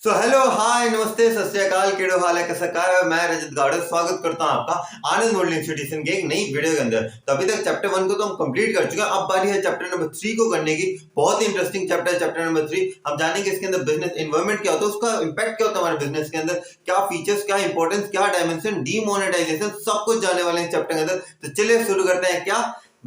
Hello hi नमस्ते सत श्री अकाल केड़ो हाल है कैसा काय है। मैं रजत गाड़े स्वागत करता हूं आपका आनंद मॉडल इंस्टीट्यूशन के एक नई वीडियो के अंदर। तो अभी तक चैप्टर 1 को तो हम कंप्लीट कर चुके हैं। अब बारी है चैप्टर नंबर 3 को करने की। बहुत ही इंटरेस्टिंग चैप्टर है चैप्टर नंबर 3। हम जानेंगे इसके अंदर बिजनेस एनवायरनमेंट क्या होता है, उसका इंपैक्ट क्या होता है हमारे बिजनेस के अंदर, क्या फीचर्स, क्या इंपॉर्टेंस, क्या डायमेंशन, डीमोनेटाइजेशन, सब कुछ जाने वाले हैं चैप्टर के अंदर। तो चलिए शुरू करते हैं क्या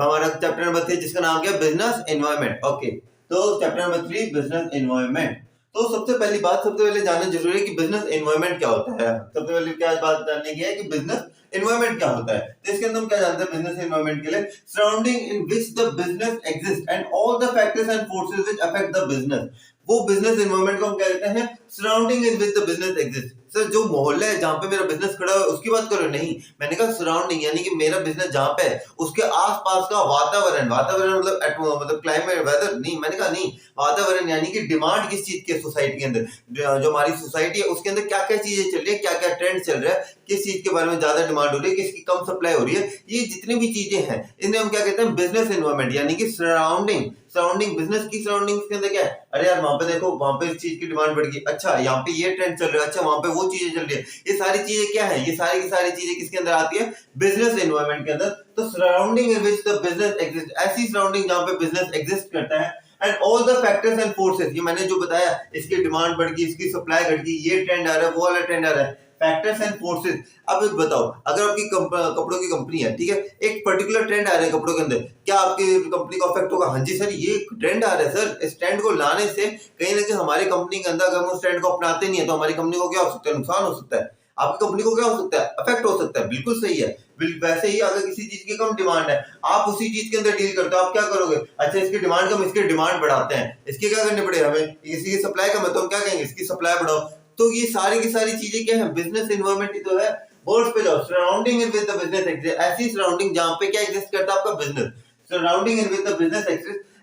हमारा चैप्टर नंबर 3 जिसका नाम क्या बिजनेस एनवायरनमेंट। ओके, तो चैप्टर नंबर 3 बिजनेस एनवायरनमेंट। तो सबसे पहले जानना जरूरी है कि बिजनेस एनवायरनमेंट क्या होता है। सबसे पहले क्या बात जानने की है कि बिजनेस एनवायरनमेंट क्या होता है। तो इसके अंदर हम क्या जानते हैं बिजनेस एनवायरनमेंट के लिए, surrounding in which the business exist and all the factors and forces which affect the business. वो बिजनेस एनवायरनमेंट को हम क्या कहते हैं, surrounding in which the business exist. Sir जो मोहल्ला है जहां पे मेरा बिजनेस खड़ा है उसकी बात करो, नहीं, मैंने कहा सराउंडिंग यानी कि मेरा बिजनेस जहां पे है उसके आसपास का वातावरण। वातावरण मतलब क्लाइमेट, वेदर नहीं, मैंने कहा नहीं, वातावरण यानी कि डिमांड किस चीज की सोसाइटी के अंदर, जो हमारी सोसाइटी है उसके अंदर क्या क्या चीजें चल रही है, क्या क्या ट्रेंड चल रहा है, किस चीज के बारे में ज्यादा डिमांड हो रही है, किसकी कम सप्लाई हो रही है, ये जितनी भी चीजें हैं इन्हें हम क्या कहते हैं बिजनेस एनवायरनमेंट यानी कि सराउंडिंग। सराउंडिंग बिजनेस की सराउंडिंग के अंदर क्या है, अरे यार वहां पे देखो, वहां पे इस चीज की डिमांड बढ़ गई, अच्छा यहाँ पे ये ट्रेंड चल रहा है, अच्छा वहां पे वो चीजें चल रही है। ये सारी चीजें क्या है, ये सारी की सारी चीजें किसके अंदर आती है, बिजनेस एनवायरनमेंट के अंदर। तो surrounding in which the business exist, ऐसी सराउंडिंग जहां पे बिजनेस एग्जिस्ट करता है, and all the factors and forces, ये मैंने जो बताया, इसकी डिमांड बढ़ गई, इसकी सप्लाई घट गई, ये ट्रेंड आ रहा है, वो वाला ट्रेंड आ रहा है, फैक्टर्स एंड फोर्सेस। अब एक बताओ, अगर आपकी कपड़ों की कंपनी है, ठीक है, एक पर्टिकुलर ट्रेंड आ रहा है कपड़ों के अंदर, क्या आपकी कंपनी को अफेक्ट होगा? हाँ जी सर, ये ट्रेंड आ रहा है सर, इस ट्रेंड को लाने से कहीं ना कहीं हमारी कंपनी के अंदर अगर हम उस ट्रेंड को अपनाते नहीं है तो हमारी कंपनी को क्या हो सकता है, नुकसान हो सकता है। आपकी कंपनी को क्या हो सकता है, अफेक्ट हो सकता है। बिल्कुल सही है। वैसे ही अगर किसी चीज की कम डिमांड है, आप उसी चीज के अंदर डील करते हो, आप क्या करोगे, अच्छा इसकी डिमांड कम, इसकी डिमांड बढ़ाते हैं, इसकी क्या करने पड़ेगा हमें, किसी की सप्लाई कम है तो हम क्या कहेंगे, इसकी सप्लाई बढ़ाओ। तो ये सारी की सारी चीजें क्या है, बिजनेस एनवायरनमेंट ही तो है। वर्ड्स पे जाओ, surrounding in with the business exist, ऐसी सराउंडिंग जहां पे क्या एग्जिस्ट करता है, आपका business. Surrounding in with the business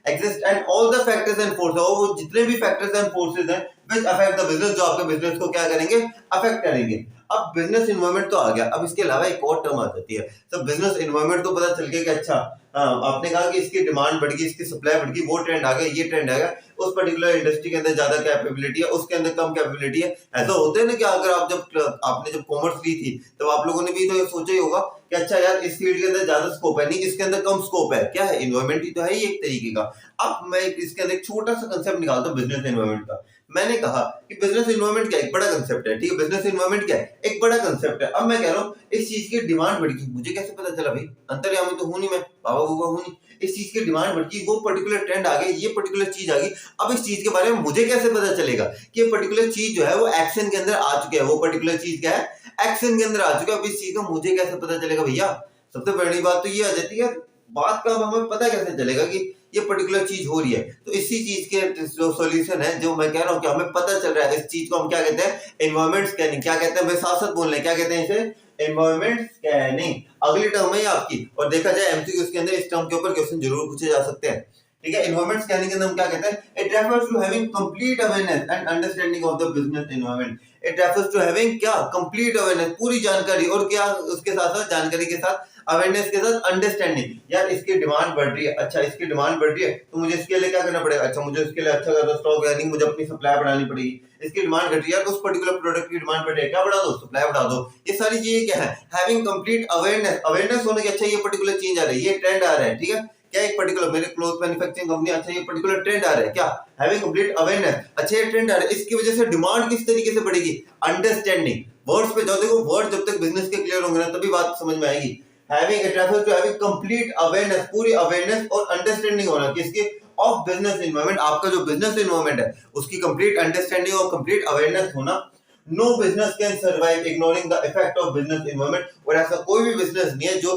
exist and all the factors and forces, और वो जितने भी फैक्टर्स एंड फोर्सेस हैं व्हिच अफेक्ट द बिजनेस, जो आपके बिजनेस को क्या करेंगे, अफेक्ट करेंगे। अब बिजनेस एनवायरनमेंट तो आ गया, अब इसके अलावा एक और टर्म आ जाती है। तो बिजनेस एनवायरनमेंट तो पता चल गया कि अच्छा, आपने कहा कि इसकी डिमांड बढ़ गई, इसकी सप्लाई बढ़ गई, वो ट्रेंड आ गया, ये ट्रेंड आ गया, उस पर्टिकुलर इंडस्ट्री के अंदर ज्यादा कैपेबिलिटी है, उसके अंदर कम कैपेबिलिटी है। ऐसा होता है ना कि अगर आपने जब कॉमर्स ली थी तब आप लोगों ने भी तो ये सोचा ही होगा कि अच्छा यार इस फील्ड के अंदर ज्यादा स्कोप है, नहीं इसके अंदर कम स्कोप है, क्या है, एनवायरनमेंट ही तो है ये एक तरीके का। अब मैं इसके अंदर एक छोटा सा कंसेप्ट निकालता हूँ बिजनेस एनवायरनमेंट का। मैंने कहा कि बिजनेस एनवायरनमेंट क्या एक बड़ा कंसेप्ट है, ठीक है, बिजनेस एनवायरनमेंट क्या है, एक बड़ा कंसेप्ट है। अब मैं कह रहा हूँ इस चीज की डिमांड बढ़ गई, मुझे कैसे पता चला भाई, अंतर्यामी तो हूं नहीं मैं, बाबा बुबा हूं नहीं, इस चीज की डिमांड बढ़ गई, वो पर्टिकुलर ट्रेंड आ गया, ये पर्टिकुलर चीज आ गई। अब इस चीज के बारे में मुझे कैसे पता चलेगा कि ये पर्टिकुलर चीज जो है वो एक्शन के अंदर आ चुकी है, वो पर्टिकुलर चीज क्या है, एक्शन के अंदर आ चुका है। अब इस चीज का मुझे कैसे पता चलेगा भैया, सबसे बड़ी बात तो ये आ जाती है, बात का हमें पता कैसे चलेगा कि ये पर्टिकुलर चीज हो रही है। तो इसी चीज के जो सॉल्यूशन है, जो मैं कह रहा हूँ कि हमें पता चल रहा है, इस चीज को हम क्या कहते हैं, एनवायरनमेंट स्कैनिंग। क्या कहते हैं भाई, साथ साथ बोल रहे हैं, क्या कहते हैं इसे, एनवायरनमेंट स्कैनिंग। अगली टर्म है आपकी, और देखा जाए एमसीक्यू के अंदर इस टर्म के ऊपर क्वेश्चन जरूर पूछे जा सकते हैं। ठीक है, एनवायरनमेंट स्कैनिंग के अंदर हम क्या कहते हैं, it refers to having complete awareness and understanding of the business environment. It refers to having क्या, कंप्लीट अवेयरनेस, पूरी जानकारी, और क्या उसके साथ साथ जानकारी के साथ अवेयरनेस के साथ अंडरस्टैंडिंग। यार इसकी डिमांड बढ़ रही है, अच्छा इसकी डिमांड बढ़ रही है तो मुझे इसके लिए क्या करना पड़ेगा, अच्छा मुझे इसके लिए अच्छा ज्यादा स्टॉक यानी मुझे अपनी सप्लाई बढ़ानी पड़ेगी। इसकी डिमांड घट रही है तो उस पर्टिकुलर प्रोडक्ट की डिमांड बढ़ रही है, क्या बढ़ा दो, सप्लाई बढ़ा दो। ये सारी चीजें क्या है, हैविंग कंप्लीट अवेयरनेस, अवेयरनेस होने की, अच्छा ये पर्टिकुलर चेंज आ रही है, ये ट्रेंड आ रहा है, ठीक है, क्या एक पर्टिकुलर मेरे क्लोथ मैन्युफैक्चरिंग कंपनी, अच्छा ये पर्टिकुलर ट्रेंड आ रहा है, क्या, हैविंग कंप्लीट अवेयरनेस, अच्छा ये ट्रेंड आ रहा है, इसकी वजह से डिमांड किस तरीके से बढ़ेगी, अंडरस्टैंडिंग। वर्ड्स पे जाओ, देखो वर्ड जब तक बिजनेस के क्लियर होंगे ना तभी बात समझ में आएगी। Having, it refers to having complete awareness, पूरी अवेयरनेस और अंडरस्टैंडिंग होना किसके, ऑफ बिजनेस एनवायरनमेंट, आपका जो बिजनेस एनवायरनमेंट है उसकी कंप्लीट अंडरस्टैंडिंग और कंप्लीट अवेयरनेस होना। No business can survive ignoring the effect of business environment, और ऐसा कोई भी बिजनेस नहीं है जो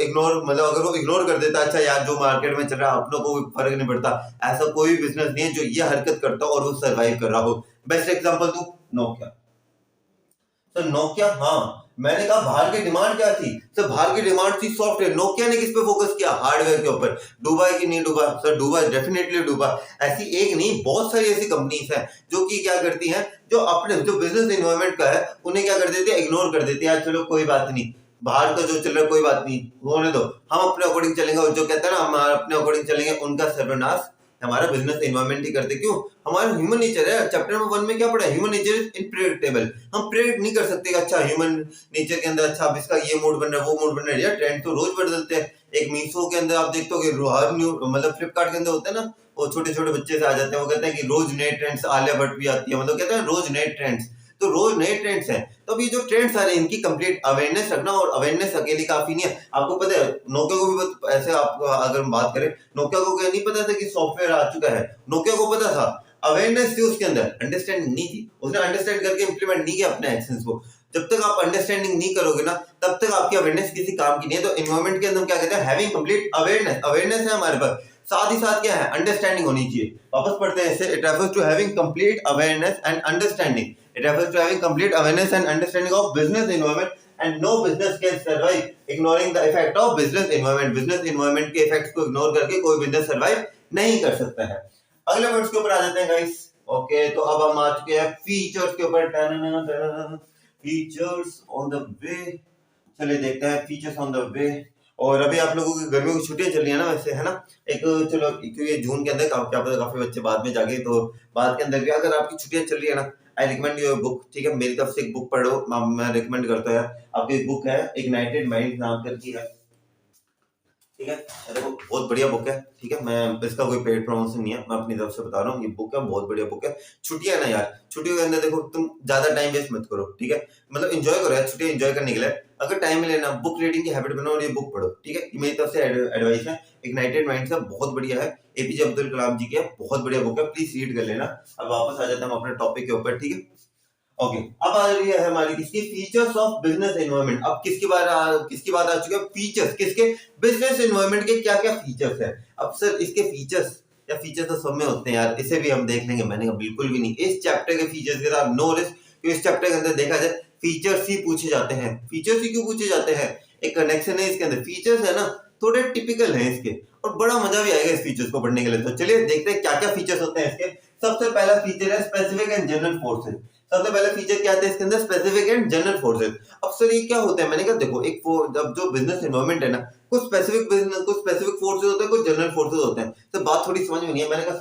इग्नोर, मतलब अगर वो इग्नोर कर देता, अच्छा यार जो मार्केट में चल रहा है अपनों को फर्क नहीं पड़ता, ऐसा कोई बिजनेस नहीं है जो ये हरकत करता और वो सर्वाइव कर रहा हो। बेस्ट एग्जांपल दूं, नोकिया। तो नोकिया, हाँ मैंने कहा बाहर की डिमांड क्या थी सर, बाहर की डिमांड थी सॉफ्टवेयर। नोकिया ने किस पे फोकस किया, हार्डवेयर के ऊपर। डूबा है कि नहीं डूबा सर, डूबा, डेफिनेटली डूबा। ऐसी एक नहीं, बहुत सारी ऐसी कंपनीज हैं जो कि क्या करती हैं, जो अपने जो बिजनेस एनवायरनमेंट का है उन्हें क्या कर देती है, इग्नोर कर देती है, चलो कोई बात नहीं, बाहर का जो चल रहा है कोई बात नहीं, होने दो, हम अपने अकॉर्डिंग चलेंगे, और जो कहते हैं ना हम अपने अकॉर्डिंग चलेंगे, उनका सर्वनाश हमारा बिजनेस एनवायरमेंट ही करते। क्यों? हमारा ह्यूमन नेचर है। चैप्टर नंबर 1 में क्या पढ़ा है? Human nature is unpredictable. हम प्रेडिक्ट नहीं कर सकते कि अच्छा ह्यूमन नेचर के अंदर अच्छा अब इसका ये मूड बन रहा है, वो मूड बन रहा है। यार ट्रेंड तो रोज बदलते हैं। एक मीशो के अंदर आप देखते हो कि हर न्यू मतलब फ्लिपकार्ट के अंदर होता है ना, वो छोटे छोटे बच्चे से आ जाते हैं, वो कहते हैं कि रोज नए ट्रेंड्स, आलिया भट्ट भी आती है, मतलब कहते हैं रोज नए ट्रेंड्स। तो रोज नए ट्रेंड्स हैं, तो अब ये जो ट्रेंड्स आ रहे हैं इनकी कंप्लीट अवेयरनेस रखना। और अवेयरनेस अकेली काफी नहीं है। आपको पता है नोकिया को भी ऐसे, आप अगर हम बात करें, नोकिया को क्या नहीं पता था कि सॉफ्टवेयर आ चुका है? नोकिया को पता था, अवेयरनेस थी उसके अंदर, अंडरस्टैंडिंग नहीं थी। उसने अंडरस्टैंड करके इंप्लीमेंट नहीं किया अपने एक्शंस को। जब तक आप अंडरस्टैंडिंग नहीं करोगे ना, तब तक आपकी अवेयरनेस किसी काम की नहीं है। तो एनवायरमेंट के अंदर हम क्या कहते हैं? Having complete awareness. अवेयरनेस है हमारे पास, साथ ही साथ क्या है? अंडरस्टैंडिंग होनी चाहिए। वापस पढ़ते हैं इसे। It refers to having complete awareness and understanding. It refers to having complete awareness and understanding of business environment, and no business can survive ignoring the effect of business environment. Business environment के effects को ignore करके कोई business survive नहीं कर सकता है। अगले points के ऊपर आ जाते हैं गाइस। ओके, तो अब हम आ चुके हैं फीचर्स के ऊपर। Features on the way. चलिए देखते हैं फीचर्स ऑन द वे। और अभी आप लोगों की गर्मियों की छुट्टियां चल रही है ना, वैसे है ना। एक चलो, क्योंकि जून के अंदर क्या पता काफी बच्चे बाद में जाके, तो बाद के अंदर भी अगर आपकी छुट्टियां चल रही है ना, आई रिकमेंड यू बुक। ठीक है, मेरी तरफ से एक बुक पढ़ो, मैं रिकमेंड करता हूँ यार। आपकी एक बुक है इग्नाइटेड माइंड नाम करके है, ठीक है। देखो बहुत बढ़िया बुक है, ठीक है। मैं इसका कोई पेड प्रमोशन नहीं है, मैं अपनी तरफ से बता रहा हूँ। ये बुक है, बहुत बढ़िया बुक है। छुट्टियां ना यार, छुट्टियों के अंदर देखो तुम ज्यादा टाइम वेस्ट मत करो, ठीक है। मतलब एंजॉय करो यार, छुट्टियां एंजॉय करने के लिए अगर टाइम मिले ना, बुक रीडिंग की हैबिट बनाओ और ये बुक पढ़ो, ठीक है। ये मेरी तरफ से एडवाइस है। इग्नाइटेड माइंड से बहुत बढ़िया है, एपीजे अब्दुल कलाम जी की है, बहुत बढ़िया बुक है, प्लीज रीड कर लेना। अब वापस आ जाते हैं हम अपने टॉपिक के ऊपर, ठीक है। ओके, अब आ रही है हमारी किसकी? Features of business environment. अब किसकी बात आ चुकी है? फीचर्स किसके? बिजनेस एनवायरनमेंट के क्या क्या फीचर्स है। अब सर इसके फीचर्स, या फीचर्स तो सब में होते हैं यार, इसे भी हम देख लेंगे। मैंने कहा बिल्कुल भी नहीं, इस चैप्टर के फीचर्स के साथ नो रिस्क। क्योंकि इस चैप्टर के अंदर देखा जाए फीचर्स ही पूछे जाते हैं। फीचर्स ही क्यों पूछे जाते हैं? एक कनेक्शन है इसके अंदर। फीचर्स है ना, थोड़े टिपिकल है इसके, और बड़ा मजा भी आएगा इस फीचर्स को पढ़ने के लिए। तो चलिए देखते हैं क्या क्या फीचर्स होते हैं इसके। सबसे पहला फीचर है स्पेसिफिक एंड जनरल फोर्सेस। सबसे पहला फीचर क्या आता है इसके अंदर? Specific and general forces. अब सर ये क्या होता है? मैंने कहा देखो, एक जब जो बिजनेस एनवायरनमेंट है ना, कुछ स्पेसिफिक फोर्सेस होते हैं, कुछ जनरल फोर्सेस होते हैं। तो बात थोड़ी समझ में नहीं है, मैंने कहा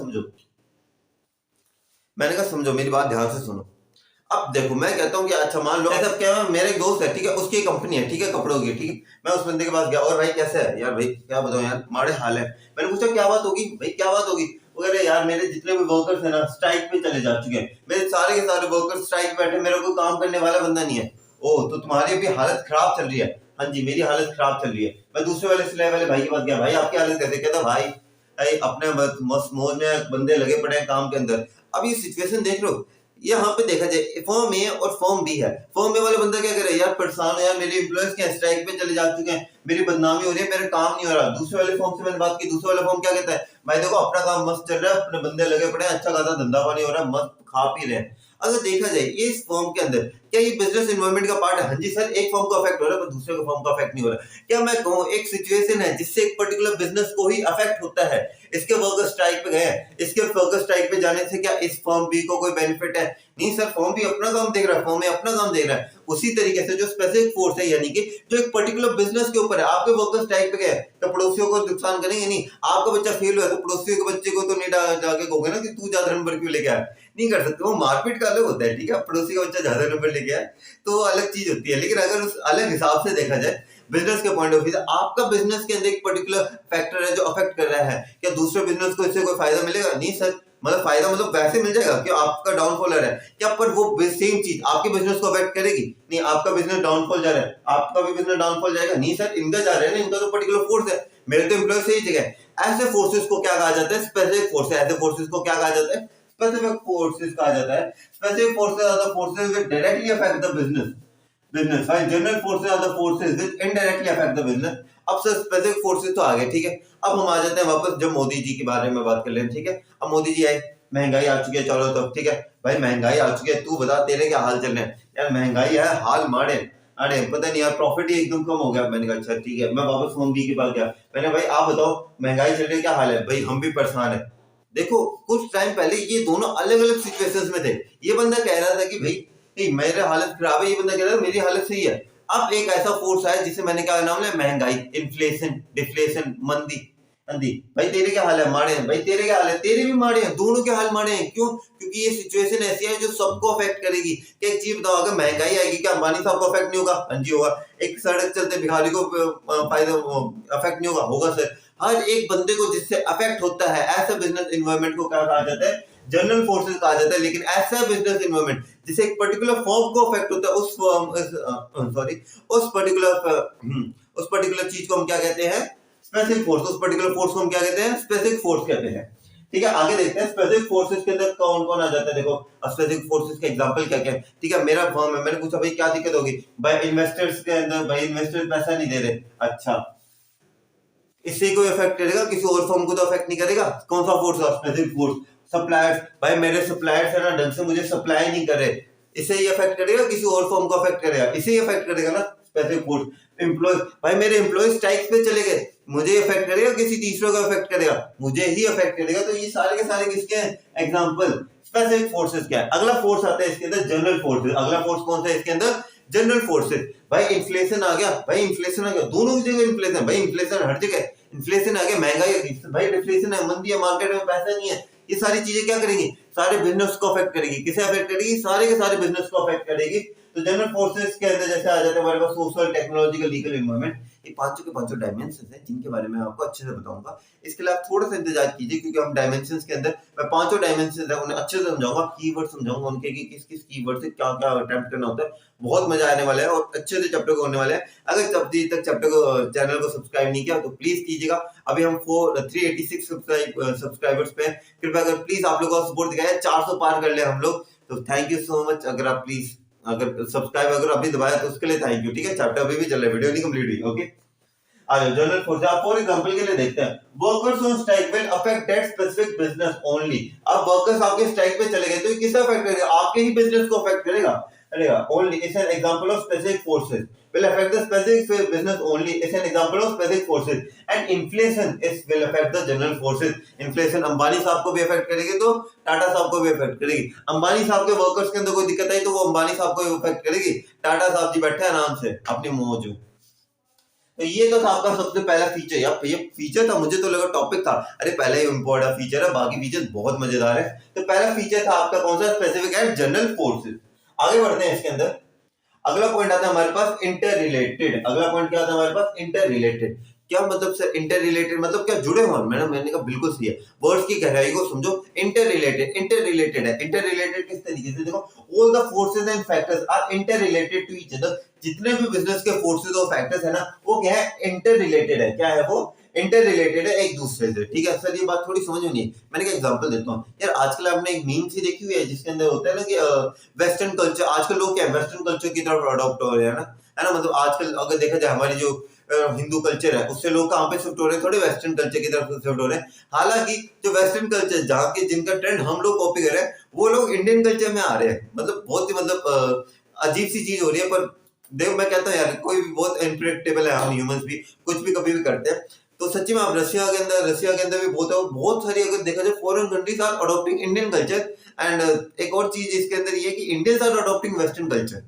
समझो मेरी बात ध्यान से सुनो। अब देखो मैं कहता हूँ कि अच्छा मान लो ऐसा क्या है, मेरे एक दोस्त है, ठीक है, उसकी एक कंपनी है, ठीक है, कपड़ों की, ठीक है। मैं उस बंदे के पास गया, और भाई कैसा है यार? भाई क्या बताऊं यार, माड़े हाल है। मैंने पूछा क्या बात होगी भाई, क्या बात होगी? वो कह रहे यार मेरे जितने भी वर्कर्स है ना, स्ट्राइक पे चले जा चुके हैं। मेरे सारे के सारे वर्कर्स स्ट्राइक बैठे, मेरे को काम करने वाला बंदा नहीं है। ओह, तो तुम्हारी भी हालत खराब चल रही है? हाँ जी, मेरी हालत खराब चल रही है। मैं दूसरे वाले सिलाई वाले भाई के पास गया, भाई आपकी हालत कैसे? कहता भाई अपने मस्त मौज में बंदे लगे पड़े हैं काम के अंदर। अब ये सिचुएशन देख लो, यहाँ पे देखा जाए फर्म ए और फर्म बी है। फर्म ए वाला बंदा क्या करे? यार परेशान है यार, मेरे एम्प्लॉयज क्या स्ट्राइक पे चले जा चुके हैं, मेरी बदनामी हो रही है, मेरा काम नहीं हो रहा। दूसरे वाले फर्म से मैंने बात की, दूसरे वाला फर्म क्या कहता है? भाई देखो अपना काम मस्त चल रहा है, अपने बंदे लगे पड़े हैं, अच्छा खासा धंधा पानी हो रहा है, मस्त खा पी रहे हैं। अगर देखा जाए ये इस फर्म के अंदर क्या ये बिजनेस एनवायरनमेंट का पार्ट है? हाँ जी सर, एक फर्म को अफेक्ट हो रहा है पर दूसरे को फर्म का अफेक्ट नहीं हो रहा। क्या मैं कहूँ एक सिचुएशन है जिससे एक पर्टिकुलर बिजनेस को ही अफेक्ट होता है। इसके वर्कर स्ट्राइक पे गए, इसके वर्कर स्ट्राइक पे जाने से क्या इस फर्म बी को कोई बेनिफिट है? नहीं सर, फर्म भी अपना काम देख रहा है, फर्म में अपना काम देख रहा है। उसी तरीके से जो स्पेसिफिक फोर्स है, यानी कि जो एक पर्टिकुलर बिजनेस के ऊपर है, आपके वर्कर स्ट्राइक पे गए तो पड़ोसियों को नुकसान करेंगे नहीं। आपका बच्चा फेल हुआ तो पड़ोसियों के बच्चे को तो नहीं जाके कहोगे ना कि तू ज्यादा नंबर क्यों लेके आया, नहीं कर सकते। वो मारपीट का अलग होता है, ठीक है, पड़ोसी का बच्चा ज्यादा नंबर लेके आया तो अलग चीज होती है। लेकिन अगर उस अलग हिसाब से देखा जाए बिजनेस के पॉइंट ऑफ व्यू से, आपका बिजनेस के अंदर एक पर्टिकुलर फैक्टर है जो अफेक्ट कर रहा है, क्या दूसरे बिजनेस को इससे कोई फायदा मिलेगा? नहीं सर, मतलब फायदा मतलब वैसे मिल जाएगा कि आपका डाउनफॉल आ रहा है क्या, पर वो सेम चीज आपके बिजनेस को अफेक्ट करेगी? नहीं, आपका बिजनेस डाउनफॉल जा रहा है, आपका भी बिजनेस डाउनफॉल जाएगा? नहीं सर, इनका जा रहा है ना, इनका तो पर्टिकुलर फोर्स है, मेरे तो एम्प्लॉय सही जगह है। ऐसे फोर्सेस को क्या कहा जाता है? Specific forces. ऐसे फोर्सेस को क्या कहा जाता है? स्पेसिफिक फोर्सेस कहा जाता है। Specific forces are the forces which directly affect the business while general forces are the forces which indirectly affect the business। अब सर स्पेसिफिक फोर्सेस तो आ गए, ठीक है। अब हम आ जाते हैं वापस जब मोदी जी के बारे में बात कर लें, ठीक है। अब मोदी जी आए, महंगाई आ चुकी है, चलो तब ठीक है भाई, महंगाई आ चुकी है, तू बता तेरे क्या हाल चल रहे हैं? यार महंगाई है, हाल मारे, अरे पता नहीं यार, प्रॉफिट ही एकदम कम हो गया। मैंने कहा अच्छा ठीक है, मैं वापस फॉर्म बी के पास गया, मैंने भाई आप बताओ महंगाई चल रही है, क्या हाल है? भाई हम भी परेशान है। देखो कुछ टाइम पहले ये दोनों अलग अलग सिचुएशंस में थे। ये बंदा कह रहा था कि भाई नहीं मेरे हालत खराब है, ये बंदा कह रहा है मेरी हालत सही है। अब एक ऐसा फोर्स है जिसे मैंने क्या नाम लिया? महंगाई, इन्फ्लेशन, डिफ्लेशन, मंदी। अंधी भाई तेरे क्या हाल है, माड़े हैं भाई, तेरे क्या हाल है, तेरे भी माड़े हैं, दोनों के हाल माड़े हैं। क्यों? क्योंकि ये सिचुएशन ऐसी है जो सबको अफेक्ट करेगी। क्या एक चीज बताओ, अगर महंगाई आएगी क्या अंबानी साहब को अफेक्ट नहीं होगा? हाँ जी होगा। एक सड़क चलते भिखारी को फायदा अफेक्ट नहीं होगा? होगा सर। हर एक बंदे को जिससे अफेक्ट होता है, ऐसा बिजनेस इन्वायरमेंट को क्या कहा जाता है? जनरल फोर्सेस कहा जाता है। लेकिन ऐसा बिजनेस इन्वायरमेंट जिसे एक पर्टिकुलर फॉर्म को अफेक्ट होता है, उस सॉरी उस पर्टिकुलर चीज को हम क्या कहते हैं? Specific force. उस पर्टिकुलर फोर्स को हम क्या कहते हैं? स्पेसिफिक फोर्स कहते हैं। ठीक है, आगे देखते हैं स्पेसिफिक फोर्सेस के अंदर कौन कौन आ जाता है। देखो स्पेसिफिक फोर्सेस के एग्जांपल क्या क्या है। ठीक है, मेरा फर्म है, मैंने पूछा भाई क्या दिक्कत होगी? भाई इन्वेस्टर्स के अंदर, भाई इन्वेस्टर्स पैसा नहीं दे रहे। अच्छा, इससे कोई इफेक्ट करेगा? किसी और फर्म को तो इफेक्ट नहीं करेगा। कौन सा फोर्स है? Specific force. सप्लायर्स, भाई मेरे सप्लायर्स है ना ढंग से मुझे सप्लाई नहीं कर रहे, इससे ये इफेक्ट करेगा? किसी और फर्म को इफेक्ट करेगा? इसे ही इफेक्ट करेगा ना, स्पेसिफिक फोर्स। एम्प्लॉय, भाई मेरे एम्प्लॉय स्ट्राइक पे चले गए, मुझे इफेक्ट करेगा? किसी तीसरे को इफेक्ट करेगा? मुझे ही इफेक्ट करेगा। तो ये सारे के सारे किसके हैं? एग्जांपल स्पेसिफिक फोर्सेस क्या है। अगला फोर्स आता है इसके अंदर जनरल फोर्सेस। अगला फोर्स कौन सा है इसके अंदर? General forces. भाई इन्फ्लेशन आ गया, भाई इन्फ्लेशन आ गया, दोनों की जगह इन्फ्लेशन। भाई इन्फ्लेशन हर जगह, इन्फ्लेशन आ गया, महंगाई आ गई, भाई डिफ्लेशन है, मंदी है, मार्केट में पैसा नहीं है। ये सारी चीजें क्या करेंगी? सारे बिजनेस को अफेक्ट करेगी। किसे अफेक्ट करेगी? सारे के सारे बिजनेस को अफेक्ट करेगी। तो जनरल फोर्सेस के अंदर जैसे आ जाते हैं हमारे पास सोशल, टेक्नोलॉजिकल, लीगल, एनवायरमेंट। ये पांचों के पांचों डायमेंशंस हैं जिनके बारे में आपको अच्छे से बताऊंगा। इसके लिए आप थोड़ा सा इंतजार कीजिए, क्योंकि हम डायमेंशंस के अंदर मैं पांचों डायमेंशंस है उन्हें अच्छे से समझाऊंगा, कीवर्ड समझाऊंगा उनके कि किस किस कीवर्ड से क्या क्या अटेम्प्ट करना होता है। बहुत मजा आने वाला है और अच्छे से चैप्टर को होने वाला है। अगर अभी तक चैप्टर को, चैनल को सब्सक्राइब नहीं किया तो प्लीज कीजिएगा। अभी हम 386 सब्सक्राइबर्स पे, कृपया अगर प्लीज आप लोगों का सपोर्ट दिखाया, 400 पार कर ले हम लोग, तो थैंक यू सो मच। अगर आप प्लीज अगर सब्सक्राइब अगर अभी दबाया तो उसके लिए थैंक यू। ठीक है, चैप्टर अभी भी चल रहा है, वीडियो नहीं कंप्लीट हुई। ओके, जनरल फोर्स आप फॉर एग्जांपल के लिए देखते हैं। Workers on strike will affect that specific business only. अब वर्कर्स आपके स्ट्राइक पे चले गए तो ये किसे अफेक्ट करेगा? आपके ही बिजनेस को अफेक्ट करेगा। Only is an example of specific forces will affect the specific business only. It's an example of specific forces. And inflation is will affect the general forces. Inflation Ambani साहब को भी affect करेगी तो टाटा साहब को भी अफेक्ट करेगी। अंबानी साहब के वर्कर्स के अंदर कोई दिक्कत आई तो वो अंबानी साहब को भी अफेक्ट करेगी। टाटा साहब जी बैठे आराम से अपनी मौज। तो ये तो था आपका सबसे पहला फीचर। यार ये फीचर था, मुझे तो लगा टॉपिक था। अरे पहले ही इंपॉर्टेंट फीचर है, बाकी फीचर बहुत मजेदार है। तो पहला फीचर था आपका कौन सा? Specific and general forces. आगे बढ़ते हैं इसके अंदर। अगला पॉइंट आता है हमारे पास इंटर रिलेटेड। अगला पॉइंट क्या आता है हमारे पास? Inter related. क्या मतलब सर इंटर रिलेटेड मतलब क्या? जुड़े हुए। मैंने कहा बिल्कुल सही है, वर्ड्स की गहराई को समझो। इंटर रिलेटेड, इंटर रिलेटेड है। इंटर रिलेटेड किस तरीके से? देखो, all the forces and factors are inter related to each other. जितने भी बिजनेस के फोर्सेस और फैक्टर्स है ना, वो क्या है? इंटर रिलेटेड है। क्या है वो? इंटर रिलेटेड है एक दूसरे से। ठीक है सर, ये बात थोड़ी समझ में नहीं है। मैंने क्या एग्जांपल देता हूँ यार। आजकल आपने एक मीम सी देखी हुई है जिसके अंदर होता है ना कि वेस्टर्न कल्चर, आजकल लोग क्या वेस्टर्न कल्चर की तरफ अडॉप्ट हो रहे हैं ना, है ना। मतलब आजकल अगर देखा जाए हमारी जो हिंदू कल्चर है उससे लोग कहाँ पे शिफ्ट हो रहे हैं? थोड़े वेस्टर्न कल्चर की तरफ शिफ्ट हो रहे हैं। हालांकि जो वेस्टर्न कल्चर जहाँ के जिनका ट्रेंड हम लोग कॉपी कर रहे हैं, वो लोग इंडियन कल्चर में आ रहे हैं। मतलब बहुत ही मतलब अजीब सी चीज हो रही है। पर देखो मैं कहता हूँ यार, कोई भी बहुत अनप्रेडिक्टेबल है, हम ह्यूमंस भी कुछ भी कभी भी करते हैं। तो सच्ची में आप रशिया के अंदर भी बहुत सारी अगर देखा जाए foreign countries are adopting Indian culture. And एक और चीज इसके अंदर ये कि Indians are adopting western culture.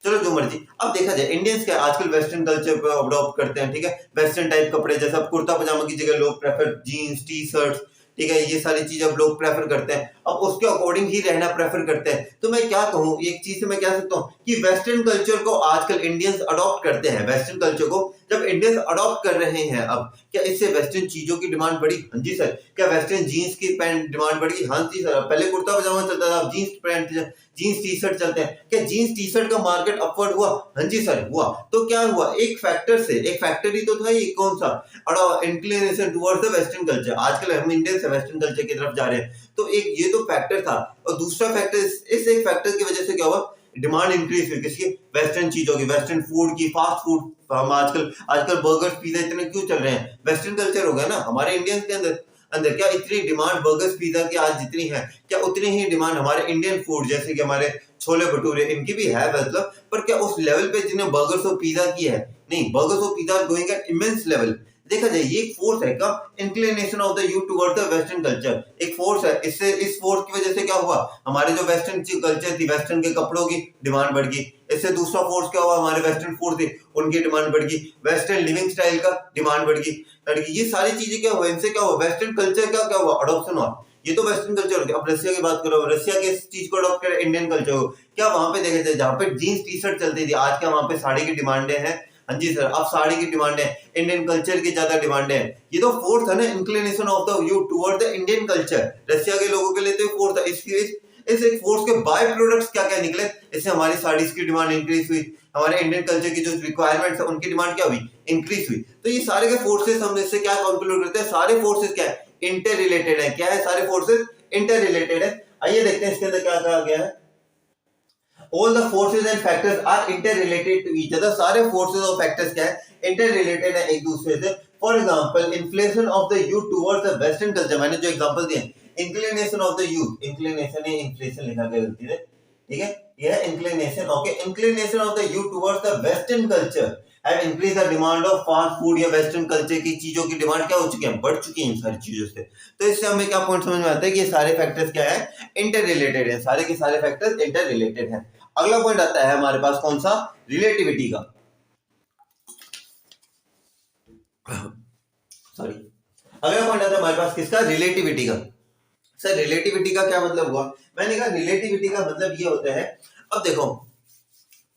चलो जो मर्जी। अब देखा जाए इंडियंस क्या आजकल वेस्टर्न कल्चर को अडॉप्ट करते हैं। ठीक है, वेस्टर्न टाइप कपड़े, जैसा कुर्ता पजामा की जगह लोग प्रेफर जीन्स, टी शर्ट्स। ठीक है, ये सारी चीज अब लोग प्रेफर करते हैं, अब उसके अकॉर्डिंग ही रहना प्रेफर करते हैं। तो मैं क्या कहूँ, एक चीज से मैं कह सकता हूँ कि वेस्टर्न कल्चर को आजकल इंडियंस अडॉप्ट करते हैं। वेस्टर्न कल्चर को जब इंडियंस अडॉप्ट कर रहे हैं, अब क्या इससे वेस्टर्न चीजों की डिमांड बढ़ी? हाँ जी सर। क्या वेस्टर्न जीन्स की पैंट डिमांड बढ़ी? हाँ जी सर। पहले कुर्ता पजामा चलता था, अब jeans pant, jeans T shirt चलते हैं। क्या जीन्स टी शर्ट का मार्केट अपवर्ड हुआ? हाँ जी सर हुआ। तो क्या हुआ? एक फैक्टर से, एक फैक्टर ही तो था ये, कौन सा? Inclination towards the western culture. आजकल हम इंडियन से वेस्टर्न कल्चर की तरफ जा रहे हैं। तो एक ये तो फैक्टर था, और दूसरा फैक्टर, इस एक फैक्टर की वजह से क्या हुआ? डिमांड इंक्रीज हुई किसकी? वेस्टर्न चीजों की, वेस्टर्न फूड की, फास्ट फूड। हम आजकल बर्गर पिज्जा इतने क्यों चल रहे हैं? वेस्टर्न कल्चर हो गया ना हमारे इंडियंस के अंदर। क्या इतनी डिमांड बर्गर्स पिज्जा की आज जितनी है, क्या उतनी ही डिमांड हमारे इंडियन फूड जैसे कि हमारे छोले भटूरे इनकी भी है मतलब। पर क्या उस लेवल पे जिन्हें बर्गर्स और पिज्जा की है? नहीं, बर्गर्स और pizza going at immense level. देखा जाए ये एक फोर्स है का inclination of the youth towards the western culture. एक फोर्स है, इससे इस फोर्स की वजह से क्या हुआ? हमारे जो वेस्टर्न कल्चर थी, वेस्टर्न के कपड़ों की डिमांड बढ़ गई। इससे दूसरा फोर्स क्या हुआ, हमारे वेस्टर्न फोर्स थे उनकी डिमांड बढ़ गई, वेस्टर्न लिविंग स्टाइल का डिमांड बढ़ गई। ये सारी चीजें क्या हुआ, इनसे क्या हुआ, वेस्टर्न कल्चर का क्या हुआ, अडॉप्शन हुआ। ये तो वेस्टर्न कल्चर हो गया। अब रशिया की बात करो, रशिया के इस चीज को अडॉप्ट करे इंडियन कल्चर को, क्या वहां पे देखे थे जहाँ पे जीन्स टी शर्ट चलती थी, आज क्या वहां पे साड़ी की डिमांडें हैं। हाँ जी सर, अब साड़ी की डिमांड है, इंडियन कल्चर की ज्यादा डिमांड है। ये तो फोर्थ है ना, inclination of the you toward the Indian culture. Russia के लोगों के लिए तो फोर्थ है। इस एक फोर्स के बाय प्रोडक्ट्स क्या क्या निकले, इससे हमारी साड़ीज की डिमांड इंक्रीज हुई, हमारे इंडियन कल्चर की जो रिक्वायरमेंट्स है उनकी डिमांड क्या हुई, इंक्रीज हुई। तो ये सारे के फोर्सेस हम इससे क्या कंक्लूड करते हैं, सारे फोर्सेस क्या है, इंटर रिलेटेड है। क्या है, सारे फोर्सेस इंटर रिलेटेड है। आइए देखते हैं इसके अंदर क्या कहा गया है। All the forces and factors are interrelated to each other। सारे forces और factors क्या है, interrelated है एक दूसरे से। For example, inflation of the youth towards the western culture। मैंने जो example दिए, inclination of the youth, inclination है, inflation लिखा गया गलती से, ठीक है, यह inclination, okay, inclination of the youth towards the western culture have increased the demand of fast food या western culture की चीजों की डिमांड क्या हो चुकी है, बढ़ चुकी है इन सारी चीजों से। तो इससे हमें क्या पॉइंट समझ में आता है कि ये सारे फैक्टर्स क्या है, इंटर रिलेटेड है, सारे के सारे फैक्टर्स इंटर रिलेटेड है। अगला पॉइंट आता है हमारे पास कौन सा, रिलेटिविटी का, सॉरी, अगला पॉइंट आता है हमारे पास किसका, रिलेटिविटी का। सर रिलेटिविटी का क्या मतलब हुआ, मैंने कहा रिलेटिविटी का मतलब ये होता है, अब देखो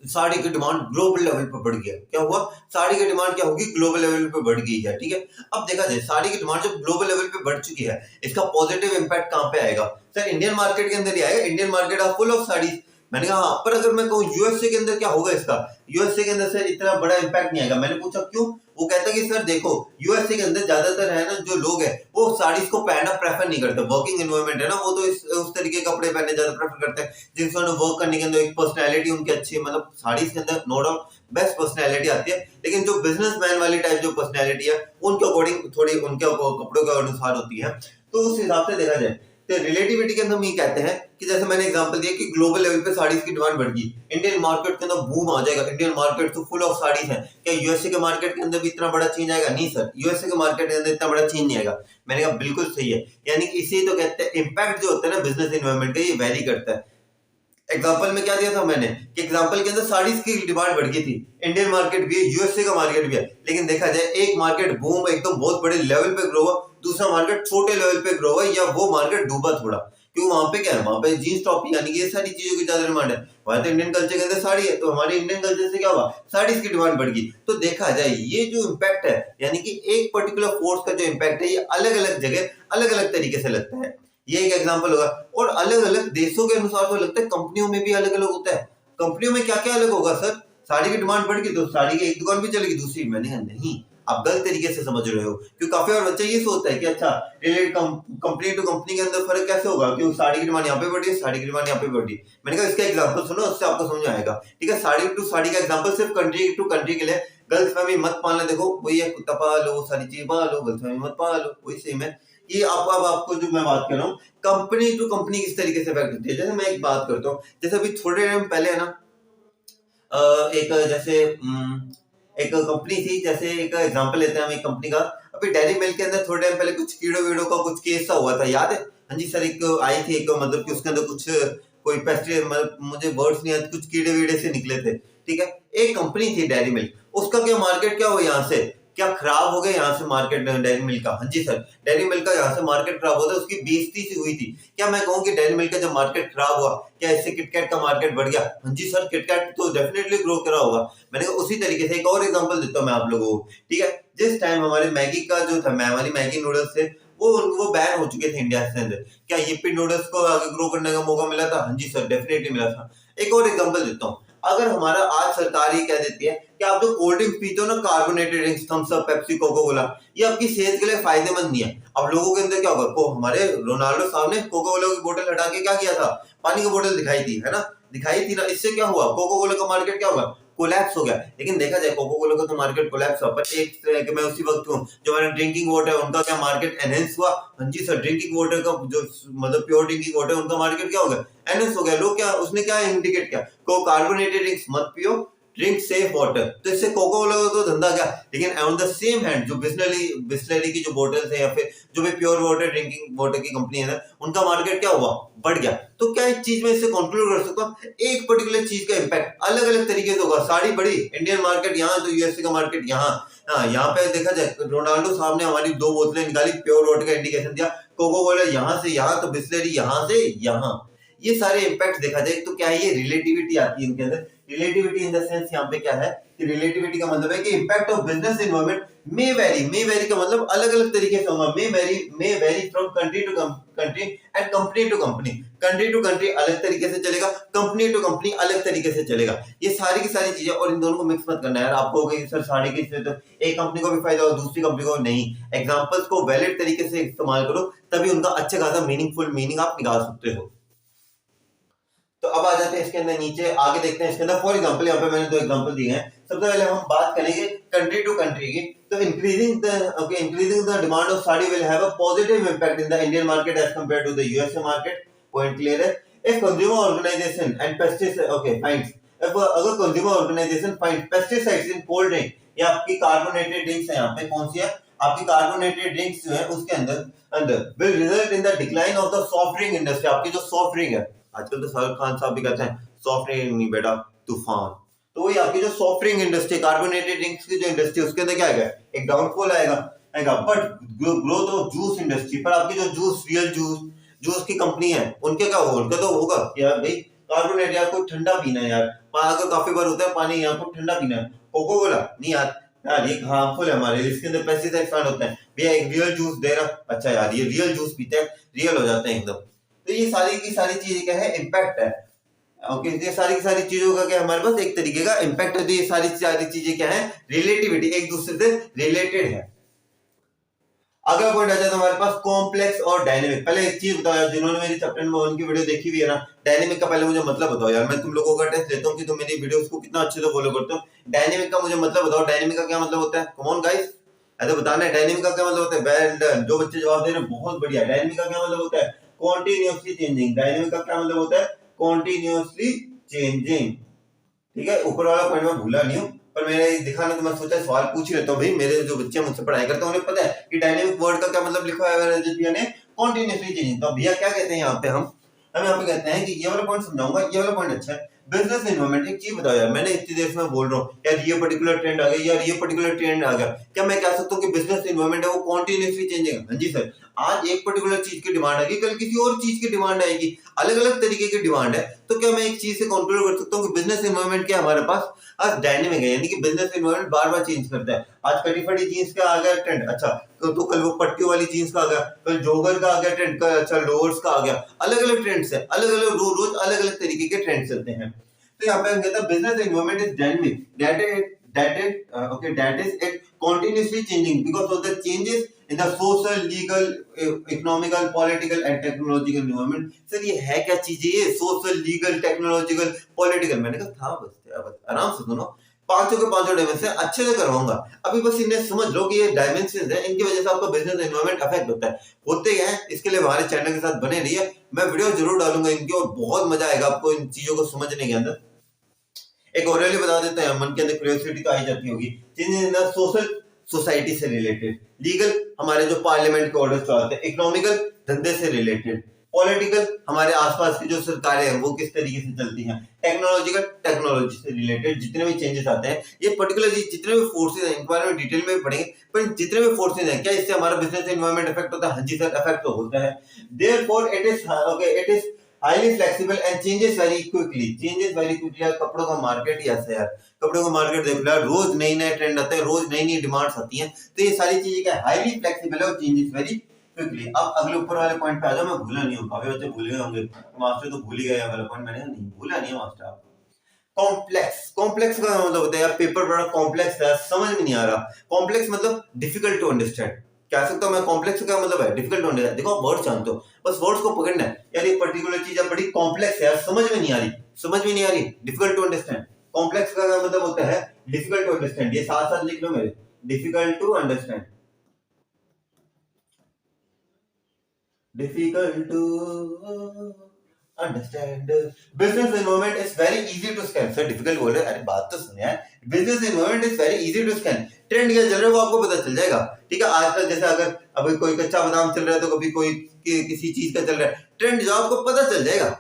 साड़ी की डिमांड ग्लोबल लेवल पर बढ़ गया, क्या हुआ, साड़ी की डिमांड क्या होगी, ग्लोबल लेवल पे बढ़ गई है, ठीक है। अब देखा जाए साड़ी की डिमांड जब ग्लोबल लेवल पे बढ़ चुकी है, इसका पॉजिटिव इंपैक्ट कहां पे आएगा, सर इंडियन मार्केट के अंदर ही आएगा। Indian market are full of saris. मैंने कहा हाँ, पर अगर मैं कहूँ यूएसए के अंदर क्या होगा इसका, यूएसए के अंदर सर इतना बड़ा इंपैक्ट नहीं आएगा। मैंने पूछा क्यों, वो कहता है कि सर देखो यूएसए के अंदर ज्यादातर है ना जो लोग हैं वो साड़ीज को पहनना प्रेफर नहीं करते, वर्किंग एनवायरनमेंट है ना, वो तो उस तरीके के कपड़े पहनने ज्यादा प्रेफर करते हैं जिनसे उन्हें वर्क करने के अंदर एक पर्सनैलिटी उनकी अच्छी है, मतलब साड़ीज के अंदर नो डाउट बेस्ट पर्सनैलिटी आती है, लेकिन जो बिजनेसमैन वाली टाइप जो पर्सनैलिटी है उनके अकॉर्डिंग थोड़ी उनके कपड़ों के अनुसार होती है। तो उस हिसाब से देखा जाए तो रिलेटिविटी के अंदर हम ये कहते हैं कि जैसे मैंने एग्जांपल दिया कि ग्लोबल लेवल पे साड़ीज की डिमांड बढ़ गई, इंडियन मार्केट के अंदर बूम आ जाएगा, इंडियन मार्केट तो फुल ऑफ साड़ीज है। क्या यूएसए के मार्केट के अंदर भी इतना बड़ा चेंज आएगा, नहीं सर, यूएसए के मार्केट के अंदर इतना बड़ा चेंज नहीं आएगा। मैंने कहा बिल्कुल सही है, यानी कि इसे तो कहते हैं इम्पैक्ट जो होता है ना बिजनेस एनवायरनमेंट का, ये वेरी करता है। एग्जाम्पल में क्या दिया था मैंने कि एग्जाम्पल के अंदर साड़ीज की डिमांड बढ़ गई थी, इंडियन मार्केट भी है, यूएसए का मार्केट भी है, लेकिन देखा जाए एक मार्केट बूम एकदम बहुत बड़े लेवल पे ग्रो हुआ, दूसरा मार्केट छोटे लेवल पे ग्रो हुआ, या वो मार्केट डूबा थोड़ा, क्यों, वहां पे क्या है, वहां पे जीन्स टॉप यानी कि ये सारी चीजों की ज्यादा डिमांड है। वहां तो इंडियन कल्चर के अंदर साड़ी है, तो हमारे इंडियन कल्चर से क्या हुआ, साड़ीज की डिमांड बढ़ गई। तो देखा जाए ये जो इम्पैक्ट है, यानी कि एक पर्टिकुलर फोर्स का जो इम्पैक्ट है ये अलग अलग जगह अलग अलग तरीके से लगता है, ये एक एग्जांपल होगा। और अलग अलग देशों के अनुसार तो लगता है, कंपनियों में भी अलग अलग होता है। कंपनियों में क्या क्या अलग होगा सर, साड़ी की डिमांड बढ़ गई तो साड़ी की एक दुकान भी चलेगी, दूसरी, मैंने कहा नहीं, आप गलत तरीके से समझ रहे हो, क्योंकि काफी और बच्चा ये सोचता है कि अच्छा रिलेटेड कंपनी टू कंपनी के अंदर फर्क कैसे होगा, क्योंकि साड़ी की डिमांड यहाँ पे बढ़ी, साड़ी की डिमांड यहाँ पे बढ़ी। मैंने कहा इसका एग्जांपल सुनो, उससे आपको समझ आएगा, ठीक है। साड़ी टू साड़ी का एग्जांपल सिर्फ कंट्री टू कंट्री के लिए, गलतफहमी मत पालना। देखो वही है, कुत्ता पालो, सारी चीज पालो, गलतफहमी मत पालो, वही सेम है। ये अब आपको जो मैं बात कर रहा हूँ कंपनी टू कंपनी किस तरीके से इफेक्ट होती है, जैसे मैं एक बात करता हूँ, जैसे अभी थोड़े टाइम पहले है ना एक जैसे एक कंपनी थी, जैसे एक एग्जांपल लेते हैं हम एक कंपनी का, अभी डेयरी मिल्क के अंदर थोड़े टाइम पहले कुछ कीड़ों वीड़ों का कुछ केस सा हुआ था, याद है, हाँ जी सर, एक आई थी एक, मतलब कि उसके अंदर कुछ कोई पेस्टिसाइड, मतलब मुझे वर्ड्स नहीं आते, कुछ कीड़े वीड़े से निकले थे, ठीक है। एक कंपनी थी डेयरी मिल्क, उसका क्या मार्केट क्या हुआ, यहाँ से क्या खराब हो गया, यहाँ से मार्केट डेयरी मिल्क का, हाँ जी सर, डेयरी मिल्क का यहाँ से मार्केट खराब होता है, उसकी बेइज्जती सी हुई थी। क्या मैं कहूँ कि डेयरी मिल्क का जब मार्केट खराब हुआ, क्या इससे किटकैट का मार्केट बढ़ गया, हाँ जी सर, किटकैट तो डेफिनेटली ग्रो करा होगा। मैंने कहा उसी तरीके से एक और एग्जांपल देता हूँ मैं आप लोगों को, ठीक है। जिस टाइम हमारे मैगी का जो था, हमारी मैगी नूडल्स थे, वो बैन हो चुके थे इंडिया के अंदर, क्या यिप्पी नूडल्स को आगे ग्रो करने का मौका मिला था, हाँ जी सर, डेफिनेटली मिला था। एक और एग्जांपल देता हूँ, अगर हमारा आज सरकार ये कह देती है कि आप जो कोल्ड ड्रिंक्स पीते हो ना, carbonated drinks, Thums Up, Pepsi, Coca Cola, ये आपकी सेहत के लिए फायदेमंद नहीं है। अब लोगों के अंदर क्या होगा, को हमारे रोनाल्डो साहब ने कोका कोला की बोतल हटा के क्या किया था, पानी की बोतल दिखाई थी, है ना, दिखाई थी ना, इससे क्या हुआ, कोका कोला का मार्केट क्या हुआ, कोलैप्स हो गया। लेकिन देखा जाए कोका कोला का तो मार्केट कोलैप्स हुआ, पर एक तरह के मैं उसी वक्त हूँ जो हमारा ड्रिंकिंग वाटर है उनका क्या मार्केट एनहेंस हुआ, हाँ जी सर, ड्रिंकिंग वाटर का जो मतलब प्योर ड्रिंकिंग वाटर उनका मार्केट क्या हो गया, एनहेंस हो गया। लोग क्या, उसने क्या इंडिकेट किया, को कार्बोनेटेड ड्रिंक्स मत पियो, ड्रिंक सेफ वाटर, तो इससे कोका कोला का तो धंधा क्या, लेकिन ऑन द सेम हैंड जो बिस्लरी की जो बोतल्स है या फिर जो भी प्योर वाटर ड्रिंकिंग वाटर की कंपनी है ना, उनका मार्केट क्या हुआ, बढ़ गया। तो क्या एक चीज में इससे कंक्लूड कर सकता हूँ, एक पर्टिकुलर चीज का इंपैक्ट अलग अलग तरीके से होगा। साड़ी बढ़ी, इंडियन मार्केट यहाँ तो यूएसए का मार्केट यहाँ। हाँ, यहाँ पे देखा जाए रोनाल्डो साहब ने हमारी 2 बोतलें निकाली, प्योर वाटर का इंडिकेशन दिया, कोका कोला यहाँ से यहाँ, तो बिस्लरी यहाँ से यहाँ। ये सारे इंपैक्ट देखा जाए तो क्या है, ये रिलेटिविटी आती है इनके अंदर। रिलेटिविटी इन द सेंस यहाँ पे क्या है कि रिलेटिविटी का मतलब है कि impact of business environment may vary का मतलब अलग अलग तरीके से होगा। May vary from country to country and company to company. Country to country अलग तरीके से चलेगा, कंपनी टू कंपनी अलग तरीके से चलेगा। ये सारी की सारी चीजें, और इन दोनों को मिक्स मत करना यार। आपको होगा सर साड़ी की तो एक कंपनी को भी फायदा हो, दूसरी कंपनी को नहीं। एग्जांपल्स को वैलिड तरीके से इस्तेमाल करो, तभी उनका अच्छा खासा मीनिंगफुल मीनिंग आप निकाल सकते हो। तो अब आ जाते हैं इसके अंदर नीचे, आगे देखते हैं इसके अंदर। फॉर एग्जांपल यहाँ पे मैंने 2 एग्जांपल दिए हैं। सबसे पहले हम बात करेंगे कंट्री टू कंट्री की। तो increasing the demand of sari will have a positive impact in the Indian market as compared to the USA market. Point clear है। If consumer organisation and pesticide finds, अगर consumer organisation find pesticides in cold drink, या आपकी carbonated drinks है, यहाँ पे कौन सी है आपकी कार्बोनेटेड ड्रिंक्स जो है उसके अंदर will result in the decline of the soft drink industry. आपकी जो सॉफ्ट ड्रिंक है, आजकल तो शाहरुख खान साहब भी कहते हैं सॉफ्ट ड्रिंक नहीं बेटा तूफान। तो वही आपकी जो soft drink industry, carbonated drinks की जो इंडस्ट्री, उसके अंदर क्या आएगा, एक डाउनफॉल आएगा। But growth of juice industry, पर आपकी जो जूस रियल जूस की कंपनी है, उनके क्या होगा, उनका तो होगा यार भाई कार्बोनेट, यार कोई ठंडा पीना है यार, अगर काफी बार होता है पानी, यहाँ को ठंडा पीना है, कोको कोला नहीं यार ये हार्मफुल है हमारे लिए, इसके अंदर पेस्टिसाइड फाइंड होते हैं भैया, एक रियल जूस दे रहा, अच्छा यार ये रियल जूस पीते हैं, रियल हो जाते हैं एकदम। तो ये सारी की सारी चीजें क्या है, इम्पैक्ट है। ओके, ये सारी की सारी चीजों का क्या हमारे पास एक तरीके का इम्पैक्ट है। तो ये सारी चीजें क्या है, रिलेटिविटी, एक दूसरे से रिलेटेड है। अगला पॉइंट आ जाता है हमारे पास कॉम्प्लेक्स और डायनेमिक। पहले एक चीज बताओ यार, जिन्होंने मेरी चैप्टर नंबर 1 की वीडियो देखी हुई है ना, डायनेमिक का पहले मुझे मतलब बताओ यार। मैं तुम लोगों का टेस्ट लेता हूँ कि तुम मेरी वीडियोस को कितना अच्छे से फॉलो करते हो। डायनेमिक का मुझे मतलब बताओ, डायनेमिक का क्या मतलब होता है, कम ऑन गाइस, ऐसे बताना है। डायनेमिक का क्या मतलब होता है, वेल डन, जो बच्चे जवाब दे रहे हैं बहुत बढ़िया। डायनेमिक का क्या मतलब होता है, कॉन्टिन्यूअसली चेंजिंग। डायनेमिक का क्या मतलब होता है, कॉन्टिन्यूअसली चेंजिंग। ठीक है, ऊपर वाला पॉइंट मैं भूला नहीं हूँ, पर मैंने दिखाना तो मैं सोचा सवाल पूछ ही लेता हूँ भाई, मेरे जो बच्चे मुझसे पढ़ाई करते हैं उन्हें पता है कि डायनेमिक वर्ड का क्या मतलब लिखा हुआ है रजत भैया ने, कॉन्टिन्यूअसली चेंजिंग। तो भैया क्या कहते हैं यहाँ पे, हम यहाँ पे कहते हैं कि ये वाला पॉइंट समझाऊंगा, ये वाला पॉइंट अच्छा है। बिजनेस एनवायरनमेंट, एक चीज बताओ यार, मैंने इतनी देर से मैं बोल रहा हूँ यार ये पर्टिकुलर ट्रेंड आ गया, यार ये पर्टिकुलर ट्रेंड आ गया, क्या मैं कह सकता हूँ कि बिजनेस एनवायरनमेंट है वो कॉन्टिन्यूअसली चेंजिंग है? हाँ जी सर, आज एक पर्टिकुलर चीज की डिमांड आएगी, कल किसी और चीज की डिमांड आएगी, अलग अलग तरीके की डिमांड है। तो क्या मैं एक चीज से कंक्लूड कर सकता हूँ कि बिजनेस एनवायरनमेंट क्या हमारे पास आज डायनेमिक है, यानी कि बिजनेस एनवायरनमेंट बार बार चेंज करता है। आज कटी फटी जीन्स का आ गया ट्रेंड, अच्छा तो कल वो पट्टियों वाली जीन्स का आ गया, कल जॉगर का आ गया ट्रेंड, कल अच्छा लोअर्स का आ गया। अलग अलग ट्रेंड्स है, अलग अलग रोज अलग अलग तरीके के ट्रेंड चलते हैं। तो यहाँ पे हम कहते हैं business environment is dynamic, that is it continuously changing because of the changes in the social, legal, economical, political and technological environment। Sir ये है क्या चीजें, ये सोशल, लीगल, टेक्नोलॉजिकल, पॉलिटिकल, मैंने कहा था बस आराम से सुनो, पांचों के पांचों डायमेंशन अच्छे से करवाऊंगा। अभी बस इन्हें समझ लो कि ये डायमेंशन है, इनकी वजह से आपका बिजनेस एनवायरनमेंट अफेक्ट होता है, होते हैं। इसके लिए हमारे चैनल के साथ बने रहिए, मैं वीडियो जरूर डालूंगा इनकी, और बहुत मजा आएगा आपको इन चीजों को समझने के अंदर। एक ओरली बता देते हैं, मन के अंदर क्यूरियोसिटी तो आई जाती होगी। Changes in the social, society से रिलेटेड। लीगल, हमारे जो पार्लियामेंट के ऑर्डर्स चलते हैं। इकोनॉमिकल, धंधे से रिलेटेड। पॉलिटिकल, हमारे आसपास की जो सरकारें हैं वो किस तरीके से चलती हैं। टेक्नोलॉजिकल, टेक्नोलॉजी से रिलेटेड जितने भी चेंजेस आते हैं, ये पर्टिकुलरली जितने भी फोर्सेज हैं इनके बारे में डिटेल में पढ़ेंगे, पर जितने भी फोर्सेज हैं क्या इससे हमारा बिजनेस एनवायरनमेंट इफेक्ट होता है? हाँ जी सर, इफेक्ट तो होता है। Therefore it is highly flexible and changes very quickly। यार कपड़ों का मार्केट ही ऐसा है यार, कपड़ों का मार्केट देख लो यार, रोज नई नए ट्रेंड आते हैं, रोज नई नई डिमांड्स आती हैं। तो ये सारी चीजें क्या हाईली फ्लेक्सिबल है और चेंजेस वेरी क्विकली। अब अगले ऊपर वाले पॉइंट पे आ जाओ, मैं भूला नहीं हूँ, काफी बच्चे भूल गए होंगे, मास्टर तो भूल ही गए वाला पॉइंट, मैंने नहीं भूला नहीं है मास्टर आप। कॉम्प्लेक्स का मतलब होता है यार पेपर बड़ा कॉम्प्लेक्स है, समझ में नहीं आ रहा। कॉम्प्लेक्स मतलब डिफिकल्ट टू अंडरस्टैंड, कह सकता हूं मैं। कॉम्प्लेक्स का मतलब है डिफिकल्ट टू अंडरस्टैंड। देखो वर्ड जानते हो, बस वर्ड्स को पकड़ना है यार, ये पर्टिकुलर चीज है बड़ी कॉम्प्लेक्स है यार, समझ में नहीं आ रही, डिफिकल्ट टू अंडरस्टैंड। कॉम्प्लेक्स का मतलब होता है डिफिकल्ट टू अंडरस्टैंड, ये साथ साथ लिख लो मेरे, difficult to understand, difficult to understand business environment is very easy to scan. Sir difficult बोल रहे हैं, अरे बात तो सुनिए यार। Business environment is very easy to scan. Trend क्या चल रहा है वो आपको पता चल जाएगा। ठीक है, आजकल जैसे अगर अभी कोई कच्चा बादाम चल रहा है तो कभी कोई किसी चीज का चल रहा है, ट्रेंड जो आपको पता चल जाएगा।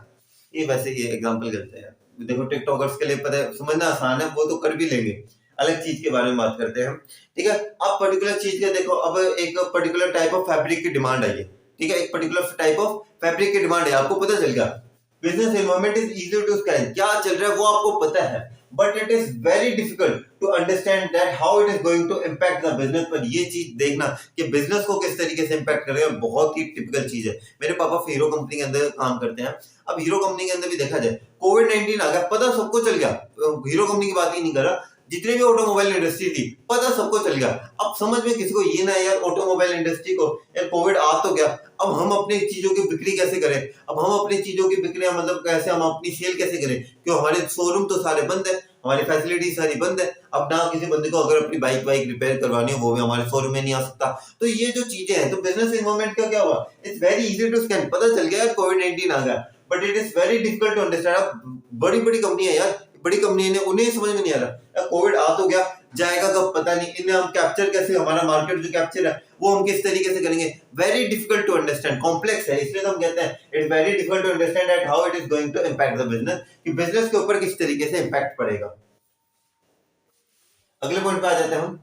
ये वैसे ये एग्जांपल करते हैं, देखो टिकटॉकर्स के लिए पता है, समझना आसान है, वो तो कर भी लेंगे। अलग चीज के बारे में बात करते हैं। ठीक है, अब पर्टिकुलर चीज का देखो, अब एक पर्टिकुलर टाइप ऑफ फैब्रिक की डिमांड आई है। ठीक है, एक पर्टिकुलर टाइप ऑफ फैब्रिक की डिमांड है, आपको पता चल गया। Business environment is easy to scan, क्या चल रहा है वो आपको पता है, but it is very difficult to understand that how it is going to impact the business. पर ये चीज देखना कि बिजनेस को किस तरीके से इम्पैक्ट करेगा, बहुत ही टिपिकल चीज है। मेरे पापा हीरो कंपनी के अंदर काम करते हैं। अब हीरो कंपनी के अंदर भी देखा जाए, कोविड-19 आ गया, पता सबको चल गया। हीरो कंपनी की बात ही नहीं कर रहा, जितने भी ऑटोमोबाइल इंडस्ट्री थी, पता सबको चल गया। अब समझ में किसी को ये ना यार, ऑटोमोबाइल इंडस्ट्री को यार कोविड आ तो गया, अब हम अपनी चीजों की बिक्री कैसे करें, अब हम अपनी चीजों की बिक्री मतलब कैसे, हम अपनी सेल कैसे करें, क्यों हमारे शोरूम तो सारे बंद है, हमारी फैसिलिटी सारी बंद है। अब ना किसी बंदे को अगर अपनी बाइक रिपेयर करवानी हो, वो भी हमारे शोरूम में नहीं आ सकता। तो ये जो चीजें हैं, तो बिजनेस एनवायरनमेंट का क्या हुआ, it's very easy to scan, पता चल गया यार कोविड-19 आ गया, but it is very difficult to understand. बड़ी बड़ी कंपनी है यार, बड़ी कंपनी ने उन्हें समझ में नहीं आ रहा, कोविड आ तो गया, जाएगा कब पता नहीं, इन्हें हम कैप्चर कैसे, हमारा मार्केट जो कैप्चर है वो हम किस तरीके से करेंगे। Very difficult to understand, complex है, इसलिए तो हम कहते हैं it's very difficult to understand at how it is going to impact the business, कि बिजनेस के ऊपर किस तरीके से इम्पैक्ट पड़ेगा। अगले पॉइंट पे आ जाते हैं हम।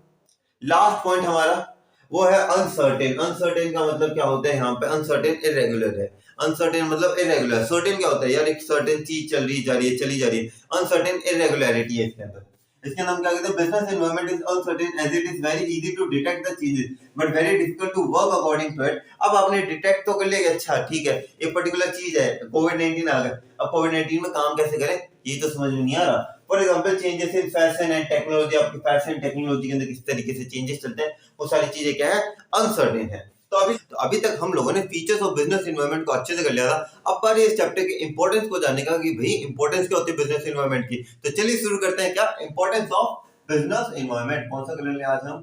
लास्ट पॉइंट हमारा वो है अनसर्टेन। अनसर्टेन का मतलब क्या होता है, यहाँ पे अनसर्टेन इरेगुलर है। अनसर्टेन मतलब इरेगुलर, सर्टेन क्या होता है यार, एक सर्टेन चीज चल रही जा रही है, चली जा रही है। अनसर्टेन इरेगुलरिटी है इसके अंदर। इसके अंदर हम क्या कहते हैं, business environment is uncertain as it is very easy to detect the changes but very difficult to work according to it. अब आपने डिटेक्ट तो कर लिया, अच्छा ठीक है, एक पर्टिकुलर चीज है, कोविड-19 आ गया, अब कोविड-19 में काम कैसे करें ये तो समझ में नहीं आ रहा। For example changes in fashion and technology, आपकी फैशन टेक्नोलॉजी के अंदर किस तरीके से चेंजेस चलते हैं, वो सारी चीजें क्या है, अनसर्टेन है। तो अभी तक हम लोगों ने फीचर्स ऑफ बिजनेस एनवायरनमेंट को अच्छे से कर लिया था। अब बारी इस चैप्टर के इंपॉर्टेंस को जानने का, कि भाई इंपॉर्टेंस क्या होती है बिजनेस एनवायरनमेंट की। तो चलिए शुरू करते हैं, क्या इंपॉर्टेंस ऑफ बिजनेस एनवायरनमेंट। कौन सा कलर ले आज हम,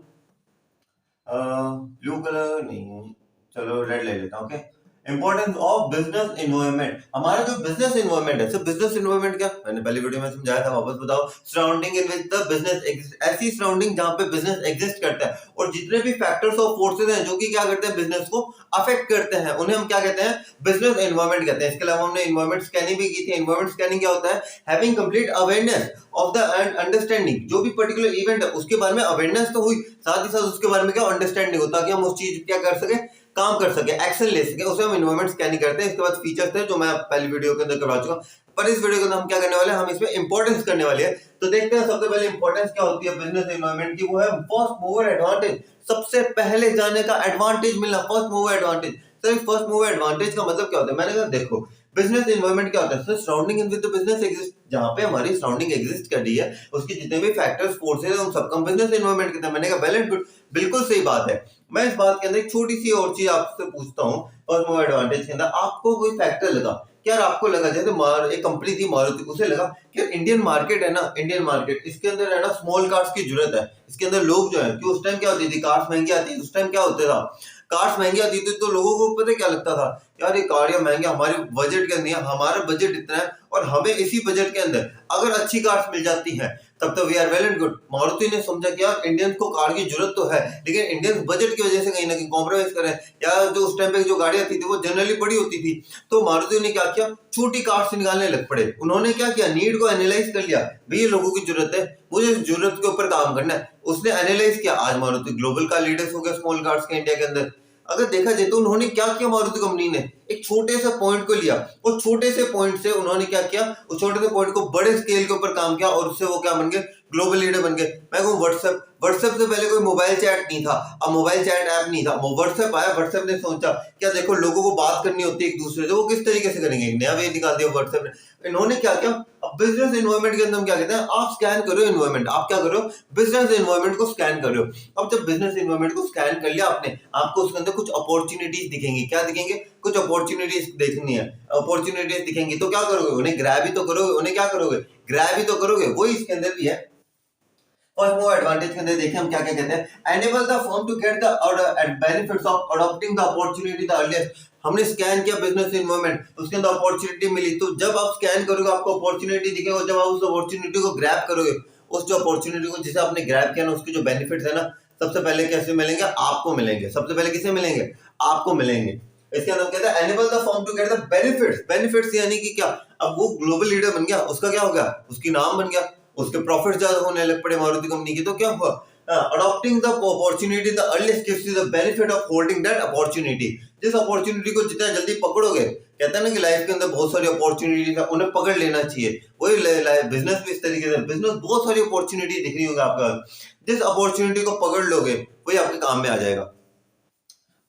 ब्लू कलर नहीं, चलो रेड ले लेता हूँ। Okay, importance of business environment. हमारा जो बिजनेस एनवायरनमेंट है, बिजनेस एनवायरनमेंट क्या, मैंने पहले वीडियो में समझाया था, वापस बताओ। Surrounding in which the business exist, ऐसी सराउंडिंग जहां पे बिजनेस एग्जिस्ट करता है, और जितने भी फैक्टर्स और फोर्सेस हैं जो कि क्या करते हैं, बिजनेस को अफेक्ट करते हैं, उन्हें हम क्या कहते हैं, बिजनेस एनवायरनमेंट कहते हैं। इसके अलावा हमने एनवायरनमेंट स्कैनिंग भी की थी। एनवायरनमेंट स्कैनिंग क्या होता है, having complete awareness of the understanding, जो भी पर्टिकुलर इवेंट है उसके बारे में अवेयरनेस तो हुई, साथ ही साथ उसके बारे में क्या अंडरस्टैंडिंग हो, ताकि हम उस चीज क्या कर सके, काम कर सके, एक्शन ले सके, उसे हम एनवायरनमेंट स्कैनिंग करते हैं। इसके बाद फीचर्स थे जो मैं पहली वीडियो के अंदर करवा चुका, पर इस वीडियो के अंदर हम क्या करने वाले हैं, हम इसमें इंपॉर्टेंस करने वाले हैं। तो देखते हैं सबसे पहले इंपॉर्टेंस क्या होती है बिजनेस एनवायरनमेंट की, वो है फर्स्ट मूवर एडवांटेज, सबसे पहले जाने का एडवांटेज मिलना, first mover advantage. Sir first mover advantage का मतलब क्या होता है, मैंने कहा देखो बिजनेस एनवायरनमेंट क्या होता है, sir surrounding in with the business exist, जहां पे हमारी सराउंडिंग एग्जिस्ट कर रही है, उसके जितने भी फैक्टर्स फोर्सेस हैं उन सबका बिजनेस एनवायरनमेंट कहते हैं। मैंने कहा वेल एंड गुड, बिल्कुल सही बात है। मैं इस बात के अंदर एक छोटी सी और चीज आपसे पूछता हूँ, फर्स्ट मूवर एडवांटेज के अंदर आपको कोई फैक्टर लगा, क्या आपको लगा, जैसे एक कंपनी थी मारुति, उसे लगा कि इंडियन मार्केट है ना, इंडियन मार्केट, इसके अंदर है ना स्मॉल कार्स की जरूरत है, इसके अंदर लोग जो है, कि उस टाइम क्या होती थी, कार्स महंगी आती, उस टाइम क्या होता था, कार्स महंगी आती थी, तो लोगों को पता क्या लगता था, यार ये कार या महंगे, हमारे बजट के अंदर, हमारा बजट इतना है और हमें इसी बजट के अंदर अगर अच्छी कार्स मिल जाती हैं तब तो we are well and good. Maruti ने समझा कि यार इंडियंस को कार की जरूरत तो है, लेकिन इंडियंस बजट की वजह से कहीं ना कहीं कॉम्प्रोमाइज करें, या जो उस टाइम पे जो गाड़ियां थी वो जनरली बड़ी होती थी, तो मारुति ने क्या किया, छोटी कार से निकालने लग पड़े। उन्होंने क्या किया, नीड को एनालाइज कर लिया, भाई ये लोगों की जरूरत है, मुझे इस जरूरत के ऊपर काम करना है, उसने एनालाइज किया, आज मारुति ग्लोबल का लीडर्स हो गया स्मॉल कार्स के इंडिया के अंदर। अगर देखा जाए तो उन्होंने क्या किया, मारुति कंपनी ने एक छोटे से पॉइंट को लिया, और छोटे से पॉइंट से उन्होंने क्या किया, उस छोटे से पॉइंट को बड़े स्केल के ऊपर काम किया, और उससे वो क्या बन गए, ग्लोबल लीडर बन गए। मैं कहूँ व्हाट्सएप से पहले कोई मोबाइल चैट नहीं था, अब मोबाइल चैट ऐप नहीं था, वो व्हाट्सएप आया, व्हाट्सएप ने सोचा क्या देखो लोगों को बात करनी होती है एक दूसरे से, वो किस तरीके से करेंगे, एक नया वे निकाल दिया व्हाट्सएप ने। इन्होंने क्या किया, अब बिजनेस एनवायरनमेंट के अंदर हम क्या कहते हैं, आप स्कैन करो एनवायरनमेंट, आप क्या करो, बिजनेस एनवायरनमेंट को स्कैन करो। अब जब बिजनेस एनवायरनमेंट को स्कैन कर लिया आपने, आपको उसके अंदर कुछ अपॉर्चुनिटीज दिखेंगी, क्या दिखेंगे, कुछ अपॉर्चुनिटीज देखनी है, अपॉर्चुनिटीज दिखेंगी तो क्या करोगे, उन्हें ग्रैब ही तो करोगे, उन्हें क्या करोगे, ग्रैब ही तो करोगे। वही इसके अंदर भी है। फर्स्ट मूवर एडवांटेज के अंदर देखिए हम क्या क्या कहते हैं, enable the firm to get the benefits of adopting the opportunity the earliest. हमने स्कैन किया बिजनेस इन्वायरमेंट, उसके अंदर अपॉर्चुनिटी मिली, तो जब आप स्कैन करोगे आपको अपॉर्चुनिटी दिखेगा, जब आप उस अपॉर्चुनिटी को ग्रैब करोगे, उस जो अपॉर्चुनिटी को जिसे आपने ग्रैब किया ना, उसके जो बेनिफिट्स है ना, सबसे पहले कैसे मिलेंगे? आपको मिलेंगे। सबसे पहले किसे मिलेंगे? आपको मिलेंगे। इसके अंदर कहता है enable the firm to get the benefits. Benefits यानी कि क्या? अब वो ग्लोबल लीडर बन गया, उसका क्या हो गया? उसकी नाम बन गया, उसके प्रॉफिट ज्यादा होने लग पड़े मारुति कंपनी की, तो क्या हुआ? Adopting the opportunity the earliest gives you the benefit of holding that opportunity. जिस अपॉर्चुनिटी को जितना जल्दी पकड़ोगे, कहते हैं ना कि लाइफ के अंदर बहुत सारी अपॉर्चुनिटी है, उन्हें पकड़ लेना चाहिए। वही बिजनेस भी इस तरीके से, बिजनेस बहुत सारी अपॉर्चुनिटी दिख रही होगी आपका, जिस अपॉर्चुनिटी को पकड़ लोगे वही आपके काम में आ जाएगा।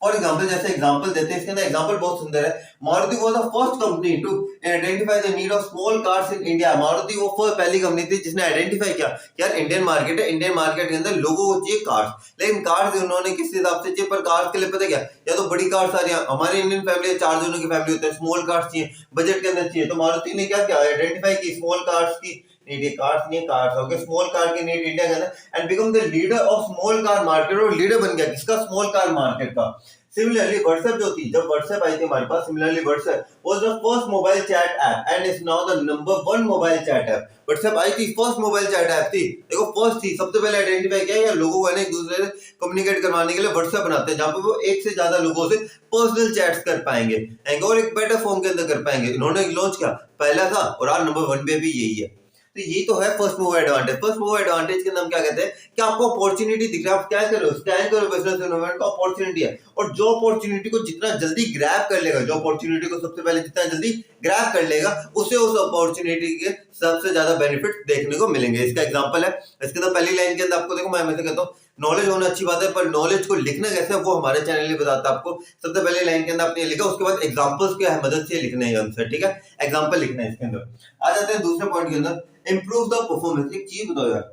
फॉर एग्जाम्पल, जैसे एग्जाम्पल देते हैं, इसके अंदर एग्जाम्पल बहुत सुंदर है। Maruti was the first company to identify the need of small cars in India. Maruti वो पहली कंपनी थी जिसने आइडेंटिफाई किया यार इंडियन मार्केट है, इंडियन मार्केट के अंदर लोगों को चाहिए कार्स, लेकिन कार्स उन्होंने किस हिसाब से चाहिए? पर कार्स के लिए पता क्या, या तो बड़ी कार्स आ रही है, हमारी इंडियन फैमिली 4 जनों की फैमिली होती है, स्मॉल कार्स चाहिए, बजट के अंदर चाहिए। तो मारुति ने क्या किया? आइडेंटिफाई की स्मॉल कार्स की नीड, ये कार्स नहीं है, कार्स हो गए, स्मॉल कार की नीड इंडिया के अंदर, and become the leader of small car market. और लीडर बन गया किसका? स्मॉल कार मार्केट का। सिमिलरली व्हाट्सएप जो थी, जब व्हाट्सएप आई थी हमारे पास, similarly WhatsApp was the first mobile chat app and is now the number 1 mobile chat app. WhatsApp आई थी, फर्स्ट मोबाइल चैट ऐप थी, देखो फर्स्ट थी, सबसे पहले आइडेंटिफाई किया, या लोगों को एक दूसरे से कम्युनिकेट करवाने के लिए व्हाट्सएप बनाते हैं, जहां पे वो एक से ज्यादा लोगों से पर्सनल चैट्स कर पाएंगे और एक बेटर फॉर्म के अंदर कर पाएंगे। इन्होंने लॉन्च किया, पहला था, और आज नंबर 1 पे भी यही है। तो ये तो है first mover advantage. First mover advantage के नाम क्या कहते हैं कि आपको अपॉर्चुनिटी दिख रहा है, आप क्या करो? स्कैन करो बिजनेस इन्वायरमेंट का, अपॉर्चुनिटी है, और जो अपॉर्चुनिटी को जितना जल्दी ग्रैब कर लेगा, जो अपॉर्चुनिटी को सबसे पहले जितना जल्दी ग्रैब कर लेगा, उसे उस अपॉर्चुनिटी के सबसे ज्यादा बेनिफिट देखने को मिलेंगे। इसका एग्जांपल है, इसके अंदर पहली लाइन के अंदर आपको देखो, मैं हमेशा कहता हूँ नॉलेज होना अच्छी बात है, पर नॉलेज को लिखना कैसे है वो हमारे चैनल में बताता है आपको। सबसे पहले लाइन के अंदर आपने लिखा, उसके बाद एग्जांपल्स की मदद से लिखना है आंसर, ठीक है? एग्जांपल लिखना है। इसके अंदर आ जाते हैं दूसरे पॉइंट के अंदर, इंप्रूव द परफॉर्मेंस। एक चीज बताओ यार,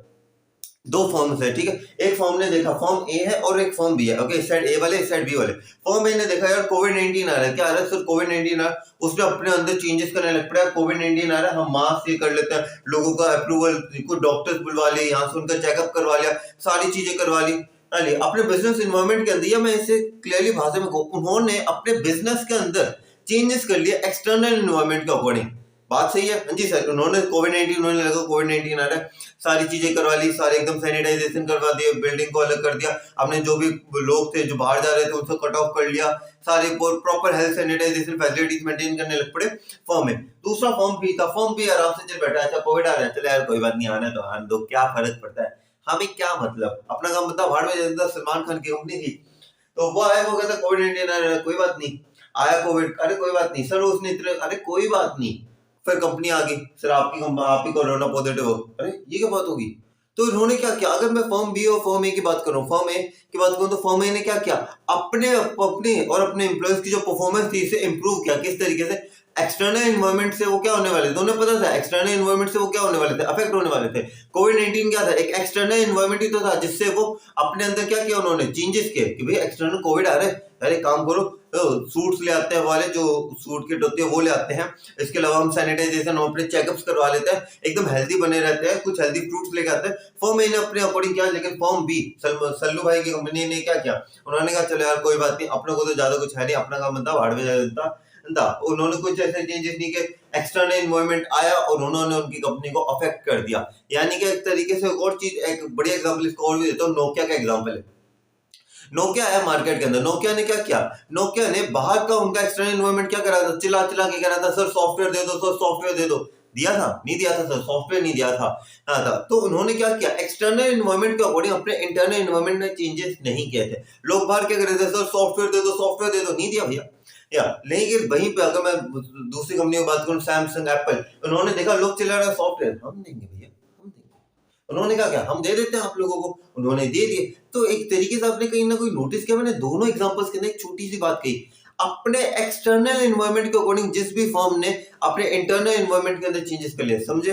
2 फॉर्म्स है, ठीक है? एक फॉर्म ने देखा, फॉर्म ए है और एक फॉर्म बी है, ओके? इस साइड ए वाले, इस साइड बी वाले। फॉर्म ए ने देखा यार कोविड-19 आ रहा है, क्या आ रहा है सर? कोविड-19 आ रहा है, उसने अपने अंदर चेंजेस करने लग पड़ा, कोविड-19 आ रहा है, हम मास्क ये कर लेते हैं, लोगों का अप्रूवल, को डॉक्टर्स बुलवा लिए, यहाँ से उनका चेकअप करवा लिया, सारी चीजें करवा ली। अपने बिजनेस इन्वायरमेंट के अंदर, या मैं इसे क्लियरली भाषा में कहूँ, उन्होंने अपने बिजनेस के अंदर चेंजेस कर लिए एक्सटर्नल इन्वायरमेंट के अकॉर्डिंग। बात सही है? हाँ जी सर, उन्होंने कोविड-19, उन्होंने लगा कोविड-19 आ रहा है, सारी चीजें करवा ली, सारे एकदम सैनिटाइजेशन करवा दिए, बिल्डिंग को अलग कर दिया, अपने जो भी लोग थे जो बाहर जा रहे थे उनको कट ऑफ कर लिया, सारे proper health sanitization facilities maintain करने लग पड़े फॉर्म में। दूसरा फॉर्म भी था, फॉर्म भी आराम से चल बैठा, अच्छा कोविड आ रहा है, चले यार कोई बात नहीं, आने तो आने दो, क्या फर्क पड़ता है, हमें क्या मतलब, अपना काम बता, भाड़ में जाता। सलमान खान की कंपनी थी, तो वो आया, वो कहता कोविड-19 आ रहा है, कोई बात नहीं, आया कोविड, अरे कोई बात नहीं सर, उसने इतने, अरे कोई बात नहीं, फिर कंपनी आ गई, सर आप ही कोरोना पॉजिटिव हो, अरे ये क्या बात होगी? तो इन्होंने क्या किया? अगर मैं फर्म बी और फर्म ए की बात करूं, फर्म ए की बात करूं, तो फर्म ए ने क्या किया? अपने और अपने एम्प्लॉयज की जो परफॉर्मेंस थी इसे इंप्रूव किया। किस तरीके से? एक्सटर्नल एनवायरनमेंट से वो क्या होने वाले थे, उन्हें पता था एक्सटर्नल एनवायरनमेंट से वो क्या होने वाले थे, अफेक्ट होने वाले थे। कोविड-19 क्या था? एक एक्सटर्नल एनवायरनमेंट ही तो था, जिससे वो अपने अंदर क्या किया, उन्होंने चेंजेस किए कि भाई एक्सटर्नल कोविड आ रहा है, अरे काम करो, सूट्स ले आते हैं वाले, जो सूट किट होती है वो ले आते हैं, इसके अलावा हम सैनिटाइजेशन, हम अपने चेकअप्स करवा लेते हैं, एकदम हेल्दी बने रहते हैं, कुछ हेल्दी फ्रूट्स लेके आते हैं। फॉर्म ए ने अपने अकॉर्डिंग किया, लेकिन फॉर्म बी, सल्लू भाई की कंपनी ने क्या किया? उन्होंने कहा चलो यार कोई बात नहीं, अपने को तो ज्यादा कुछ है नहीं, अपना काम बनता, भाड़ में जाता। उन्होंने कुछ ऐसे चेंजेस नहीं किए, एक्सटर्नल एनवायरनमेंट आया और उन्होंने उनकी कंपनी को अफेक्ट कर दिया। यानी कि एक तरीके से, एक और चीज, एक बढ़िया एग्जांपल इसको और भी देता हूँ, नोकिया का एग्जांपल है। नोकिया है मार्केट के अंदर, नोकिया ने क्या किया? नोकिया ने बाहर का उनका एक्सटर्नल एनवायरनमेंट क्या करा था? चिल्ला चिल्ला के कह रहा था सर सॉफ्टवेयर दे दो, सर सॉफ्टवेयर दे दो। दिया था? नहीं दिया था सर, सॉफ्टवेयर नहीं दिया था। हाँ था। तो उन्होंने क्या किया? एक्सटर्नल एनवायरनमेंट के अकॉर्डिंग अपने इंटरनल एनवायरनमेंट में चेंजेस नहीं किए थे। लोग बाहर क्या कर रहे थे? सर सॉफ्टवेयर दे दो, सॉफ्टवेयर दे दो, नहीं दिया भैया। या लेकिन वहीं पे अगर मैं दूसरी कंपनी की बात करूं, सैमसंग, एप्पल, उन्होंने देखा लोग चिल्ला रहे हैं सॉफ्टवेयर, हम देंगे भैया, हम देंगे। उन्होंने कहा क्या? हम दे देते हैं आप लोगों को, उन्होंने दे दिए। तो एक तरीके से आपने कहीं ना कोई नोटिस किया, मैंने दोनों एग्जांपल्स के अंदर एक छोटी सी बात कही, अपने एक्सटर्नल एनवायरनमेंट के अकॉर्डिंग जिस भी फर्म ने अपने इंटरनल एनवायरनमेंट के अंदर चेंजेस कर लिए, समझे?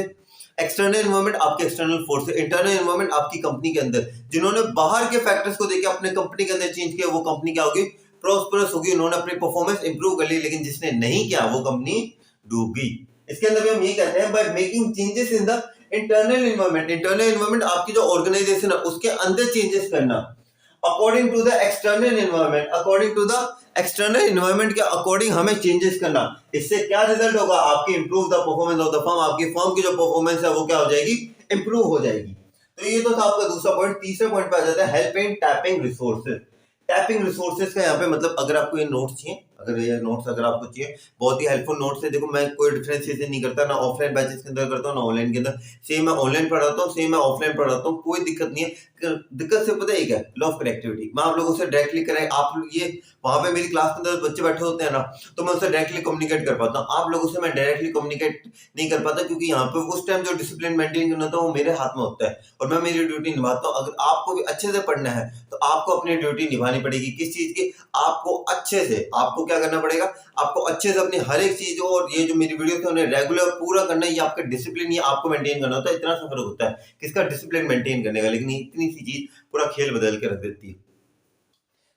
एक्सटर्नल एनवायरनमेंट आपके एक्सटर्नल फोर्स है, इंटरनल एनवायरनमेंट आपकी कंपनी के अंदर, जिन्होंने बाहर के फैक्टर्स को देख के अपने कंपनी के अंदर चेंज किया, वो कंपनी क्या होगी? प्रॉस्परस होगी, उन्होंने अपनी परफॉर्मेंस इंप्रूव कर ली। लेकिन जिसने नहीं किया वो कंपनी डूब गई। इसके अंदर भी हम ये कहते हैं, by making changes in the internal environment, internal environment आपकी जो ऑर्गेनाइजेशन है उसके अंदर चेंजेस करना, according to the external environment, according to the external environment के अकॉर्डिंग हमें चेंजेस करना। इससे क्या रिजल्ट होगा, आपकी improve the performance of the firm, आपकी फर्म की जो परफॉर्मेंस है वो क्या हो जाएगी, इंप्रूव हो जाएगी। तो ये तो था आपका दूसरा पॉइंट। तीसरे पॉइंट पे आ जाता है हेल्प इन टैपिंग रिसोर्सेज। टैपिंग रिसोर्सेज का यहाँ पे मतलब अगर आपको ये नोट्स चाहिए, अगर ये नोट्स अगर आपको चाहिए, बहुत ही हेल्पफुल नोट्स है। देखो मैं कोई डिफरेंशिएशन नहीं करता, ना ऑफलाइन बैचेस के अंदर करता हूँ ना ऑनलाइन के अंदर। सेम मैं ऑनलाइन पढ़ाता हूँ, सेम मैं ऑफलाइन पढ़ाता हूँ, कोई दिक्कत नहीं है। दिक्कत से पता है क्या, लॉ ऑफ कनेक्टिविटी। मैं आप लोगों से डायरेक्टली करें, आप लोग ये वहां पे मेरी क्लास के अंदर बच्चे बैठे होते हैं ना, तो मैं उनसे डायरेक्टली कम्युनिकेट कर पाता हूँ। आप लोगों से मैं डायरेक्टली कम्युनिकेट नहीं कर पाता, क्योंकि यहाँ पे उस टाइम जो डिसिप्लिन मेंटेन करना था वो मेरे हाथ में होता है और मैं मेरी ड्यूटी निभाता हूँ। अगर आपको भी अच्छे से पढ़ना है तो आपको अपनी ड्यूटी निभानी पड़ेगी। किस चीज की, आपको अच्छे से, आपको क्या करना पड़ेगा, आपको अच्छे से अपनी हर एक चीज और ये जो मेरी वीडियो थे उन्हें रेगुलर पूरा करना है। ये आपका डिसिप्लिन, ये आपको मेंटेन करना होता है। इतना सा फर्क होता है किसका, डिसिप्लिन मेंटेन करने का। लेकिन इतनी सी चीज पूरा खेल बदल के रख देती है।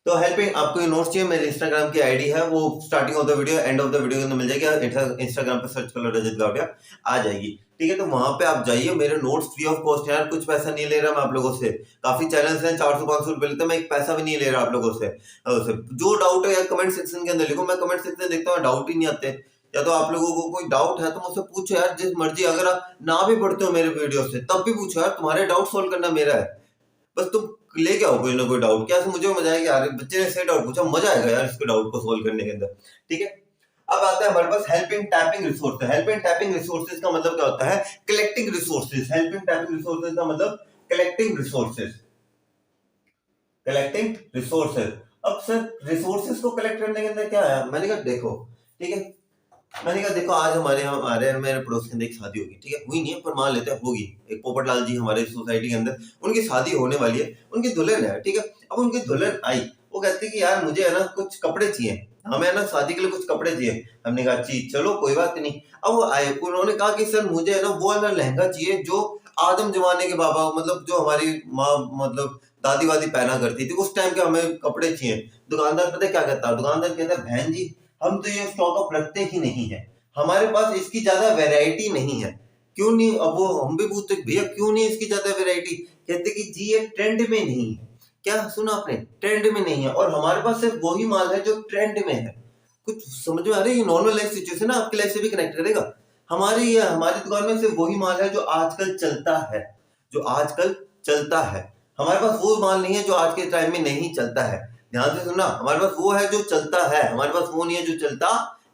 तो हेल्पिंग, आपको ये नोट्स चाहिए, मेरे इंस्टाग्राम की आईडी है, वो starting of the video end of the video के अंदर मिल जाएगी। इंस्टाग्राम पे सर्च कर लो रजत गावड़िया, आ जाएगी। ठीक है, तो वहां पे आप जाइए। मेरे नोट्स फ्री ऑफ कॉस्ट है यार, कुछ पैसा नहीं ले रहा मैं आप लोगों से। काफी चैनल्स हैं 400-500 रुपए लेते हैं, मैं एक पैसा भी नहीं ले रहा आप लोगों से। जो डाउट है यार कमेंट सेक्शन के अंदर लिखो, मैं कमेंट सेक्शन देखता हूँ डाउट ही नहीं आते। या तो आप लोगों को कोई डाउट है तो मुझसे पूछो यार, जिस मर्जी। अगर आप ना भी पढ़ते हो मेरे वीडियो से तब भी पूछो यार, तुम्हारे डाउट सोल्व करना मेरा है। बस तुम लेके आओ कोई ना कोई डाउट। क्या मुझे मजा आएगा यार, बच्चे ने सही डाउट पूछा, मजा आएगा यार इसके डाउट को सोल्व करने के अंदर। ठीक है, अब आता है हमारे पास helping tapping resources. Helping tapping resources का मतलब क्या होता है, collecting resources. Helping tapping resources का मतलब कलेक्टिंग रिसोर्सेज, कलेक्टिंग रिसोर्सेज। अब सर रिसोर्सेज को कलेक्ट करने के अंदर क्या है, मैंने कहा देखो, ठीक है, मैंने कहा देखो आज हमारे यहाँ हमारे मेरे पड़ोस के अंदर एक शादी होगी। ठीक है, हुई नहीं है पर मान लेते हैं होगी। एक पोपटलाल जी हमारे सोसाइटी के अंदर, उनकी शादी होने वाली है, उनकी दुल्हन है। ठीक है, अब उनकी दुल्हन आई, वो कहती है कि यार मुझे है ना कुछ कपड़े चाहिए, हमें है ना शादी के लिए कुछ कपड़े चाहिए। हमने कहा जी चलो कोई बात नहीं। अब वो आए, उन्होंने कहा कि सर मुझे है ना वो वाला लहंगा चाहिए जो आदम जमाने के बाबा, मतलब जो हमारी माँ, मतलब दादी वादी पहना करती थी उस टाइम के, हमें कपड़े चाहिए। दुकानदार पता है क्या कहता है, दुकानदार कहता है बहन जी हम तो ये स्टॉक अप रखते ही नहीं है, हमारे पास इसकी ज्यादा वैरायटी नहीं है। क्यों नहीं, अब वो हम भी पूछते भैया क्यों नहीं इसकी ज्यादा वैरायटी, कहते कि जी ये ट्रेंड में नहीं है। क्या सुना आपने, ट्रेंड में नहीं है, और हमारे पास सिर्फ वही माल है जो ट्रेंड में है। कुछ समझ में आ रही है, ये नॉर्मल लाइफ सिचुएशन है, आपकी लाइफ से भी कनेक्ट करेगा। हमारी दुकान में सिर्फ वही माल है जो आजकल चलता है, जो आजकल चलता है। हमारे पास वो माल नहीं है जो आज के टाइम में नहीं चलता है। ध्यान से सुनना, हमारे पास वो है जो चलता है, हमारे पास वो नहीं है जो चलता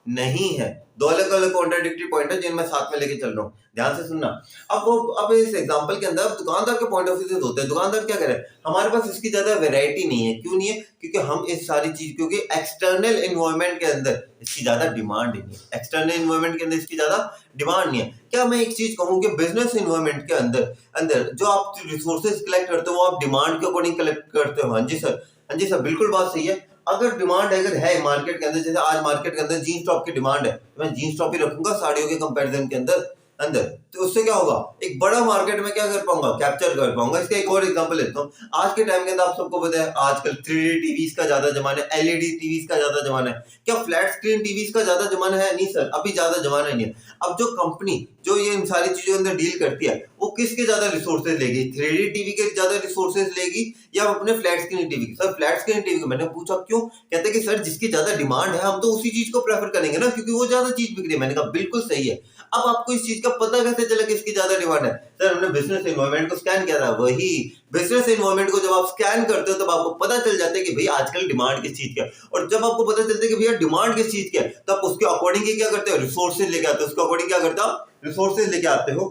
नहीं है। दो अलग अलग कॉन्ट्राडिक्टरी पॉइंट है जिन मैं साथ में लेके चल रहा हूँ, ध्यान से सुनना। अब इस एग्जांपल के अंदर दुकानदार के पॉइंट ऑफ व्यू से होता है। दुकानदार क्या करे, हमारे पास इसकी ज्यादा वैरायटी नहीं है। क्यों नहीं है, क्योंकि हम इस सारी चीज, क्योंकि एक्सटर्नल एनवायरनमेंट के अंदर इसकी ज्यादा डिमांड नहीं है। एक्सटर्नल एनवायरनमेंट के अंदर इसकी ज्यादा डिमांड नहीं है। क्या मैं एक चीज कहूँ कि बिजनेस एनवायरनमेंट के अंदर अंदर जो आप रिसोर्सेज कलेक्ट करते हो वो आप डिमांड के अकॉर्डिंग कलेक्ट करते हो। हाँ जी सर, हाँ जी सर, बिल्कुल बात सही है। अगर डिमांड अगर है मार्केट के अंदर, जैसे आज मार्केट के अंदर जीन्स टॉप की डिमांड है, तो मैं जीन्स टॉप ही रखूंगा साड़ियों के कंपैरिजन के अंदर अंदर। तो उससे क्या होगा, एक बड़ा मार्केट में क्या कर पाऊंगा, कैप्चर कर पाऊंगा। इसका एक और एग्जांपल लेता हूँ। आज के टाइम के अंदर आप सबको पता है आजकल 3D टीवीज का ज्यादा जमाना है, एलईडी टीवीज का ज्यादा जमाना है। क्या फ्लैट स्क्रीन टीवीज का ज्यादा जमाना है, नहीं सर, अभी ज्यादा जमाना नहीं है। अब जो कंपनी जो ये इन सारी चीजों के अंदर डील करती है वो किसके ज्यादा रिसोर्सेज लेगी, 3D टीवी के ज्यादा रिसोर्सेज लेगी या अपने flat screen TV? Sir flat screen TV को मैंने पूछा क्यों, कहते कि सर जिसकी ज्यादा डिमांड है हम तो उसी चीज को प्रेफर करेंगे ना, क्योंकि वो ज्यादा चीज बिक रही है। मैंने कहा बिल्कुल सही है। अब आपको इस चीज का पता कैसे चला किसकी ज्यादा डिमांड है? सर हमने बिजनेस एनवायरनमेंट को स्कैन किया था। वही बिजनेस एनवायरनमेंट को जब आप स्कैन करते हो तब आपको पता चल जाता है कि भाई आजकल डिमांड किस चीज की है। और जब आपको पता चलता है कि भैया डिमांड किस चीज की है, तो आप उसके अकॉर्डिंग ही क्या करते हो, रिसोर्सेज लेके आते हो। उसके अकॉर्डिंग क्या करते हो, रिसोर्सेज लेके आते हो।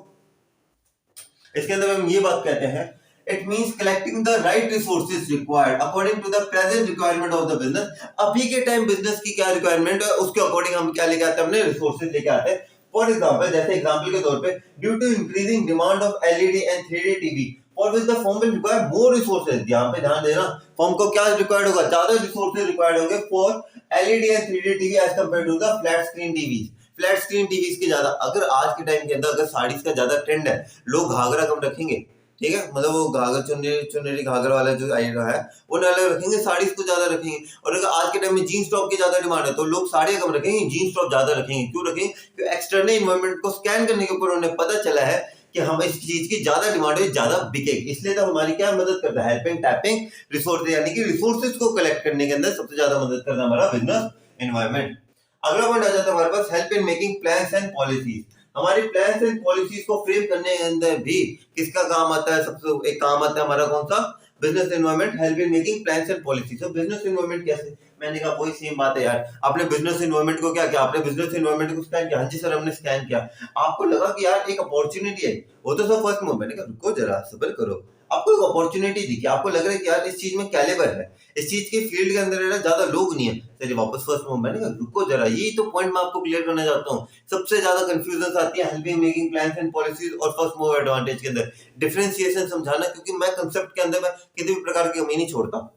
इसके अंदर हम ये बात कहते हैं, it means collecting the right resources required according to the present requirement of the business। अभी के टाइम बिजनेस की क्या रिक्वायरमेंट है उसके अकॉर्डिंग हम क्या लेके आते हैं, अपने रिसोर्सेज लेके आते हैं। फॉर एग्जांपल, जैसे एग्जांपल के तौर पे, due to increasing demand of LED and 3D TV for which the firm will require more resources. यहाँ पे ध्यान देना, फर्म को क्या रिक्वायर्ड होगा, ज्यादा रिसोर्सेज रिक्वायर्ड होंगे for LED and 3D TV as compare to the flat screen TV. Flat screen TV के ज्यादा, अगर आज के टाइम के अंदर अगर साड़ीज का ज्यादा ट्रेंड है, लोग घाघरा कम रखेंगे। ठीक है, मतलब वो घाघर चुनरी घाघर वाला जो आइडिया है वो अलग रखेंगे, साड़ीज को ज्यादा रखेंगे। और अगर आज के टाइम में जीन्स टॉप की ज्यादा डिमांड है तो लोग साड़ियां कम रखेंगे, जीन्स टॉप ज्यादा रखेंगे। क्यों रखेंगे, क्योंकि एक्सटर्नल एनवायरनमेंट को स्कैन करने के ऊपर उन्हें पता चला है कि हम इस चीज की ज्यादा डिमांड हो, ज्यादा बिकेगी, इसलिए तो हमारी क्या मदद करता है, हेल्पिंग टैपिंग रिसोर्स, यानी कि रिसोर्सेज को कलेक्ट करने के अंदर सबसे ज्यादा मदद करता है हमारा बिजनेस एनवायरनमेंट। अगला पॉइंट आ जाता है हमारे पास help in making plans and policies. हमारी प्लान्स एंड पॉलिसीज को फ्रेम करने के अंदर भी किसका काम आता है, सबसे एक काम आता है हमारा कौन सा, business environment help in making plans and policies. तो बिजनेस एनवायरनमेंट कैसे, मैंने कहा वही सेम बात है यार, आपने बिजनेस एनवायरनमेंट को क्या किया, आपने बिजनेस एनवायरनमेंट को स्कैन किया, हाँ जी सर हमने स्कैन किया, आपको लगा कि यार एक अपॉर्चुनिटी है, वो तो सब फर्स्ट मूव, मैंने कहा रुको जरा सब्र करो, आपको एक अपॉर्चुनिटी दिखी, आपको लग रहा है कि यार इस चीज में कैलिबर है, इस चीज के फील्ड के अंदर है ना ज्यादा लोग नहीं है, चलिए वापस फर्स्ट मूव, मैंने कहा रुको जरा, यही तो पॉइंट मैं आपको क्लियर करना चाहता हूँ। सबसे ज्यादा कंफ्यूजन आती है helping making plans and policies और फर्स्ट मूव एडवांटेज के अंदर डिफरेंशिएशन समझाना, क्योंकि मैं कंसेप्ट के अंदर मैं किसी भी प्रकार की कमी नहीं छोड़ता।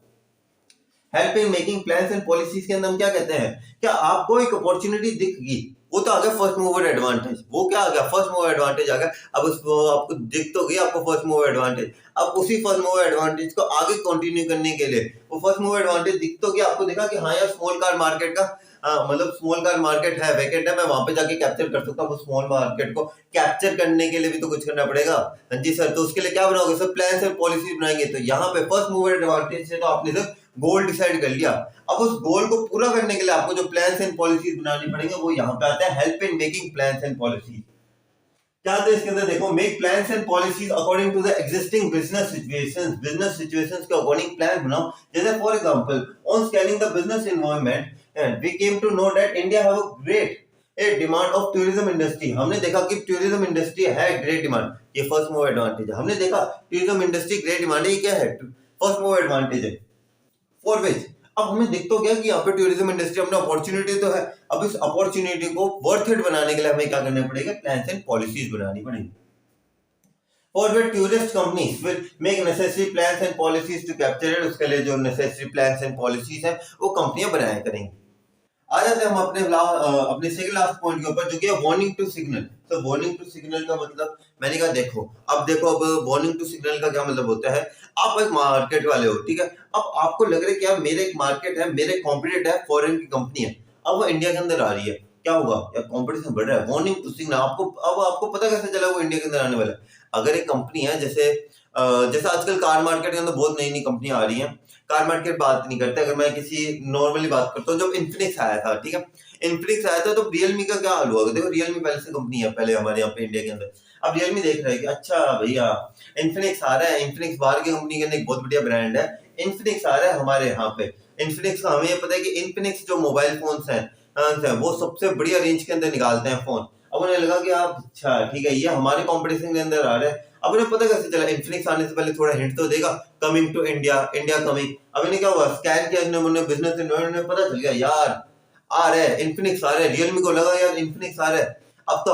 Helping making plans and policies के अंदर हम क्या कहते हैं, क्या आपको एक अपॉर्चुनिटी दिख गई, वो तो आ गया फर्स्ट मूवर एडवांटेज, वो क्या आ गया, फर्स्ट मूवर एडवांटेज आ गया, अब उसको आपको दिख तो गई आपको फर्स्ट मूवर एडवांटेज, अब उसी फर्स्ट मूवर एडवांटेज को आगे कंटिन्यू करने के लिए वो फर्स्ट मूवर एडवांटेज दिख तो गया, आपको देखा कि हाँ यार स्मॉल कार मार्केट का मतलब स्मॉल कार मार्केट है, वैकेंट है, मैं वहां पे जाके कैप्चर कर सकता हूँ, स्मॉल मार्केट को कैप्चर करने के लिए भी तो कुछ करना पड़ेगा, हाँ जी सर, तो उसके लिए क्या बनाओगे सर, प्लान और पॉलिसी बनाएंगे, तो यहाँ पे फर्स्ट मूवर एडवांटेज से तो आपने सर गोल डिसाइड कर लिया, अब उस गोल को पूरा करने के लिए आपको जो प्लान्स एंड पॉलिसीज बनानी पड़ेंगे वो यहाँ पे आता है help in making plans and policies. क्या आता है इसके अंदर, देखो make plans and policies according to the existing business situations के अकॉर्डिंग प्लान बनाओ, जैसे for example on scanning the business environment and we came to know that India have a great a demand of tourism industry, हमने देखा कि tourism industry है great demand, ये first move advantage है, हमने देखा टूरिज्म इंडस्ट्री ग्रेट डिमांड है, ये क्या है फर्स्ट मूव एडवांटेज है, फॉर विच अब हमें दिख तो गया कि यहाँ पे टूरिज्म इंडस्ट्री अपना अपॉर्चुनिटी तो है, अब इस अपॉर्चुनिटी को वर्थ इट बनाने के लिए हमें क्या करना पड़ेगा, प्लान्स एंड पॉलिसीज बनानी पड़ेगी। और वे tourist companies will make necessary plans and policies to capture it, उसके लिए जो नेसेसरी प्लान्स एंड पॉलिसीज है वो कंपनियां बनाया करेंगी। आ जाते हैं हम अपने सेकंड लास्ट पॉइंट के ऊपर, जो कि है वार्निंग टू सिग्नल। तो वार्निंग टू सिग्नल का मतलब मैंने कहा देखो अब वार्निंग टू सिग्नल का क्या मतलब होता है, आप एक मार्केट वाले हो, ठीक है, अब आपको लग रहा है कि यार मेरे एक मार्केट है, मेरे कॉम्पिटिटर है, फॉरेन की कंपनी है, अब वो इंडिया के अंदर आ रही है, क्या होगा यार कंपटीशन बढ़ रहा है, वार्निंग टू सिग्नल, आपको पता कैसे चला वो इंडिया के अंदर आने वाला है, अगर एक कंपनी है जैसे आजकल कार मार्केट के अंदर बहुत नई नई कंपनी आ रही है, कार मार्केट बात नहीं करते, अगर मैं किसी नॉर्मली बात करता हूँ, जब इन्फिनिक्स आया था, ठीक है, इन्फिनिक्स आया था तो रियलमी का क्या हाल हुआ, देखो रियलमी पहले से कंपनी है पहले हमारे यहाँ पे इंडिया के अंदर, अब रियलमी देख रहे हैं कि अच्छा भैया इन्फिनिक्स आ रहा है, इन्फिनिक्स बाहर की कंपनी के अंदर एक बहुत बढ़िया ब्रांड है, इन्फिनिक्स आ रहा है हमारे यहाँ पे, इन्फिनिक्स का हमें ये पता है कि इन्फिनिक्स जो मोबाइल फोन्स हैं वो सबसे बढ़िया रेंज के अंदर निकालते हैं फोन, अब उन्हें लगा कि आप अच्छा ठीक है ये हमारे कंपटीशन के अंदर आ रहा है, अब इन्हें पता कैसे चला, इन्फिनिक्स आने से पहले थोड़ा हिंट तो देगा, coming to India, India coming, अब इन्हें क्या हुआ स्कैन किया इन्होंने बिजनेस एनवायरनमेंट, पता चल गया यार आ रहा है इन्फिनिक्स आ रहा है, रियलमी को लगा यार इन्फिनिक्स आ रहा है, अब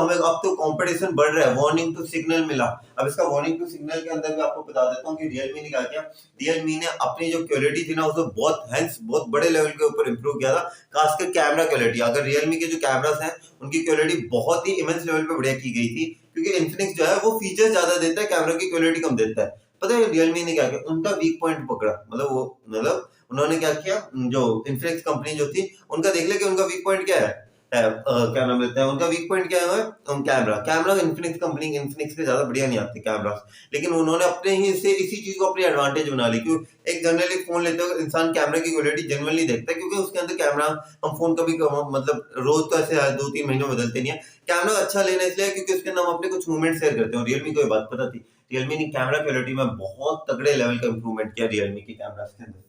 तो कंपटीशन बढ़ रहा है, वार्निंग टू सिग्नल मिला। अब इसका वार्निंग टू सिग्नल के अंदर भी आपको बता देता हूँ कि रियलमी ने क्या किया, रियलमी ने अपनी जो क्वालिटी थी ना उसको बहुत बड़े लेवल के ऊपर इंप्रूव किया था, खासकर कैमरा क्वालिटी, अगर रियलमी के जो कैमरास हैं उनकी क्वालिटी बहुत ही इमेंस लेवल पे बढ़िया की गई थी, क्योंकि इन्फिनिक्स जो है वो फीचर ज्यादा देता है, कैमरा की क्वालिटी कम देता है। पता है रियलमी ने क्या किया, उनका वीक पॉइंट पकड़ा, मतलब उन्होंने क्या किया, जो इन्फिनिक्स कंपनी जो थी उनका देख लिया कि उनका वीक पॉइंट क्या है, क्या नाम लेते हैं उनका वीक पॉइंट क्या है, कैमरा इन्फिनिक्स के ज्यादा बढ़िया नहीं आते कैमरा, लेकिन उन्होंने अपने ही से इसी चीज को अपनी एडवांटेज बना ली, क्यों एक जनरली फोन लेते हो इंसान कैमरा की क्वालिटी जनरली देखता है, क्योंकि उसके अंदर कैमरा हम फोन कभी मतलब रोज तो ऐसे 2-3 महीने बदलते नहीं है, कैमरा अच्छा लेना इसलिए क्योंकि उसके अंदर हम अपने कुछ मूवमेंट शेयर करते हैं, रियलमी को ये बात पता थी, रियलमी ने कैमरा क्वालिटी में बहुत तगड़े लेवल का इंप्रूवमेंट किया रियलमी के कैमरास के अंदर।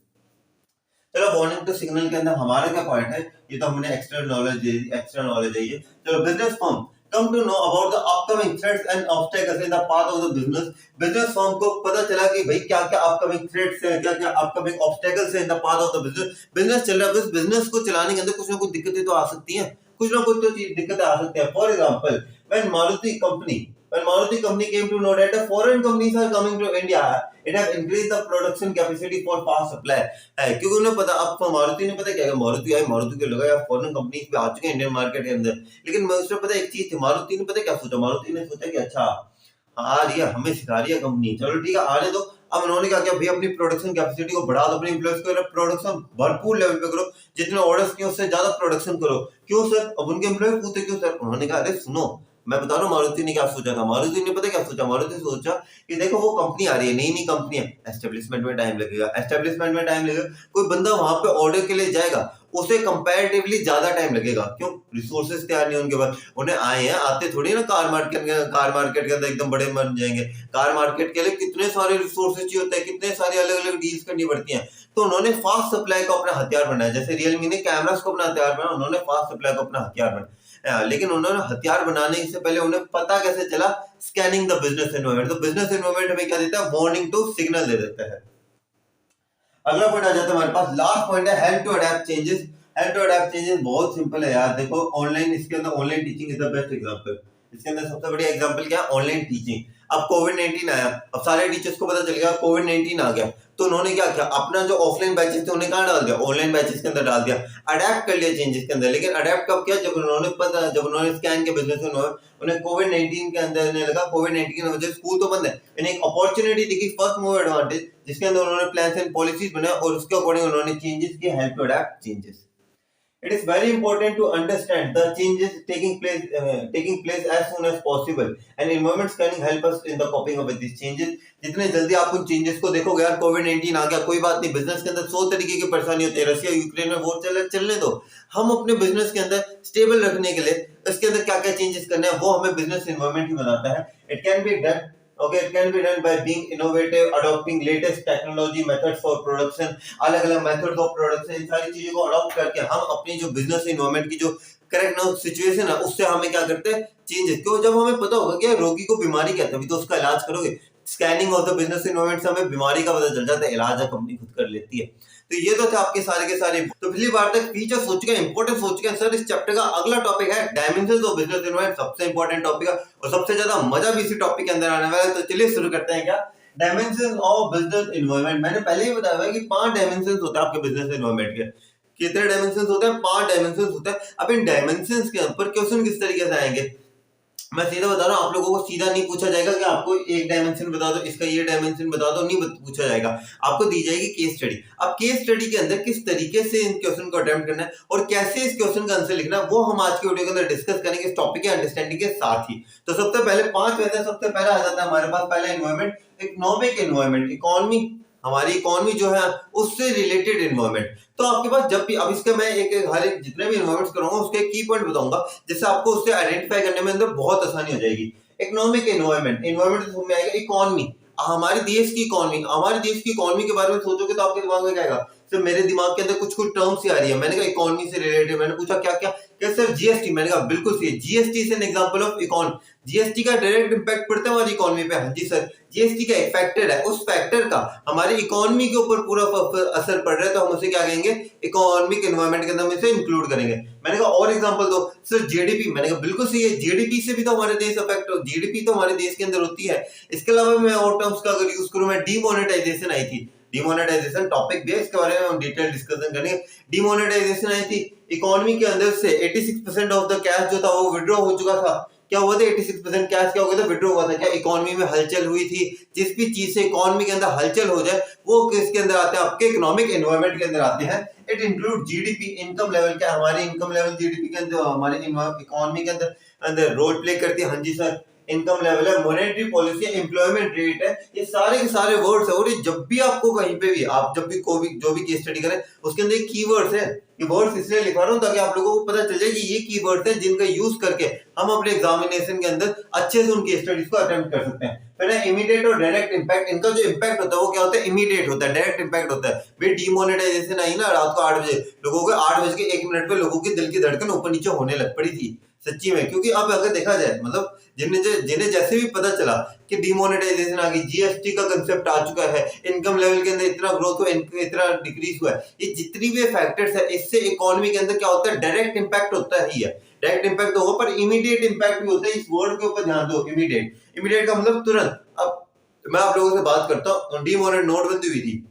चलो वार्निंग टू सिग्नल के अंदर हमारा क्या पॉइंट है, ये तो हमने एक्स्ट्रा नॉलेज है ये। चलो business firm come to know about the upcoming threats and obstacles in the path of the business firm को पता चला कि भाई क्या क्या अपकमिंग थ्रेट्स है, क्या क्या अपकमिंग ऑब्स्टेकल्स है इन the path of the business चल रहा है, इस बिजनेस को चलाने के अंदर कुछ ना कुछ दिक्कतें तो आ सकती हैं, कुछ ना कुछ तो चीज दिक्कतें आ सकती हैं। For example when Maruti company came to know that the foreign companies are coming to India, it has increased the production capacity for fast supply है, क्योंकि उन्हें पता, अब मारुति ने पता क्या है, मारुति को लगा यार फॉरेन कंपनीज भी आ चुके हैं इंडियन मार्केट के अंदर, लेकिन मैं उसमें पता एक चीज थी, मारुति ने पता क्या सोचा, मारुति ने सोचा कि अच्छा आ रही है हमें सिखा रही है कंपनी, चलो ठीक है आने दो। अब उन्होंने क्या किया भाई अपनी प्रोडक्शन कैपेसिटी को बढ़ा दो, अपने एम्प्लॉइज को प्रोडक्शन भरपूर लेवल पे करो, जितने ऑर्डर्स किए उससे ज्यादा प्रोडक्शन करो। क्यों सर, अब उनके एम्प्लॉय पूछते क्यों सर, उन्होंने कहा अरे सुनो मैं बता रहा हूँ मारुति ने क्या सोचा था। मारुति ने पता क्या सोचा, मारुति सोचा कि देखो वो कंपनी आ रही है, नई नई कंपनी है, एस्टेब्लिशमेंट में टाइम लगेगा, एस्टेब्लिशमेंट में टाइम लगेगा, कोई बंदा वहां पे ऑर्डर के लिए जाएगा उसे कंपैरेटिवली ज्यादा टाइम लगेगा। क्यों? रिसोर्सेज तैयार नहीं उनके पास, उन्हें आए हैं, आते थोड़ी ना कार मार्केट के अंदर एकदम बड़े बन जाएंगे। कार मार्केट के लिए कितने सारे रिसोर्सेज चाहिए होते हैं, कितने सारे अलग अलग डील्स करनी पड़ती हैं। तो उन्होंने फास्ट सप्लाई को अपना हथियार बनाया, जैसे रियलमी ने कैमरास को अपना हथियार बनाया, उन्होंने फास्ट सप्लाई को अपना हथियार बनाया। लेकिन उन्होंने हथियार बनाने से पहले उन्हें पता कैसे चला, स्कैनिंग द बिजनेस एनवायरनमेंट। तो बिजनेस एनवायरनमेंट हमें क्या देता है, वार्निंग टू सिग्नल दे देता है। अगला पॉइंट आ जाता है हमारे पास, लास्ट पॉइंट है help to adapt changes. Help to adapt changes बहुत सिंपल है यार, देखो ऑनलाइन, इसके अंदर online teaching is the best example. इसके अंदर सबसे बढ़िया एग्जांपल क्या है, ऑनलाइन टीचिंग। अब कोविड-19 आया, अब सारे टीचर्स को पता चल गया कोविड-19 आ गया, तो उन्होंने क्या किया, अपना जो ऑफलाइन बैचेस थे उन्हें कहां डाल दिया, ऑनलाइन बैचेस के अंदर डाल दिया, अडैप्ट कर लिया चेंजेस के अंदर। लेकिन अडैप्ट कब किया, जब उन्होंने स्कैन के बिजनेस में उन्हें कोविड-19 के अंदर ने लगा कोविड-19 की वजह से स्कूल तो बंद है, इन्हें एक अपॉर्चुनिटी दिखी, फर्स्ट मूवर एडवांटेज, जिसके अंदर उन्होंने प्लान्स एंड पॉलिसीज बनाए और उसके अकॉर्डिंग उन्होंने चेंजेस किए, help to adapt changes. It is very important to understand the changes taking place as soon as possible, and environment scanning help us in the coping up with these changes. जितने जल्दी आप उन changes को देखोगे, यार कोविड-19 आ गया, कोई बात नहीं, बिजनेस के अंदर 100 तरीके की परेशानी होती है, रशिया यूक्रेन में वॉर चलने दो, हम अपने बिजनेस के अंदर स्टेबल रखने के लिए इसके अंदर क्या क्या चेंजेस करने हैं वो हमें बिजनेस एनवायरनमेंट ही बताता है। It can be done, okay, it can be done by being innovative, adopting latest technology methods for production, अलग अलग methods of production, इन सारी चीजों को अडॉप्ट करके हम अपनी जो बिजनेस इन्वायरमेंट की जो करेक्ट ना सिचुएशन है उससे हमें क्या करते हैं, चेंजेस। क्यों? जब हमें पता होगा कि रोगी को बीमारी क्या है तभी तो उसका इलाज करोगे। Scanning of the business environment से हमें बीमारी का पता चल जाता है, इलाज कंपनी खुद कर लेती है। तो ये तो थे आपके सारे के सारे। तो पिछली बार तक फीचर सोच चुके हैं, इंपॉर्टेंट सोच चुके हैं सर। इस चैप्टर का अगला टॉपिक है डायमेंशंस ऑफ बिजनेस एनवायरनमेंट, सबसे इंपॉर्टेंट टॉपिक है और सबसे ज्यादा मजा भी इसी टॉपिक के अंदर आने वाला है। तो चलिए शुरू करते हैं। क्या डायमेंशंस ऑफ बिजनेस एनवायरनमेंट, मैंने पहले ही बताया है कि 5 डायमेंशंस होते हैं आपके बिजनेस एनवायरनमेंट के। कितने डायमेंशंस होते हैं? 5 डायमेंशंस होते हैं। अब इन डायमेंशंस के ऊपर क्वेश्चन किस तरीके से आएंगे, मैं सीधा बता रहा हूँ, आप लोगों को सीधा नहीं पूछा जाएगा कि आपको एक डायमेंशन बता दो, इसका ये डायमेंशन बता दो, नहीं पूछा जाएगा। आपको दी जाएगी केस स्टडी। अब केस स्टडी के अंदर किस तरीके से इन क्वेश्चन को अटेम्प्ट करना है और कैसे इस क्वेश्चन का आंसर लिखना है वो हम आज के वीडियो के अंदर डिस्कस करेंगे इस टॉपिक के अंडरस्टैंडिंग के साथ ही। तो सबसे पहले 5 वैसे सबसे पहला आ जाता है हमारे पास, पहला एनवायरनमेंट, इकोनॉमिक एनवायरनमेंट, इकोनॉमी, हमारी इकोनॉमी जो है उससे रिलेटेड एनवायरनमेंट। तो आपके पास जब भी, अब इसका मैं एक हर एक जितने भी एनवायरनमेंट्स करूंगा उसके की पॉइंट बताऊंगा जिससे आपको उससे आइडेंटिफाई करने में अंदर बहुत आसानी हो जाएगी। इकोनॉमिक एनवायरनमेंट, एनवायरनमेंट से में आएगा इकोनॉमी, हमारे देश की इकोनॉमी। हमारे देश की इकोनॉमी के बारे में सोचोगे तो आपके दिमाग में क्या आएगा? सर मेरे दिमाग के अंदर कुछ कुछ टर्म्स ही आ रही है। मैंने कहा इकोनॉमी से रिलेटेड, मैंने पूछा क्या क्या, सर जीएसटी, मैंने कहा बिल्कुल सही, GST is an example of economy. GST का डायरेक्ट इंपैक्ट पड़ता है हमारी इकोनॉमी पे। हाँ जी सर, जीएसटी का एक फैक्टर है, उस फैक्टर का हमारी इकोनॉमी के ऊपर पूरा असर पड़ रहा है, तो हम उसे क्या कहेंगे, इकोनॉमिक एनवायरनमेंट के अंदर हम इसे इंक्लूड करेंगे। मैंने कहा और एग्जांपल दो। सर जीडीपी, मैंने कहा बिल्कुल सही है, जीडीपी से भी तो हमारे देश अफेक्ट हो, जीडीपी तो हमारे देश के अंदर होती है। इसके अलावा मैं और टर्म्स का अगर यूज करूं, मैं डीमोनेटाइजेशन आई थी, डिमोनेटाइजेशन टॉपिक भी है, इसके बारे में हम डिटेल डिस्कशन करेंगे। डिमोनेटाइजेशन आई थी, इकोनॉमी के अंदर से 86% ऑफ द कैश जो था वो विड्रॉ हो चुका था। क्या हुआ था? 86% कैश क्या हो गया था? विड्रॉ हुआ था। क्या इकोनॉमी में हलचल हुई थी? जिस भी चीज से इकोनॉमी के अंदर हलचल हो जाए वो किसके अंदर आते हैं? आपके इकोनॉमिक एनवायरनमेंट के अंदर आते हैं। It include GDP, income level. क्या हमारी इनकम लेवल जीडीपी के अंदर, हमारे इकोनॉमी के अंदर रोल प्ले करती है? हाँ जी सर, इनकम लेवल है, मॉनेटरी पॉलिसी, एम्प्लॉयमेंट रेट है, ये सारे के सारे वर्ड्स है। और ये जब भी आपको कहीं पे भी, आप जब भी कोई जो भी केस स्टडी करें उसके अंदर कीवर्ड्स है। ये वर्ड्स इसलिए लिखवा रहा हूं ताकि आप लोगों को पता चल जाए कि ये कीवर्ड्स हैं जिनका यूज करके हम अपने एग्जामिनेशन के अंदर अच्छे से उन केस स्टडीज को अटेम्प्ट कर सकते हैं। फिर इमीडिएट और डायरेक्ट इंपैक्ट, इनका जो इंपैक्ट होता है वो क्या होता है? इमीडिएट होता है, डायरेक्ट इंपैक्ट होता है। भाई डिमोनेटाइजेशन आई ना रात को 8 बजे, लोगों के 8:01 पे लोगों की दिल की धड़कन ऊपर नीचे होने लग पड़ी थी सच्ची में। क्योंकि अब अगर देखा जाए, मतलब जिन्हें जैसे भी पता चला कि डिमोनेटाइजेशन आ गई, जीएसटी का कंसेप्ट आ चुका है, इनकम लेवल के अंदर इतना ग्रोथ हुआ, इतना डिक्रीज हुआ है, ये जितनी भी फैक्टर्स है इससे इकोनॉमी के अंदर क्या होता है? डायरेक्ट इंपैक्ट होता ही है। डायरेक्ट इंपैक्ट होगा पर इमीडिएट इंपैक्ट भी होता है। इस वर्ड के ऊपर ध्यान दो, इमीडिएट। इमीडिएट का मतलब तुरंत। अब मैं आप लोगों से बात करता हूँ, नोटबंदी हुई थी,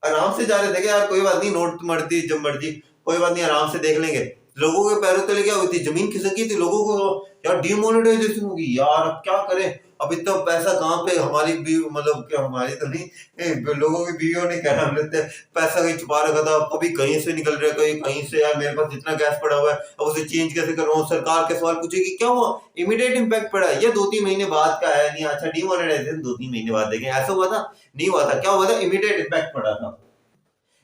आराम से जा रहे थे कि यार कोई बात नहीं, नोट मर्जी जब मर्जी, कोई बात नहीं, आराम से देख लेंगे। लोगों के पैरों तले क्या हुई थी? जमीन खिसक गई थी। लोगों को यार डिमोनेटाइजेशन होगी, यार अब क्या करें, अब इतना पैसा कहाँ पे हमारी मतलब क्या हमारी तो नहीं, लोगों की बीवियों ने क्या नाम लेते हैं, पैसा कहीं छुपा रखा था, कभी कहीं से निकल रहा है, कहीं कहीं से, यार मेरे पास इतना गैस पड़ा हुआ है, अब उसे चेंज कैसे कर रहा हूँ, सरकार के सवाल पूछेगी क्या हुआ, इमीडिएट इम्पैक्ट पड़ा है। ये 2-3 महीने बाद का है, नहीं अच्छा डीमोनेटाइजेशन 2-3 महीने बाद देखें, ऐसा हुआ था? नहीं हुआ था। क्या हुआ था? इमीडिएट इम्पैक्ट पड़ा था।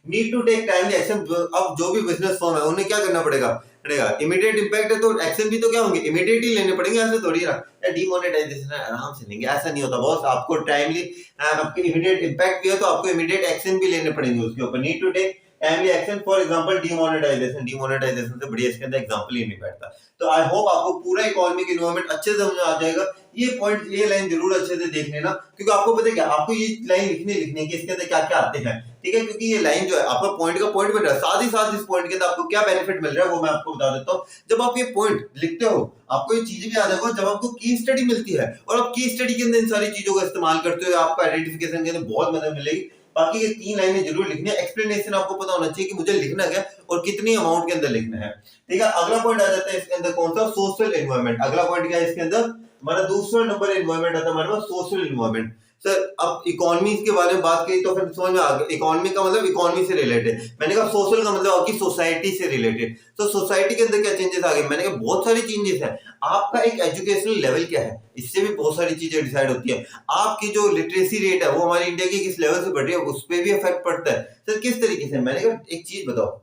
Need to take timely action. अब जो भी बिजनेस फर्म है उन्हें क्या करना पड़ेगा पड़ेगा इमीडिएट इम्पैक्ट है, तो एक्शन भी तो क्या होंगे, इमीडिएट ही लेने पड़ेंगे। ऐसे थोड़ी ना डीमोनेटाइजेशन आराम से लेंगे, ऐसा नहीं होता बॉस। आपको टाइमली, आपके इमीडिएट इम्पैक्ट भी है तो आपको इमीडिएट एक्शन भी लेने पड़ेंगे उसके ऊपर। Need to take timely action, for example demonetization. Demonetization से बढ़िया इसके अंदर एग्जांपल ही नहीं बैठता। तो आई होप आपको पूरा इकोनॉमिक इन्वायरमेंट अच्छे से समझ में आ जाएगा। ये पॉइंट, ये लाइन जरूर अच्छे से देख लेना, क्योंकि आपको पता है क्या, आपको ये लाइन लिखनी है कि इसके अंदर क्या क्या आते हैं, ठीक है। क्योंकि ये लाइन जो है आपका पॉइंट का पॉइंट बन रहा है, साथ ही साथ इस पॉइंट के अंदर आपको क्या बेनिफिट मिल रहा है वो मैं आपको बता देता हूँ। जब आप ये पॉइंट लिखते हो आपको ये चीजें भी याद रखो, जब आपको की स्टडी मिलती है और आप की स्टडी के अंदर इन सारी चीजों का इस्तेमाल करते हो, आपको आइडेंटिफिकेशन के अंदर बहुत मदद मिलेगी। बाकी ये 3 लाइनें जरूर लिखनी है, एक्सप्लेनेशन आपको पता होना चाहिए कि मुझे लिखना क्या और कितनी अमाउंट के अंदर लिखना है, ठीक है। अगला पॉइंट आ जाता है इसके अंदर, कौन सा? Social environment. अगला पॉइंट क्या है इसके अंदर? हमारा दूसरा नंबर एनवायरनमेंट आता है हमारे पास, सोशल एनवायरनमेंट। सर अब इकोनॉमी के बारे में बात की तो फिर समझ में आ गया, इकोनॉमी का मतलब इकोनॉमी से रिलेटेड, मैंने कहा सोशल का मतलब आपकी सोसाइटी से रिलेटेड। तो सोसाइटी के अंदर क्या चेंजेस आ गए? मैंने कहा बहुत सारी चेंजेस है। आपका एक एजुकेशनल लेवल क्या है, इससे भी बहुत सारी चीजें डिसाइड होती है। आपकी जो लिटरेसी रेट है वो हमारी इंडिया की किस लेवल से बढ़ रही है, उस पर भी इफेक्ट पड़ता है। सर किस तरीके से? मैंने कहा एक चीज बताओ,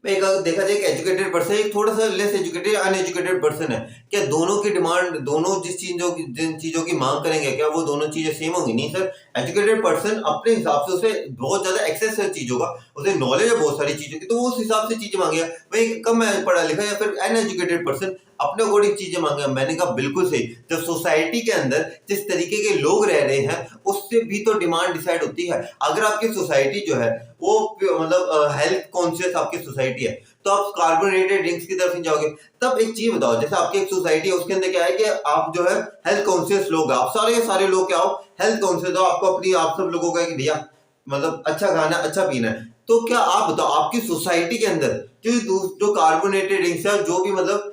एक अगर देखा जाए कि एजुकेटेड पर्सन एक थोड़ा सा लेस एजुकेटेड अनएजुकेटेड पर्सन है, क्या दोनों की डिमांड, दोनों जिन चीजों की मांग करेंगे क्या वो दोनों चीजें सेम होंगी? नहीं सर। एजुकेटेड पर्सन अपने हिसाब से, उसे बहुत ज्यादा एक्सेस है चीजों का, उसे नॉलेज है बहुत सारी चीजों की, तो वो उस हिसाब से चीजें मांगेगा। वही कम पढ़ा लिखा या फिर अनएजुकेटेड पर्सन अपने अकॉर्डिंग चीजें मांगे। मैंने कहा बिल्कुल सही। जब सोसाइटी के अंदर जिस तरीके के लोग रह रहे हैं उससे भी तो डिमांड डिसाइड होती है। अगर आपकी सोसाइटी जो है वो मतलब हेल्थ कॉन्शियस आपकी सोसाइटी है तो आप कार्बोनेटेड ड्रिंक्स की तरफ नहीं जाओगे। तब एक चीज बताओ, जैसे आपकी एक सोसाइटी है उसके अंदर क्या है कि आप जो है हेल्थ कॉन्शियस लोग, आप सारे के सारे लोग क्या हो, हेल्थ कॉन्शियस हो। आपको अपनी, आप सब लोगों का है कि भैया मतलब अच्छा खाना अच्छा पीना है। तो क्या आप बताओ आपकी सोसाइटी के अंदर जो कार्बोनेटेड ड्रिंक्स है, जो भी मतलब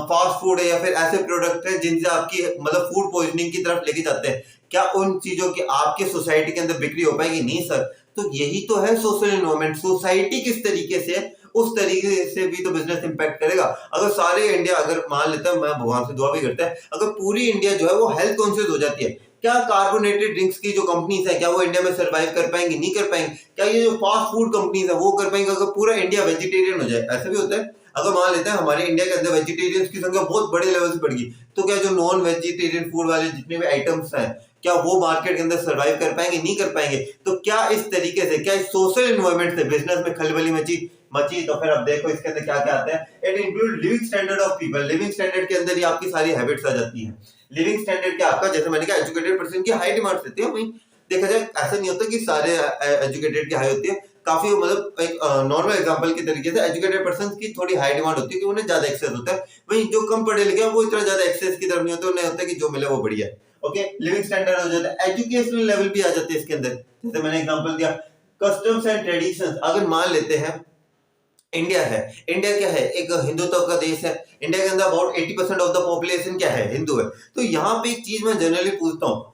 फास्ट फूड है या फिर ऐसे प्रोडक्ट है जिनसे आपकी मतलब फूड पॉइजनिंग की तरफ लेके जाते हैं, क्या उन चीजों की आपके सोसाइटी के अंदर बिक्री हो पाएगी? नहीं सर। तो यही तो है सोशल एनवायरनमेंट। सोसाइटी किस तरीके से उस तरीके से भी तो बिजनेस इंपैक्ट करेगा। अगर सारे इंडिया, अगर मान लेता है, मैं भगवान से दुआ भी करता है, अगर पूरी इंडिया जो है वो हेल्थ कॉन्शियस हो जाती है, क्या कार्बोनेटेड ड्रिंक्स की जो कंपनीज है क्या वो इंडिया में सर्वाइव कर पाएंगी? नहीं कर पाएंगे। क्या ये जो फास्ट फूड कंपनीज है वो कर पाएंगे? अगर पूरा इंडिया वेजिटेरियन हो जाए, ऐसा भी होता है। अगर मान लेते हैं हमारे इंडिया के अंदर वेजिटेरियंस की संख्या बहुत बड़े लेवल से बढ़ गई, तो क्या जो नॉन वेजिटेरियन फूड वाले जितने भी आइटम्स हैं क्या वो मार्केट के अंदर सर्वाइव कर पाएंगे? नहीं कर पाएंगे। तो क्या इस तरीके से, क्या इस सोशल एनवायरनमेंट से बिजनेस में खलबली मची तो फिर अब देखो इसके अंदर क्या क्या आता है। It include living standard of people. Living standard के अंदर ही आपकी सारी हैबिट्स आ जाती हैं। लिविंग स्टैंडर्ड क्या आपका, जैसे मैंने कहा एजुकेटेड पर्सन की हाई डिमांड्स रहती है। वहीं देखा जाए ऐसा नहीं होता कि सारे एजुकेटेड की हाई होती है, काफी मतलब एक नॉर्मल एग्जांपल के तरीके से एजुकेटेड पर्सन की थोड़ी हाई डिमांड होती है कि उन्हें ज्यादा एक्सेस होता है। वहीं जो कम पढ़े लिखे हैं वो इतना ज्यादा एक्सेस की तरफ नहीं होते, उन्हें होता है कि जो मिले वो बढ़िया है। ओके, लिविंग स्टैंडर्ड हो जाता है। एजुकेशनल लेवल भी आ जाते हैं इसके अंदर, जैसे मैंने एग्जांपल दिया कस्टम्स एंड ट्रेडिशंस। अगर मान लेते हैं इंडिया है, इंडिया क्या है, एक हिंदुत्व का देश है। इंडिया के अंदर अबाउट 80% ऑफ द पॉपुलेशन क्या है, हिंदू है। तो यहाँ पे एक चीज मैं जनरली पूछता हूँ,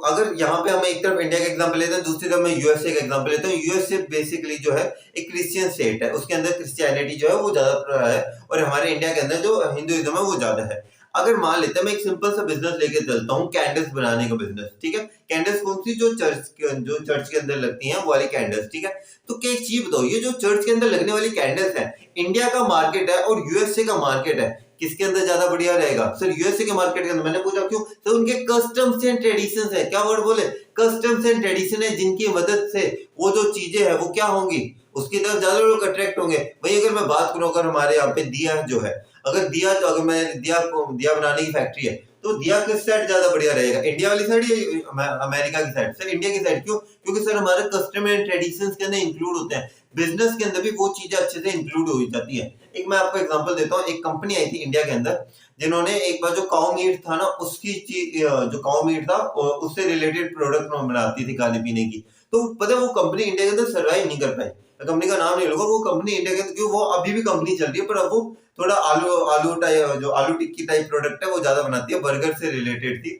अगर यहाँ पे हम एक तरफ इंडिया का एग्जांपल लेते हैं, दूसरी तरफ मैं यूएसए का एग्जांपल लेता हूँ। यूएसए बेसिकली जो है एक क्रिश्चियन स्टेट है, उसके अंदर क्रिश्चियनिटी जो है वो ज्यादा है, और हमारे इंडिया के अंदर जो हिंदुइज्म है वो ज्यादा है। अगर मान लेते हैं मैं एक सिंपल सा बिजनेस लेके चलता हूँ, कैंडल्स बनाने का बिजनेस, ठीक है। कैंडल्स कौन सी, जो चर्च के अंदर लगती हैं वो वाली कैंडल्स, ठीक है। तो क्या एक चीज बताओ, ये जो चर्च के अंदर लगने वाली कैंडल्स है, इंडिया का मार्केट है और यूएसए का मार्केट है, किसके अंदर ज्यादा बढ़िया रहेगा? सर यूएसए के मार्केट के अंदर। मैंने पूछा क्यों? तो उनके कस्टम्स एंड ट्रेडिशंस है। क्या वर्ड बोले? कस्टम्स एंड ट्रेडिशन है, जिनकी मदद से वो जो चीजें है वो क्या होंगी, उसकी तरफ ज्यादा लोग अट्रैक्ट होंगे। वही अगर मैं बात करूं, अगर हमारे यहाँ पे दिया जो है, अगर मैं दिया बनाने की फैक्ट्री है, तो दिया किस साइड ज्यादा बढ़िया रहेगा, इंडिया वाली साइड या अमेरिका की साइड? सर इंडिया की साइड। क्यों? क्योंकि सर हमारे कस्टम एंड ट्रेडिशंस के अंदर इंक्लूड होते हैं, बिजनेस के अंदर भी वो चीजें अच्छे से इंक्लूड हो जाती है। एक मैं आपको एग्जांपल देता हूँ, एक कंपनी आई थी इंडिया के अंदर जिन्होंने एक बार जो काऊ मीट था ना, उसकी जो काऊ मीट था उससे रिलेटेड प्रोडक्ट बनाती थी खाने पीने की। तो पता है वो कंपनी इंडिया के अंदर सर्वाइव नहीं कर पाई। कंपनी का नाम नहीं लूंगा, वो कंपनी इंडिया के अंदर, क्योंकि वो अभी भी कंपनी चल रही है, पर अब वो थोड़ा आलू आलू टाइप, जो आलू टिक्की टाइप प्रोडक्ट है वो ज्यादा बनाती है, बर्गर से रिलेटेड थी।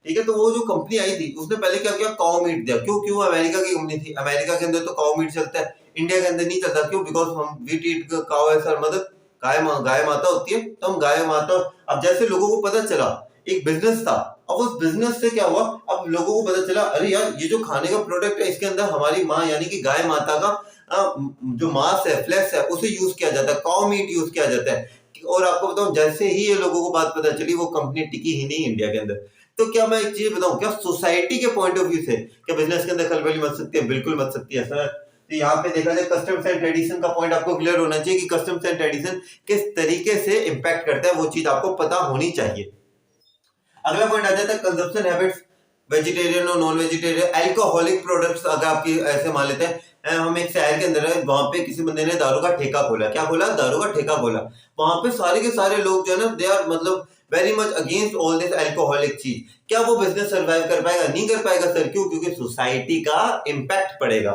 ठीक है। तो वो जो कंपनी आई थी उसने पहले क्या किया, काउ मीट दिया। क्यों? क्यों? अमेरिका की कंपनी थी, अमेरिका के अंदर तो काउ मीट चलता है, इंडिया के अंदर नहीं चलता। क्यों? बिकॉज हम वी ईट काउ है सर, मतलब गाय माता होती है, तो हम गाय माता। अब जैसे लोगों को पता चला, एक बिजनेस था, अब उस बिजनेस से क्या हुआ, अब लोगों को पता चला अरे यार ये जो खाने का प्रोडक्ट है इसके अंदर हमारी माँ यानी कि गाय माता का जो मांस है, फ्लैश है, उसे यूज किया जाता है, काउ मीट यूज किया जाता है। और आपको बताऊं, जैसे ही ये लोगों को बात पता चली, वो कंपनी टिकी ही नहीं इंडिया के अंदर। तो क्या मैं एक चीज बताऊं, क्या सोसाइटी के पॉइंट ऑफ व्यू से क्या बिजनेस के अंदर खलबली मच सकती है? बिल्कुल मच सकती है सर। तो यहाँ पे देखा जाए कस्टम्स एंड ट्रेडिशन का पॉइंट आपको क्लियर होना चाहिए कि कस्टम्स एंड ट्रेडिशन किस तरीके से इंपैक्ट करता है, वो चीज आपको पता होनी चाहिए। अगला पॉइंट आ जाता है कंजप्शन हैबिट्स, वेजिटेरियन और नॉन वेजिटेरियन, अल्कोहलिक प्रोडक्ट्स। अगर आपकी ऐसे मान लेते हैं हम एक शहर के अंदर है, वहां पे किसी बंदे ने दारू का ठेका खोला। क्या खोला? दारू का ठेका खोला। वहां पे सारे के सारे लोग जो है ना, दे आर मतलब very much against all this alcoholic चीज। क्या वो बिजनेस सर्वाइव कर पाएगा? नहीं कर पाएगा सर। क्यों? क्योंकि सोसाइटी का इम्पैक्ट पड़ेगा।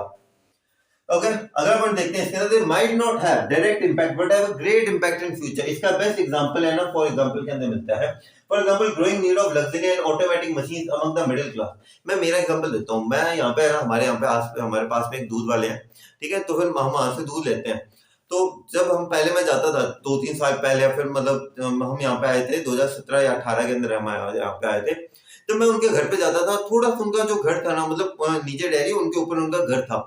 ओके, अगला पॉइंट देखते हैं इसके अंदर, they might not have direct impact but have a great impact in future. इसका बेस्ट एग्जांपल है ना, फॉर एग्जांपल के अंदर मिलता है, for example growing need of luxury and automatic machines among the middle class. मैं मेरा एग्जांपल देता हूं। मैं यहाँ पे हमारे यहाँ पे हमारे पास में एक दूध वाले हैं, ठीक है। तो फिर हम वहां से दूध लेते हैं। तो जब हम पहले मैं जाता था 2-3 साल पहले, फिर मतलब हम यहाँ पे आए थे 2017 या 18 के अंदर हम यहाँ पे आए थे। तो मैं उनके घर पे जाता था, थोड़ा सा उनका जो घर था ना, मतलब नीचे डेयरी, उनके ऊपर उनका घर था।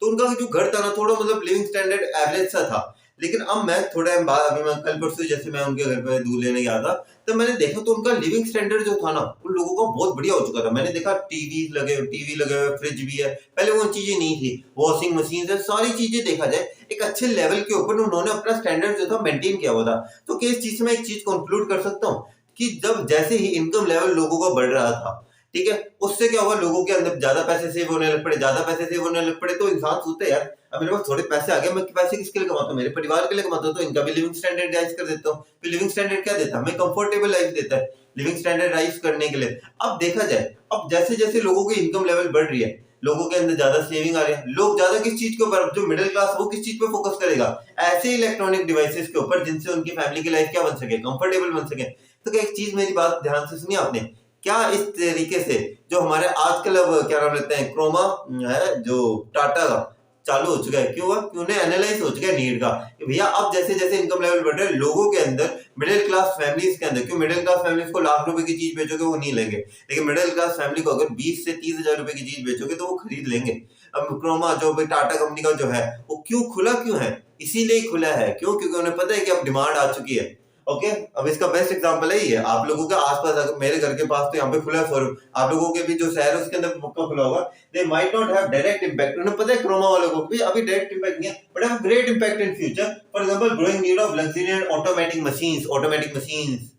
तो उनका जो घर था ना, थोड़ा मतलब लिविंग स्टैंडर्ड एवरेज सा था। लेकिन अब मैं थोड़ा टाइम बाद, अभी मैं कल परसों जैसे मैं उनके घर पे दूध लेने गया था, तो मैंने देखा तो उनका लिविंग स्टैंडर्ड जो था ना, उन लोगों का बहुत बढ़िया हो चुका था। मैंने देखा टीवी लगे हुए, फ्रिज भी है, पहले वो चीजें नहीं थी, वॉशिंग मशीन है, सारी चीजें देखा जाए एक अच्छे लेवल के ऊपर उन्होंने अपना स्टैंडर्ड जो था मेंटेन किया हुआ था। तो इस चीज से मैं एक चीज कंक्लूड कर सकता हूँ कि जब जैसे ही इनकम लेवल लोगों का बढ़ रहा था, ठीक है, उससे क्या हुआ, लोगों के अंदर ज्यादा पैसे सेव होने लग पड़े, ज्यादा पैसे सेव होने लग पड़े। तो इंसान सोचता है यार अब मेरे पास थोड़े पैसे आ गए, मैं पैसे किसके लिए कमाता हूँ? मेरे परिवार के लिए कमाता हूँ, तो इनका भी लिविंग स्टैंडर्ड राइज कर देता हूँ। तो लिविंग स्टैंडर्ड क्या देता है? हमें कंफर्टेबल लाइफ देता है, लिविंग स्टैंडर्ड राइज करने के लिए। अब देखा जाए, अब जैसे जैसे लोगों की इनकम लेवल बढ़ रही है, लोगों के अंदर ज्यादा सेविंग आ रही है, लोग ज्यादा किस चीज के ऊपर, जो मिडिल क्लास वो किस चीज पे फोकस करेगा? ऐसे इलेक्ट्रॉनिक डिवाइसेस के ऊपर जिनसे उनकी फैमिली की लाइफ क्या बन सके, कंफर्टेबल बन सके। तो क्या एक चीज, मेरी बात ध्यान से सुनिए आपने, क्या इस तरीके से जो हमारे आजकल अब क्या नाम लेते हैं, क्रोमा है जो टाटा का चालू हो चुका है, क्यों हुआ? क्यों? उन्हें एनालाइज हो चुका है नीड का कि भैया अब जैसे जैसे इनकम लेवल बढ़ रहा है लोगों के अंदर, मिडिल क्लास फैमिलीज के अंदर, क्यों मिडिल क्लास फैमिलीज को लाख रुपए की चीज बेचोगे वो नहीं लेंगे, लेकिन मिडिल क्लास फैमिली को अगर 20 से 30 हजार रुपए की चीज बेचोगे तो वो खरीद लेंगे। अब क्रोमा जो टाटा कंपनी का जो है वो क्यों खुला, क्यों है? इसीलिए खुला है। क्यों? क्योंकि उन्हें पता है कि अब डिमांड आ चुकी है। ओके, अब इसका बेस्ट एग्जांपल है ये, आप लोगों के आसपास, मेरे घर के पास तो यहाँ पे खुला शोरूम, आप लोगों के भी जो शहर है उसके अंदर पक्का खुला होगा। They might not have direct impact, उन्हें पता है क्रोमा वालों को भी अभी डायरेक्ट इंपैक्ट नहीं है, but have great impact in future. For example growing need of luxury and automatic machines.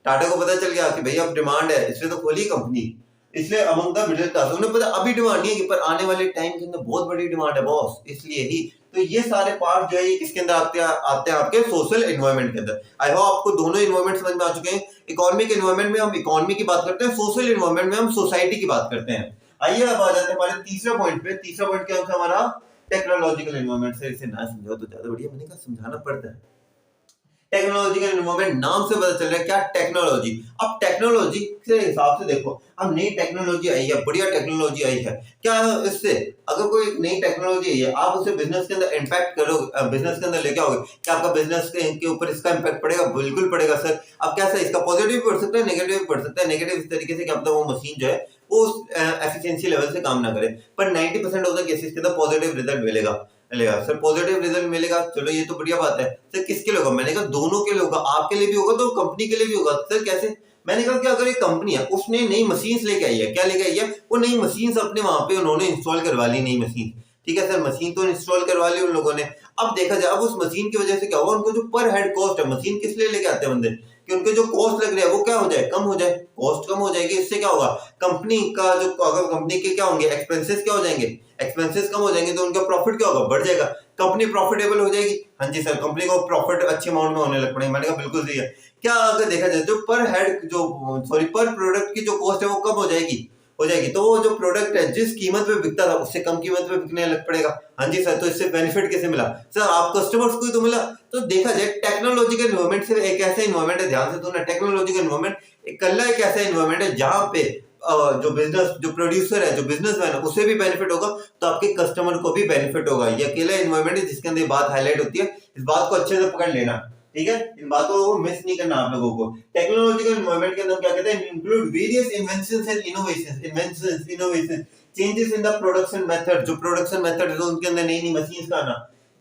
Tata को पता चल गया कि भाई अब डिमांड है, इसलिए तो खोली कंपनी, इसलिए अमंग द मिडिल क्लास। उन्हें पता अभी डिमांड नहीं है, पर आने वाले टाइम के अंदर बहुत बड़ी डिमांड है बॉस, इसलिए ही। तो ये सारे पार्ट जो है ये किसके अंदर आते हैं आपके सोशल एनवायरनमेंट के अंदर। आई होप आपको दोनों एनवायरनमेंट समझ में आ चुके हैं। इकोनॉमिक एनवायरनमेंट में हम इकोनॉमी की बात करते हैं, सोशल एनवायरनमेंट में हम सोसाइटी की बात करते हैं। आइए अब आ जाते हैं हमारे तीसरे पॉइंट पे। तीसरा पॉइंट क्या होता है हमारा? Technological environment. से इसे ना समझो तो ज्यादा बढ़िया, मैंने कहा समझाना पड़ता है। टेक्नोलॉजिकल एनवायरनमेंट नाम से पता चल रहा है क्या टेक्नोलॉजी। अब टेक्नोलॉजी के हिसाब से देखो, अब नई टेक्नोलॉजी आई है, बढ़िया टेक्नोलॉजी आई है, क्या इससे अगर कोई नई टेक्नोलॉजी आई है आप उसे बिजनेस के अंदर इम्पैक्ट करोगे, बिजनेस के अंदर लेके आओगे, क्या आपका बिजनेस के ऊपर इसका इम्पैक्ट पड़ेगा? बिल्कुल पड़ेगा सर। अब कैसा, इसका पॉजिटिव भी पड़ सकता है, नेगेटिव भी पड़ सकता है। नेगेटिव इस तरीके से क्या पता वो मशीन जो है वो एफिशिएंसी लेवल से काम ना करे, पर 90% ऑफ द केसेस के अंदर पॉजिटिव रिजल्ट मिलेगा। सर पॉजिटिव रिजल्ट मिलेगा, चलो ये तो बढ़िया बात है। सर किसके लिए होगा? मैंने कहा दोनों के लिए होगा, आपके लिए भी होगा तो कंपनी के लिए भी होगा। सर कैसे? मैंने कहा कि अगर एक कंपनी है उसने नई मशीन्स लेके आई है, क्या लेके आई है? वो नई मशीन्स अपने वहां पे उन्होंने इंस्टॉल करवा ली, नई मशीन, ठीक है सर, मशीन तो इंस्टॉल करवा ली उन लोगों ने। अब देखा जाए, अब उस मशीन की वजह से क्या हुआ, उनको जो पर हेड कॉस्ट है, मशीन किस लिए लेके आते हैं बंदे कि उनके जो कॉस्ट लग रहे हैं वो क्या हो जाए, कम हो जाए, कॉस्ट कम हो जाएगी। इससे क्या होगा, कंपनी का जो, अगर कंपनी के क्या होंगे एक्सपेंसेस, क्या हो जाएंगे, एक्सपेंसेस कम हो जाएंगे, तो उनका प्रॉफिट क्या होगा, बढ़ जाएगा, कंपनी प्रॉफिटेबल हो जाएगी। हाँ जी सर, कंपनी को प्रॉफिट अच्छे अमाउंट में होने लग पड़ेगा। मैंने कहा बिल्कुल सही है। क्या अगर देखा जाए जो पर हेड जो सॉरी पर प्रोडक्ट की जो कॉस्ट है वो कम हो जाएगी, तो वो जो प्रोडक्ट है जिस कीमत पे बिकता था उससे कम कीमत पे बिकने लग पड़ेगा। हाँ जी सर, तो इससे बेनिफिट कैसे मिला? सर आप कस्टमर्स को ही तो मिला। तो देखा जाए टेक्नोलॉजिकल एनवायरनमेंट से एक ऐसा एनवायरनमेंट है, ध्यान से सुनना, टेक्नोलॉजिकल एनवायरनमेंट एक ऐसा एनवायरनमेंट है जहां पे जो बिजनेस जो प्रोड्यूसर है, जो बिजनेसमैन है, उसे भी बेनिफिट होगा, तो आपके कस्टमर को भी बेनिफिट होगा। ये अकेला एनवायरमेंट है जिसके अंदर ये बात हाईलाइट होती है। इस बात को अच्छे से पकड़ लेना, ठीक है, इन बातों को मिस नहीं करना आप लोगों को। टेक्नोलॉजिकल एनवायरमेंट के अंदर क्या कहते हैं, include various inventions and innovations changes in the production method, जो प्रोडक्शन मेथड है उनके अंदर नई नई मशीन्स का आना,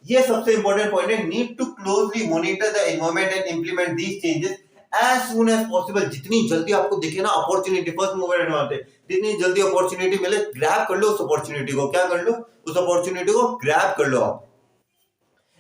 ये सबसे इंपॉर्टेंट पॉइंट है। Need to closely monitor the environment and implement these changes as soon as possible. जितनी जल्दी आपको दिखे ना अपॉर्चुनिटी, फर्स्ट मूवर एडवांटेज, जितनी जल्दी अपॉर्चुनिटी मिले ग्रैब कर लो उस अपॉर्चुनिटी को। क्या कर लो, उस अपॉर्चुनिटी को ग्रैब कर लो आप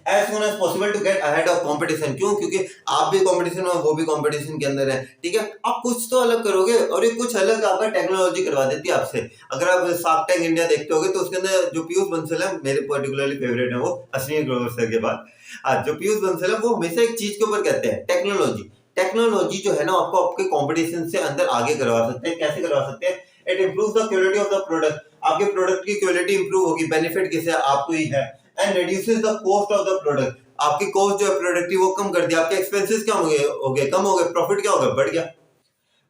as soon as possible to get ahead of competition. क्यों? क्योंकि आप भी कंपटीशन में, वो भी कंपटीशन के अंदर है, ठीक है। आप कुछ तो अलग करोगे और ये कुछ अलग आपका टेक्नोलॉजी करवा देती है आपसे। अगर आप शार्क टैंक इंडिया देखते होगे तो उसके अंदर जो पीयूष बंसल है, मेरे पर्टिकुलरली फेवरेट है वो, अश्विनी ग्रोवर सर के बाद। जो पीयूष बंसल है वो हमेशा एक चीज के ऊपर कहते हैं, टेक्नोलॉजी। टेक्नोलॉजी जो है ना आपको आपके कंपटीशन से अंदर आगे करवा सकते हैं। कैसे करवा सकते हैं? It improves the quality of the product. आपके प्रोडक्ट की क्वालिटी इंप्रूव होगी, बेनिफिट किसे? आपको ही है। And reduces the cost of the product. आपकी कॉस्ट जो है प्रोडक्ट की वो कम कर दिया, आपके एक्सपेंसेस क्या हो गए, कम हो गए, प्रॉफिट क्या हो गया, बढ़ गया।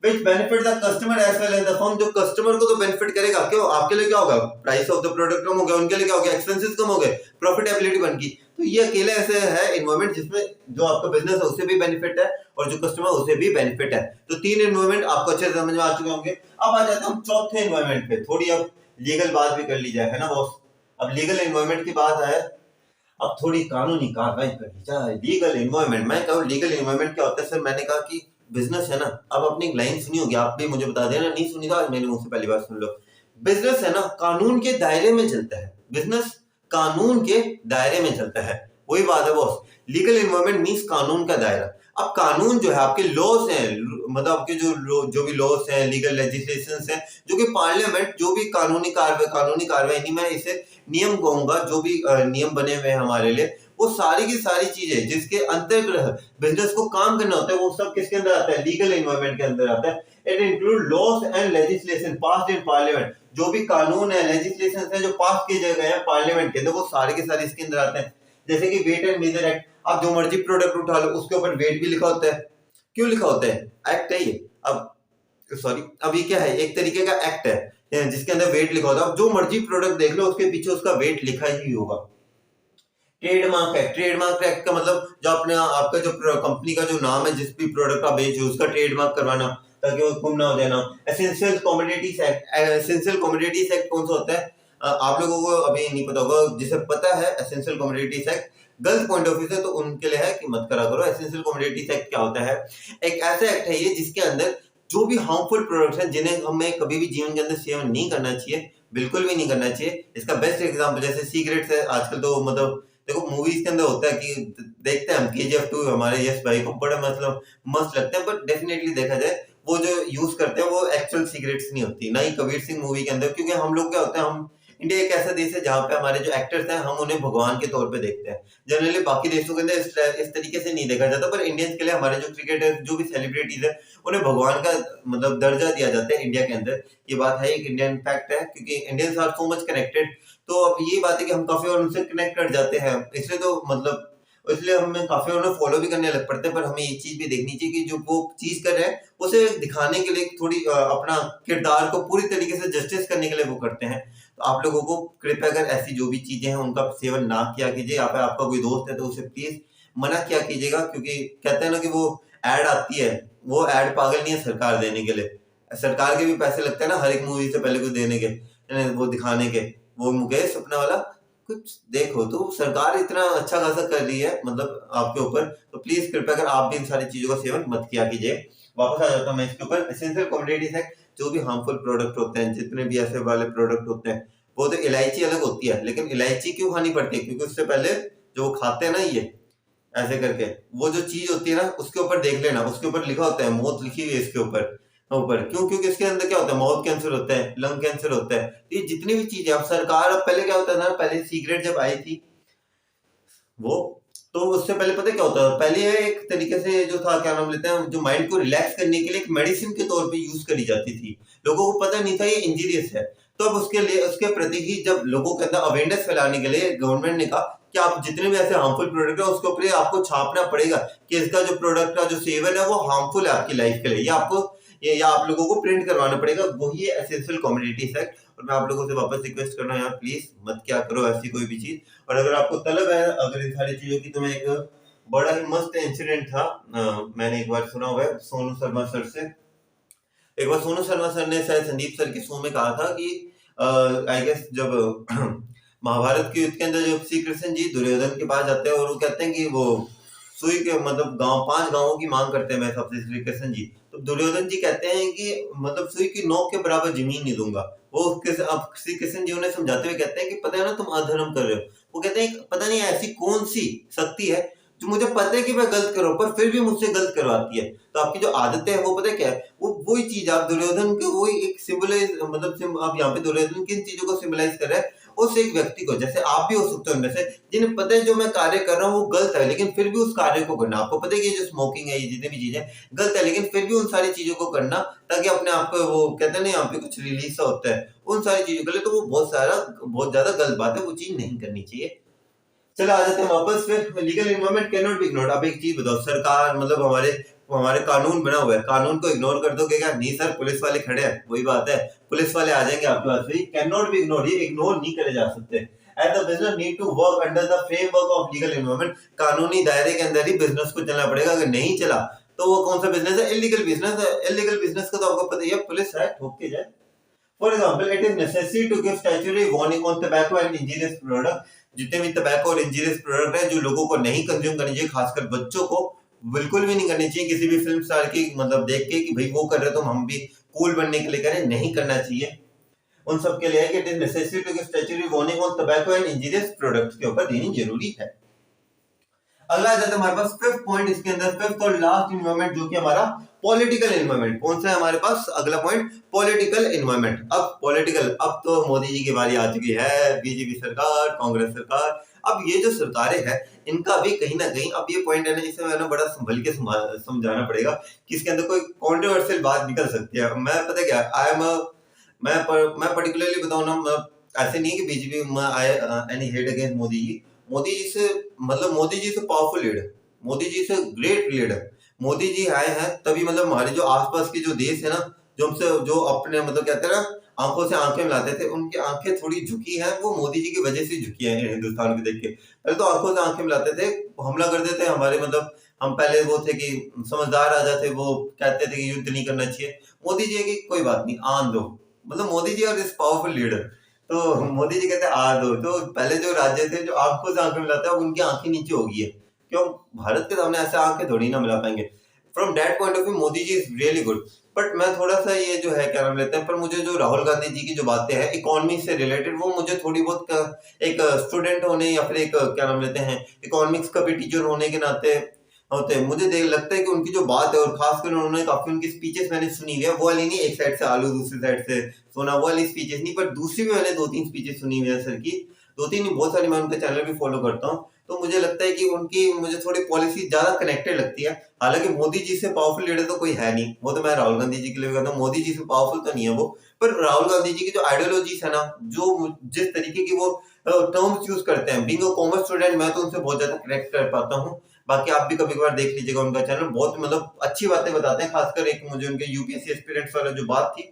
which benefit the customer as well as the firm। जो कस्टमर को तो बेनिफिट करेगा, क्यों? आपके लिए क्या होगा, प्राइस ऑफ द प्रोडक्ट कम हो गया, उनके लिए क्या हो गया, एक्सपेंसेस कम हो गए, प्रॉफिटेबिलिटी बन गई। तो ये अकेले ऐसे है एनवायरमेंट जिसमें जो आपका बिजनेस है उसे भी बेनिफिट है और जो कस्टमर उसे भी बेनिफिट है। तो तीन एनवायरमेंट आपको अच्छे से समझ में आ चुके होंगे। अब आ जाते हैं हम चौथे एनवायरमेंट पे। थोड़ी अब लीगल बात भी कर ली जाए, है ना बॉस। अब लीगल एनवायरमेंट की बात है, अब थोड़ी कानूनी कार्रवाई कर ली जाए। लीगल एनवायरमेंट, मैं कहूँ लीगल एनवायरमेंट क्या होता है सर? मैंने कहा कि बिजनेस है ना, अब अपनी एक लाइन सुनी होगी, आप भी मुझे बता देना, नहीं सुनी तो आज मेरे मुंह से पहली बार सुन लो। बिजनेस है ना कानून के दायरे में चलता है, बिजनेस कानून के दायरे में चलता है, वही बात है बॉस। लीगल एनवायरमेंट मींस कानून का दायरा। अब कानून जो है आपके लॉस हैं, मतलब आपके जो भी लॉस हैं, लीगल लेजिस्लेशंस हैं, जो कि पार्लियामेंट जो भी कानूनी कार्रवाई नहीं, मैं इसे नियम कहूंगा, जो भी नियम बने हुए हैं हमारे लिए, वो सारी की सारी चीजें जिसके अंतर्गत बिजनेस को काम करना होता है, वो सब किसके अंदर आता है? लीगल एनवायरमेंट के अंदर आता है। It include loss and legislation passed in parliament. जो भी कानून है, लेजिस्लेशन है जो पास किए गए हैं पार्लियामेंट के अंदर, वो सारे के सारे इसके अंदर आते हैं। जैसे कि वेट एंड मेजर एक्ट, आप जो मर्जी प्रोडक्ट उठा लो उसके ऊपर वेट भी लिखा होता है। क्यों लिखा होता है? एक्ट है ये। अब ये क्या है? एक तरीके का एक्ट है जिसके अंदर वेट लिखा होता है। जो मर्जी प्रोडक्ट देख लो उसके पीछे उसका वेट लिखा ही होगा। ट्रेडमार्क एक्ट, ट्रेडमार्क एक्ट का मतलब जो अपने आपका जो कंपनी का जो नाम है, जिस भी प्रोडक्ट आप बेच रहे हो उसका ट्रेडमार्क करवाना, ताकि वो गुम ना हो जाए नाम। Essential commodities act, essential commodities act कौन सा होता है? आप लोगों को अभी नहीं पता होगा, जिसे पता है essential commodities act girls point of view से, तो उनके लिए है कि मत करा करो। एसेंशियल कमोडिटीज एक्ट क्या होता है? एक ऐसा एक्ट है ये जिसके अंदर जो भी हार्मफुल प्रोडक्ट्स हैं जिन्हें हमें कभी भी जीवन के अंदर सेवन नहीं करना चाहिए, बिल्कुल भी नहीं करना चाहिए। इसका बेस्ट एग्जांपल जैसे सिगरेट्स है। आजकल तो मतलब देखो मूवीज के अंदर होता है कि देखते हैं हम KGF 2 हमारे यश भाई को बड़ा मतलब मस्त लगता है, बट डेफिनेटली देखा जाए वो जो यूज करते हैं वो एक्चुअल सिगरेट्स नहीं होती, ना ही कबीर सिंह मूवी के अंदर। क्योंकि हम लोग क्या होता है, हम इंडिया एक ऐसा देश है जहाँ पे हमारे जो एक्टर्स हैं हम उन्हें भगवान के तौर पे देखते हैं। जनरली बाकी देशों के अंदर इस तरीके से नहीं देखा जाता, पर इंडियंस के लिए हमारे जो क्रिकेटर, जो भी सेलिब्रिटीज है, उन्हें भगवान का मतलब दर्जा दिया जाता है इंडिया के अंदर। ये बात है, एक इंडियन फैक्ट है, क्योंकि Indians are so much connected. तो अब ये बात है कि हम काफी और उनसे कनेक्ट कर जाते हैं, इसलिए तो मतलब इसलिए हमें काफी उन्हें फॉलो भी करने लग पड़ते हैं। पर हमें ये चीज भी देखनी चाहिए कि जो वो चीज कर रहे हैं उसे दिखाने के लिए थोड़ी अपना किरदार को पूरी तरीके से जस्टिस करने के लिए वो करते हैं। तो आप लोगों को कृपया कर ऐसी जो भी चीजें हैं उनका सेवन ना किया कीजिए। यहाँ पे आपका कोई दोस्त है तो उसे प्लीज मना किया कीजिएगा, क्योंकि कहते हैं ना कि वो एड आती है, वो एड पागल नहीं है सरकार देने के लिए। सरकार के भी पैसे लगते हैं ना हर एक मूवी से पहले कुछ देने के, वो दिखाने के। वो मुकेश अपना वाला कुछ देखो, तो सरकार इतना अच्छा खासा कर रही है मतलब आपके ऊपर, तो प्लीज कृपया कर आप भी इन सारी चीजों का सेवन मत किया कीजिए। वापस आ जाता हूँ मैं इसके ऊपर। एसेंशियल कमोडिटीज एक्ट, जो भी हार्मफुल प्रोडक्ट होते हैं, जितने भी ऐसे वाले प्रोडक्ट होते हैं, वो तो इलायची अलग होती है, लेकिन इलायची क्यों खानी पड़ती है? क्योंकि उससे पहले जो वो खाते हैं ना ये ऐसे करके, वो जो चीज होती है ना उसके ऊपर देख लेना, उसके ऊपर लिखा होता है, मौत लिखी हुई है इसके ऊपर। क्यों? क्योंकि इसके अंदर क्या होता है, माउथ कैंसर होता है, लंग कैंसर होता है। ये जितनी भी चीजें अब सरकार, अब पहले क्या होता था, पहले सिगरेट जब आई थी वो, तो उससे पहले पता है क्या होता था? पहले एक तरीके से जो था, क्या नाम लेते हैं, जो माइंड को रिलैक्स करने के लिए एक मेडिसिन के तौर पे यूज करी जाती थी। लोगों को पता नहीं था ये इंजीरियस है। तो अब उसके लिए, उसके प्रति ही जब लोगों के अंदर अवेयरनेस फैलाने के लिए गवर्नमेंट ने कहा कि आप जितने भी ऐसे हार्मफुल प्रोडक्ट है उसके ऊपर आपको छापना पड़ेगा कि इसका जो प्रोडक्ट का जो सेवन है वो हार्मफुल है आपकी लाइफ के लिए। ये आपको ये या आप लोगों को प्रिंट करवाना पड़ेगा, वही है एसेंशियल कमोडिटीज एक्ट। और मैं आप लोगों से वापस रिक्वेस्ट कर रहा हूँ यार, प्लीज मत क्या करो ऐसी कोई भी चीज। और अगर आपको तलब है अगर इन सारी चीजों की, तो मैं एक बड़ा ही मस्त इंसिडेंट था, मैंने एक बार सुना हुआ है सोनू शर्मा सर से। एक बार सोनू शर्मा सर ने शायद संदीप सर के शो में कहा था कि आई गेस जब महाभारत के युद्ध के अंदर जब श्री कृष्ण जी दुर्योधन के पास जाते हैं और वो कहते हैं कि वो सुई के मतलब गांव 5 गांवों की मांग करते हैं मैं सबसे, श्री कृष्ण जी। तो दुर्योधन जी कहते हैं कि मतलब सुई की नोक के बराबर जमीन नहीं दूंगा। वो अब श्री कृष्ण जी उन्हें समझाते हुए कहते हैं कि पता है ना तुम अधर्म कर रहे हो। वो कहते हैं पता नहीं ऐसी कौन सी शक्ति है जो मुझे पता है कि मैं गलत कर रहा हूँ पर फिर भी मुझसे गलत करवाती है। तो आपकी जो आदतें है वो पता है क्या है, वो वही चीज आप दुर्योधन के वही एक सिंबलाइज मतलब आप यहाँ पे दुर्योधन किन चीजों को सिंबलाइज कर रहे हैं, उस एक व्यक्ति को। जैसे आप भी हो सकते हो उनमें से जिन्हें पता है जो मैं कार्य कर रहा हूँ वो गलत है, लेकिन फिर भी उस कार्य को करना। आपको पता है कि ये जो स्मोकिंग है, ये जितनी भी चीजें गलत है, लेकिन फिर भी उन सारी चीजों को करना ताकि अपने आप को वो कहते हैं ना यहाँ पे कुछ रिलीज सा होता है उन सारी चीजों के लिए, तो वो बहुत ज्यादा गलत बात है, वो चीज नहीं करनी चाहिए। चलो आ जाते हैं वापस फिर। Legal environment can not be ignored. अब एक चीज बताओ, सरकार मतलब हमारे कानून बना हुआ है, कानून को इग्नोर कर दोगे क्या? नहीं सर, पुलिस वाले खड़े हैं, वही बात है, पुलिस वाले आ जाएंगे आपके पास। कैन नॉट बी इग्नोर्ड, ये इग्नोर नहीं करे जा सकते। As the business need to work under the framework of legal environment. कानूनी दायरे के अंदर ही बिजनेस को चलना पड़ेगा, अगर नहीं चला तो वो कौन सा बिजनेस है? इलीगल बिजनेस है। इलीगल बिजनेस का तो आपको पता ही है, पुलिस है ठोक के जाए। For example, it is necessary to give statutory warning on tobacco and injurious product. जितने भी टोबैको और इंजीनियस प्रोडक्ट है जो लोगों को नहीं कंज्यूम करनी चाहिए, खासकर बच्चों को बिल्कुल भी नहीं करनी चाहिए। किसी भी फिल्म स्टार की मतलब देख के कि भाई वो कर रहे तो हम भी कूल बनने के लिए करें, नहीं करना चाहिए। उन सब के लिए it is necessary to give statutory warning on tobacco and injurious products के ऊपर देनी जरूरी है। अगला आ जाता है हमारे पास फिफ्थ पॉइंट इसके अंदर, फिफ्थ और लास्ट एनवायरनमेंट जो कि हमारा पॉलिटिकल एनवायरनमेंट। कौन सा है हमारे पास अगला पॉइंट? Political environment. अब पॉलिटिकल, अब तो मोदी जी की बारी आ चुकी है, बीजेपी सरकार, कांग्रेस सरकार। अब ये जो सरकारें हैं इनका भी कहीं ना कहीं, अब ये पॉइंट है ना, इसे मैंने बड़ा संभल के समझाना पड़ेगा कि इसके अंदर कोई कंट्रोवर्शियल बात निकल सकती है। मैं पता क्या, मैं पर्टिकुलरली बताऊं ना, मैं ऐसे नहीं कि बीजेपी में आई any hate against Modi ji. Modi ji से मतलब मोदी जी से पावरफुल लीडर, मोदी जी से ग्रेट लीडर। मोदी जी आए हैं तभी मतलब हमारे जो आसपास के जो देश है ना, जो हमसे जो अपने मतलब कहते हैं ना आंखों से आंखें मिलाते थे, उनकी आंखें थोड़ी झुकी हैं, वो मोदी जी की वजह से झुकी हैं हिंदुस्तान को देख के। पहले तो आंखों से आंखें मिलाते थे, हमला कर देते हमारे मतलब हम पहले वो थे कि समझदार राजा थे, वो कहते थे कि युद्ध नहीं करना चाहिए। मोदी जी की कोई बात नहीं, आन दो, मतलब मोदी जी और इस पावरफुल लीडर। तो मोदी जी कहते आ दो। तो पहले जो राज्य थे जो आंखों से आंखें मिलाते हैं, अब उनकी आंखें नीचे हो गई है। क्यों? भारत के सामने ऐसे आंखें थोड़ी ना मिला पाएंगे। From that point of view Modi ji is really good. But मैं थोड़ा सा ये जो है क्या नाम लेते हैं, पर मुझे जो राहुल गांधी जी की जो बातें हैं इकोनॉमी से रिलेटेड, वो मुझे थोड़ी बहुत एक स्टूडेंट होने या फिर एक क्या नाम लेते हैं इकोनॉमिक्स का भी टीचर होने के नाते होते हैं, मुझे देख लगता है कि उनकी जो बात है, और खासकर उन्होंने काफी उनकी स्पीचेस मैंने सुनी हुई है, वो वाली नहीं एक साइड से आलू दूसरी साइड से सोना, वो वाली स्पीचेस नहीं, पर दूसरी भी मैंने 2-3 स्पीचेस सुनी हुई है सर की। 2-3 नहीं, बहुत सारी, मैं उनका चैनल भी फॉलो करता हूँ। तो मुझे लगता है कि उनकी मुझे थोड़ी पॉलिसी ज्यादा कनेक्टेड लगती है। हालांकि मोदी जी से पावरफुल लीडर तो कोई है नहीं, वो तो मैं राहुल गांधी जी के लिए कहता हूँ, मोदी जी से पावरफुल तो नहीं है वो। पर राहुल गांधी जी की जो आइडियोलॉजीज है ना, जो जिस तरीके की वो टर्म्स यूज करते हैं, बीइंग अ कॉमर्स स्टूडेंट मैं तो उनसे बहुत ज्यादा कनेक्ट कर पाता हूँ। बाकी आप भी कभी कभार देख लीजिएगा उनका चैनल, बहुत मतलब अच्छी बातें बताते हैं। खासकर एक मुझे उनके यूपीएससी एस्पिरेंट्स वाला जो बात थी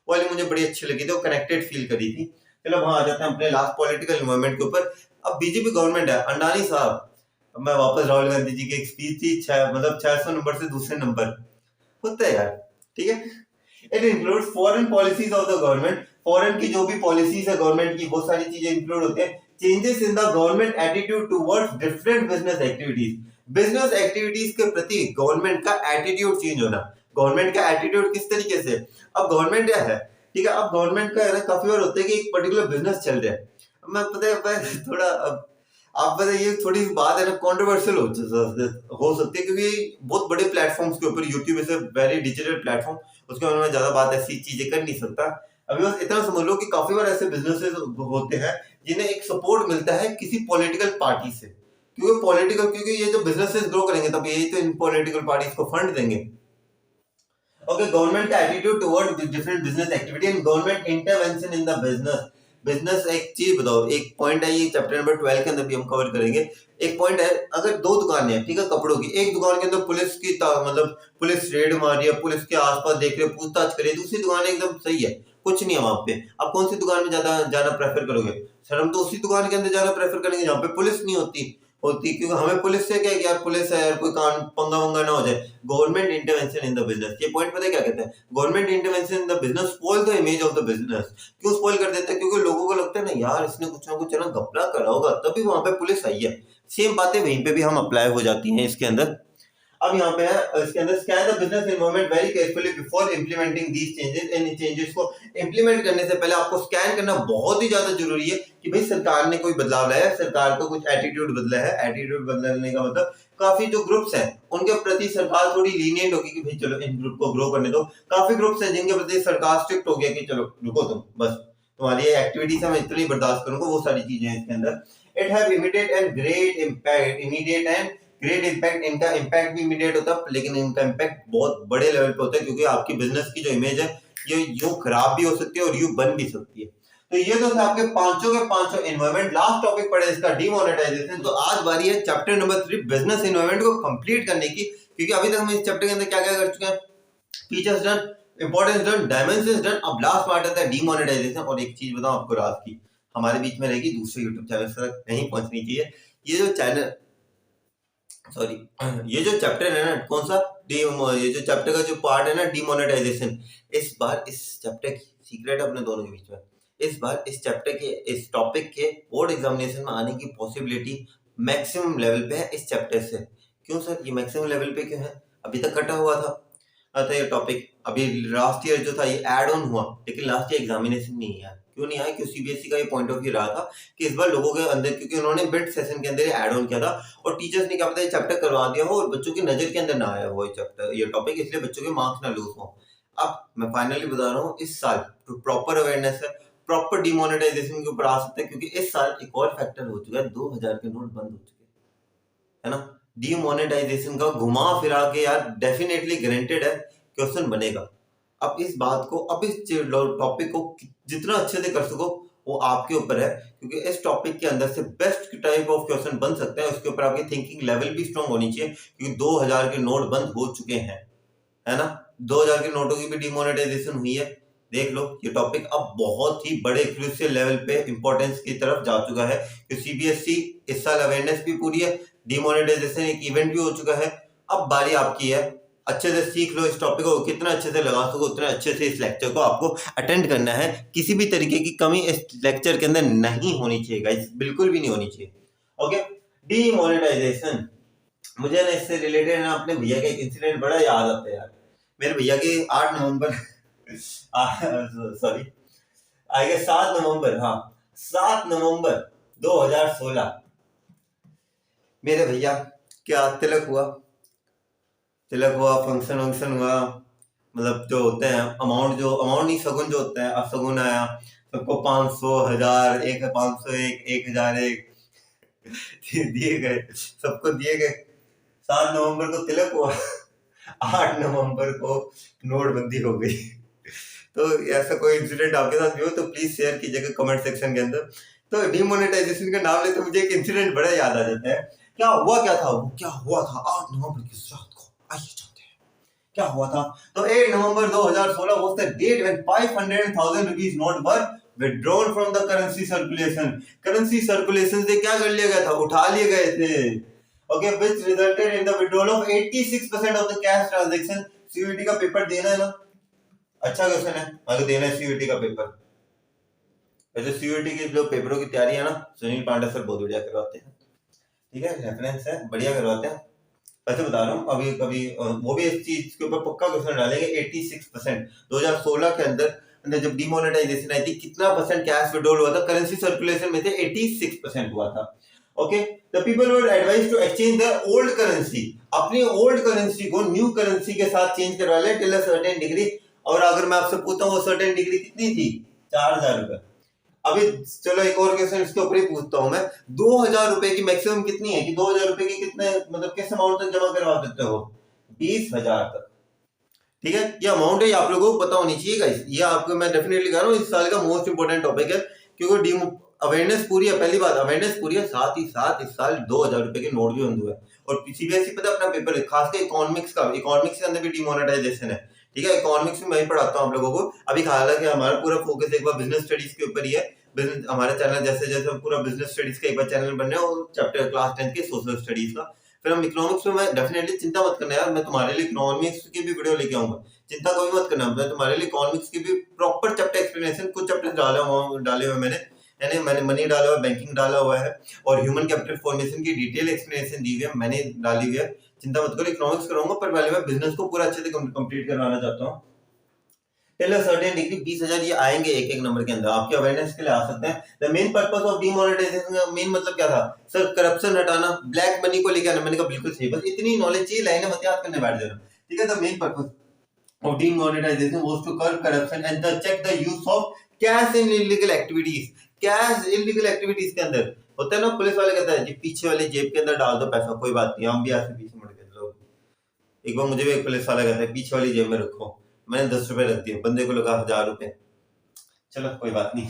वो वाली मुझे बड़ी अच्छी लगी थी, वो कनेक्टेड फील करी थी। चलो वहां आ जाते हैं अपने लास्ट पॉलिटिकल एनवायरनमेंट के ऊपर। अब बीजेपी गवर्नमेंट है, अंडानी साहब, मैं वापस राहुल गांधी जी की एक स्पीच थी, मतलब 600 नंबर से दूसरे नंबर होता है यार, ठीक है। It includes foreign policies of the government. Foreign की जो भी पॉलिसीज है गवर्नमेंट की, वो सारी चीजें इंक्लूड होते हैं। Changes in the government attitude towards different business activities. Business activities के प्रति गवर्नमेंट का एटीट्यूड चेंज होना। गवर्नमेंट का एटीट्यूड किस तरीके से? अब गवर्नमेंट क्या है, ठीक है, अब गवर्नमेंट का है ना, काफी बार होता है कि एक पर्टिकुलर बिजनेस चल रहा है। मैं पता है थोड़ा आप बताइए, थोड़ी सी बात है ना कंट्रोवर्शियल हो सकती है, क्योंकि बहुत बड़े प्लेटफॉर्म्स के ऊपर, YouTube is a very digital platform, उसके बारे में ज्यादा बात ऐसी चीजें कर नहीं सकता। अभी बस इतना समझ लो कि काफी बार ऐसे बिजनेसेस होते हैं जिन्हें एक सपोर्ट मिलता है किसी पॉलिटिकल पार्टी से, क्योंकि ये जो बिजनेसेस ग्रो करेंगे तब यही तो इन पॉलिटिकल पार्टीज को फंड देंगे। Okay, government का attitude toward different business activity and government intervention in the business. Business एक चीज बताओ, एक पॉइंट है ये चैप्टर नंबर 12 के अंदर भी हम कवर करेंगे। एक पॉइंट है, अगर दो दुकानें हैं, ठीक है, कपड़ों की, एक दुकान के अंदर पुलिस की मतलब पुलिस रेड मार रही है, पुलिस के आसपास देख रहे, पूछताछ करे, दूसरी दुकान एकदम सही है, कुछ नहीं है वहां पे, आप कौन सी दुकान में ज्यादा जाना प्रेफर करोगे? सर हम तो उसी दुकान के अंदर जाना प्रेफर करेंगे जहाँ पे पुलिस नहीं होती, क्योंकि हमें पुलिस से क्या है कि यार पुलिस है यार, कोई कान पंगा वंगा ना हो जाए। Government intervention in the business, ये पॉइंट पता है क्या कहते हैं? Government intervention in the business spoil the image of the business. क्यों स्पॉइल कर देता है? क्योंकि लोगों को लगता है ना यार इसने कुछ ना कुछ है ना घपला करा होगा तभी वहां पे पुलिस आई है। सेम बातें वहीं पे भी हम अप्लाई हो जाती हैं इसके अंदर। अब यहाँ पे है इसके अंदर, scan the business environment very carefully before implementing these changes. In changes को इंप्लीमेंट करने से पहले आपको स्कैन करना बहुत ही ज्यादा जरूरी है कि भाई सरकार ने कोई बदलाव लाया है, सरकार का कुछ एटीट्यूड बदला है। एटीट्यूड बदलने का मतलब काफी जो ग्रुप्स हैं उनके प्रति सरकार थोड़ी लीनियंट होगी कि भाई चलो इन ग्रुप को ग्रो करने दो। काफी ग्रुप्स हैं जिनके प्रति सरकार स्ट्रिक्ट हो गया कि चलो रुको तुम, बस तुम्हारी एक्टिविटीज हम इतनी बर्दाश्त करूंगा, वो सारी चीजें हैं इसके अंदर। It have immediate and great impact, immediate and great impact. इनका इम्पैक्ट भी इमीडिएट होता है लेकिन इनका इम्पैक्ट बहुत बड़े लेवल पे होता है, क्योंकि आपकी बिजनेस की जो इमेज है ये यूं खराब भी हो सकती है और यूं बन भी सकती है। तो ये तो था आपके पांचों के पांचों एनवायरनमेंट। लास्ट टॉपिक पड़े इसका डीमोनेटाइजेशन। तो आज बारी है चैप्टर नंबर 3 बिजनेस एनवायरनमेंट को कंप्लीट करने की, क्योंकि अभी तक हम इस चैप्टर के अंदर क्या क्या कर चुके हैं? Features done, importance done, dimensions done. अब लास्ट पार्ट आता है डीमोनेटाइजेशन। और एक चीज बताऊं आपको, रात की हमारे बीच में रहेगी, दूसरे यूट्यूब चैनल तक नहीं पहुंचनी चाहिए। ये जो चैनल सॉरी ये जो चैप्टर है ना, कौन सा ये जो चैप्टर का जो पार्ट है ना डीमोनेटाइजेशन, इस बार इस चैप्टर की सीक्रेट अपने दोनों के बीच में, इस बार इस चैप्टर के इस टॉपिक के बोर्ड एग्जामिनेशन में आने की पॉसिबिलिटी मैक्सिमम लेवल पे है इस चैप्टर से। क्यों सर ये मैक्सिमम लेवल पे क्यों है? अभी तक कटा हुआ था ये टॉपिक, अभी लास्ट ईयर जो था ये ऐड ऑन हुआ, लेकिन लास्ट ईयर एग्जामिनेशन नहीं आया। क्यों नहीं आया? क्योंकि सीबीएसई का ये पॉइंट ऑफ व्यू रहा था कि इस बार लोगों के अंदर, क्योंकि उन्होंने बिट सेशन के अंदर ऐड ऑन किया था और टीचर्स ने क्या पता ये चैप्टर करवा दिया हो और बच्चों की नजर के अंदर ना आया हो ये चैप्टर, ये टॉपिक, इसलिए बच्चों के मार्क्स ना लूज हो। अब मैं फाइनली बता रहा हूँ, इस साल तो प्रॉपर अवेयरनेस है, प्रॉपर डिमोनेटाइजेशन के ऊपर आ सकते हैं, क्योंकि इस साल एक और फैक्टर हो चुका है, 2000 के नोट बंद हो चुके हैं, है ना। डिमोनेटाइजेशन का घुमा फिरा के यार डेफिनेटली गारंटेड है क्वेश्चन बनेगा। अब इस बात को, अब इस टॉपिक को जितना अच्छे से कर सको वो आपके ऊपर है, क्योंकि इस टॉपिक के अंदर से बेस्ट टाइप ऑफ क्वेश्चन बन सकते हैं। उसके ऊपर आपकी थिंकिंग लेवल भी स्ट्रांग होनी चाहिए, क्योंकि 2000 के नोट बंद हो चुके हैं, है ना। 2000 के नोटों की भी डिमोनेटाइजेशन हुई है, देख लो। ये टॉपिक अब बहुत ही बड़े क्रूशियल लेवल पे इंपॉर्टेंस की तरफ जा चुका है, कि सीबीएसई इस साल अवेयरनेस भी पूरी है, डिमोनेटाइजेशन एक इवेंट भी हो चुका है। अब बारी आपकी है, अच्छे से सीख लो इस टॉपिक को, कितना अच्छे से लगा सको उतना अच्छे से इस लेक्चर को आपको अटेंड करना है। किसी भी तरीके की कमी इस लेक्चर के अंदर नहीं होनी चाहिए गाइस, बिल्कुल भी नहीं होनी चाहिए। ओके, डीमोनेटाइजेशन, मुझे ना इससे रिलेटेड ना अपने भैया का एक इंसिडेंट बड़ा याद आता है यार। मेरे भैया के 8 नवंबर सॉरी आई गेस 7 नवंबर, हाँ 7 नवंबर 2016 मेरे भैया क्या तिलक हुआ, फंक्शन वंक्शन हुआ, मतलब जो होते हैं अमाउंट नहीं, सगुन जो होता है, अब सगुन आया, सबको 500, 1000, 501, 1001 दिए गए, सबको दिए गए। 7 नवंबर को तिलक हुआ 8 नवंबर को नोटबंदी हो गई। तो ऐसा कोई इंसिडेंट आपके साथ भी हो तो प्लीज शेयर कीजिएगा कमेंट सेक्शन के अंदर। तो डिमोनेटाइजेशन का नाम लेते मुझे एक इंसिडेंट बड़ा याद आ जाता है। क्या हुआ था 8 नवंबर की रात को, आइए जानते हैं क्या हुआ था। तो 8 नवंबर 2016 was the date when 500,000 rupees note were withdrawn from the currency circulation। Currency circulation से क्या कर लिया गया था? उठा लिए गए थे। Okay, which resulted in the withdrawal of 86% of the cash transaction। CUET का पेपर देना है ना, अच्छा क्वेश्चन है, अगर देना है सीयूईटी का पेपर। वैसे सीयूईटी की जो पेपरों की तैयारी है ना, सुनील पांडे सर बहुत बढ़िया करवाते हैं, ठीक है, रेफरेंस है, बढ़िया करवाते हैं। वैसे बता रहा हूँ, अभी कभी वो भी इस चीज के ऊपर पक्का क्वेश्चन डालेंगे। 86% 2016 के अंदर जब डिमोनेटाइजेशन आई थी, कितना परसेंट कैश विड्रॉल हुआ था? करेंसी सर्कुलेशन में से 86% हुआ था। Okay, the people were advise to exchange the old currency, अपनी ओल्ड करेंसी को न्यू करेंसी के साथ चेंज करवा ले टिल अ सर्टेन डिग्री। और अगर मैं आपसे पूछता हूँ वो सर्टेन डिग्री कितनी थी? 4000 रुपए। अभी चलो एक और क्वेश्चन इसके ऊपर ही पूछता हूं मैं, 2000 रुपए की मैक्सिमम कितनी है, कि 2000 रुपए की कितने मतलब किस अमाउंट तक जमा करवा सकते हो? 20,000 तक, ठीक है। ये अमाउंट है, आप लोगों को पता होनी चाहिए गाइस, ये आपको मैं डेफिनेटली कह रहा हूँ, इस साल का मोस्ट इंपोर्टेंट टॉपिक है क्योंकि डी अवेयरनेस पूरी है, पहली बात अवेयरनेस पूरी है, साथ ही साथ इस साल 2000 रुपए के नोट भी बंद हुए और सीबीएसई पता अपना पेपर खासकर इकोनॉमिक्स के अंदर भी डिमोनेटाइजेशन है। ठीक है, इकोनॉमिक्स में मैं ही पढ़ाता हूँ आप लोगों को। अभी हालांकि हमारा पूरा फोकस एक बार बिजनेस स्टडीज के ऊपर ही है। बिजनेस हमारे चैनल जैसे जैसे पूरा बिजनेस स्टडीज का एक बार चैनल बन रहा है और चैप्टर क्लास 10 के सोशल स्टडीज का। फिर हम इकोनॉमिक्स में, मैं डेफिनेटली चिंता मत करना यार, मैं तुम्हारे लिए इकोनॉमिक्स की भी वीडियो लेके आऊंगा, चिंता कोई मत करना। मैं तुम्हारे लिए इकोनॉमिक्स की भी प्रॉपर चैप्टर एक्सप्लेनेशन, कुछ चैप्टर डाले हुए मैंने, यानी मैंने मनी डाला हुआ है, बैंकिंग डाला हुआ है और ह्यूमन कैपिटल फॉर्मेशन की डिटेल एक्सप्लेनेशन दी हुई है, मैंने डाली हुई है। चिंता मत करो, इकोनॉमिक्स कराऊंगा, पर पहले मैं बिजनेस को पूरा अच्छे से कंप्लीट करवाना चाहता हूँ। टिल अ सर्टेन डिग्री 20,000 ये आएंगे एक एक नंबर के अंदर, आपके अवेयरनेस के लिए आ सकते हैं। The main purpose of demonetization का मेन मतलब क्या था सर? करप्शन हटाना, ब्लैक मनी को लेकर आना। मैंने कहा बिल्कुल सही, बस इतनी नॉलेज चाहिए, लाइनें मत याद करने बैठ जाना। ठीक है, the main purpose of demonetization was to curb corruption and check the use of cash in illegal activities। Cash illegal activities के अंदर होता है ना, पुलिस वाले कहता है जी पीछे वाले जेब के अंदर डाल दो पैसा, कोई बात नहीं, हम भी ऐसे पीछे मुड़ के लोग। एक बार मुझे भी एक पुलिस वाला कहता है पीछे वाली जेब में रखो, मैंने 10 रुपए रख दिए, बंदे को लगा 1000 रुपए, चलो कोई बात नहीं।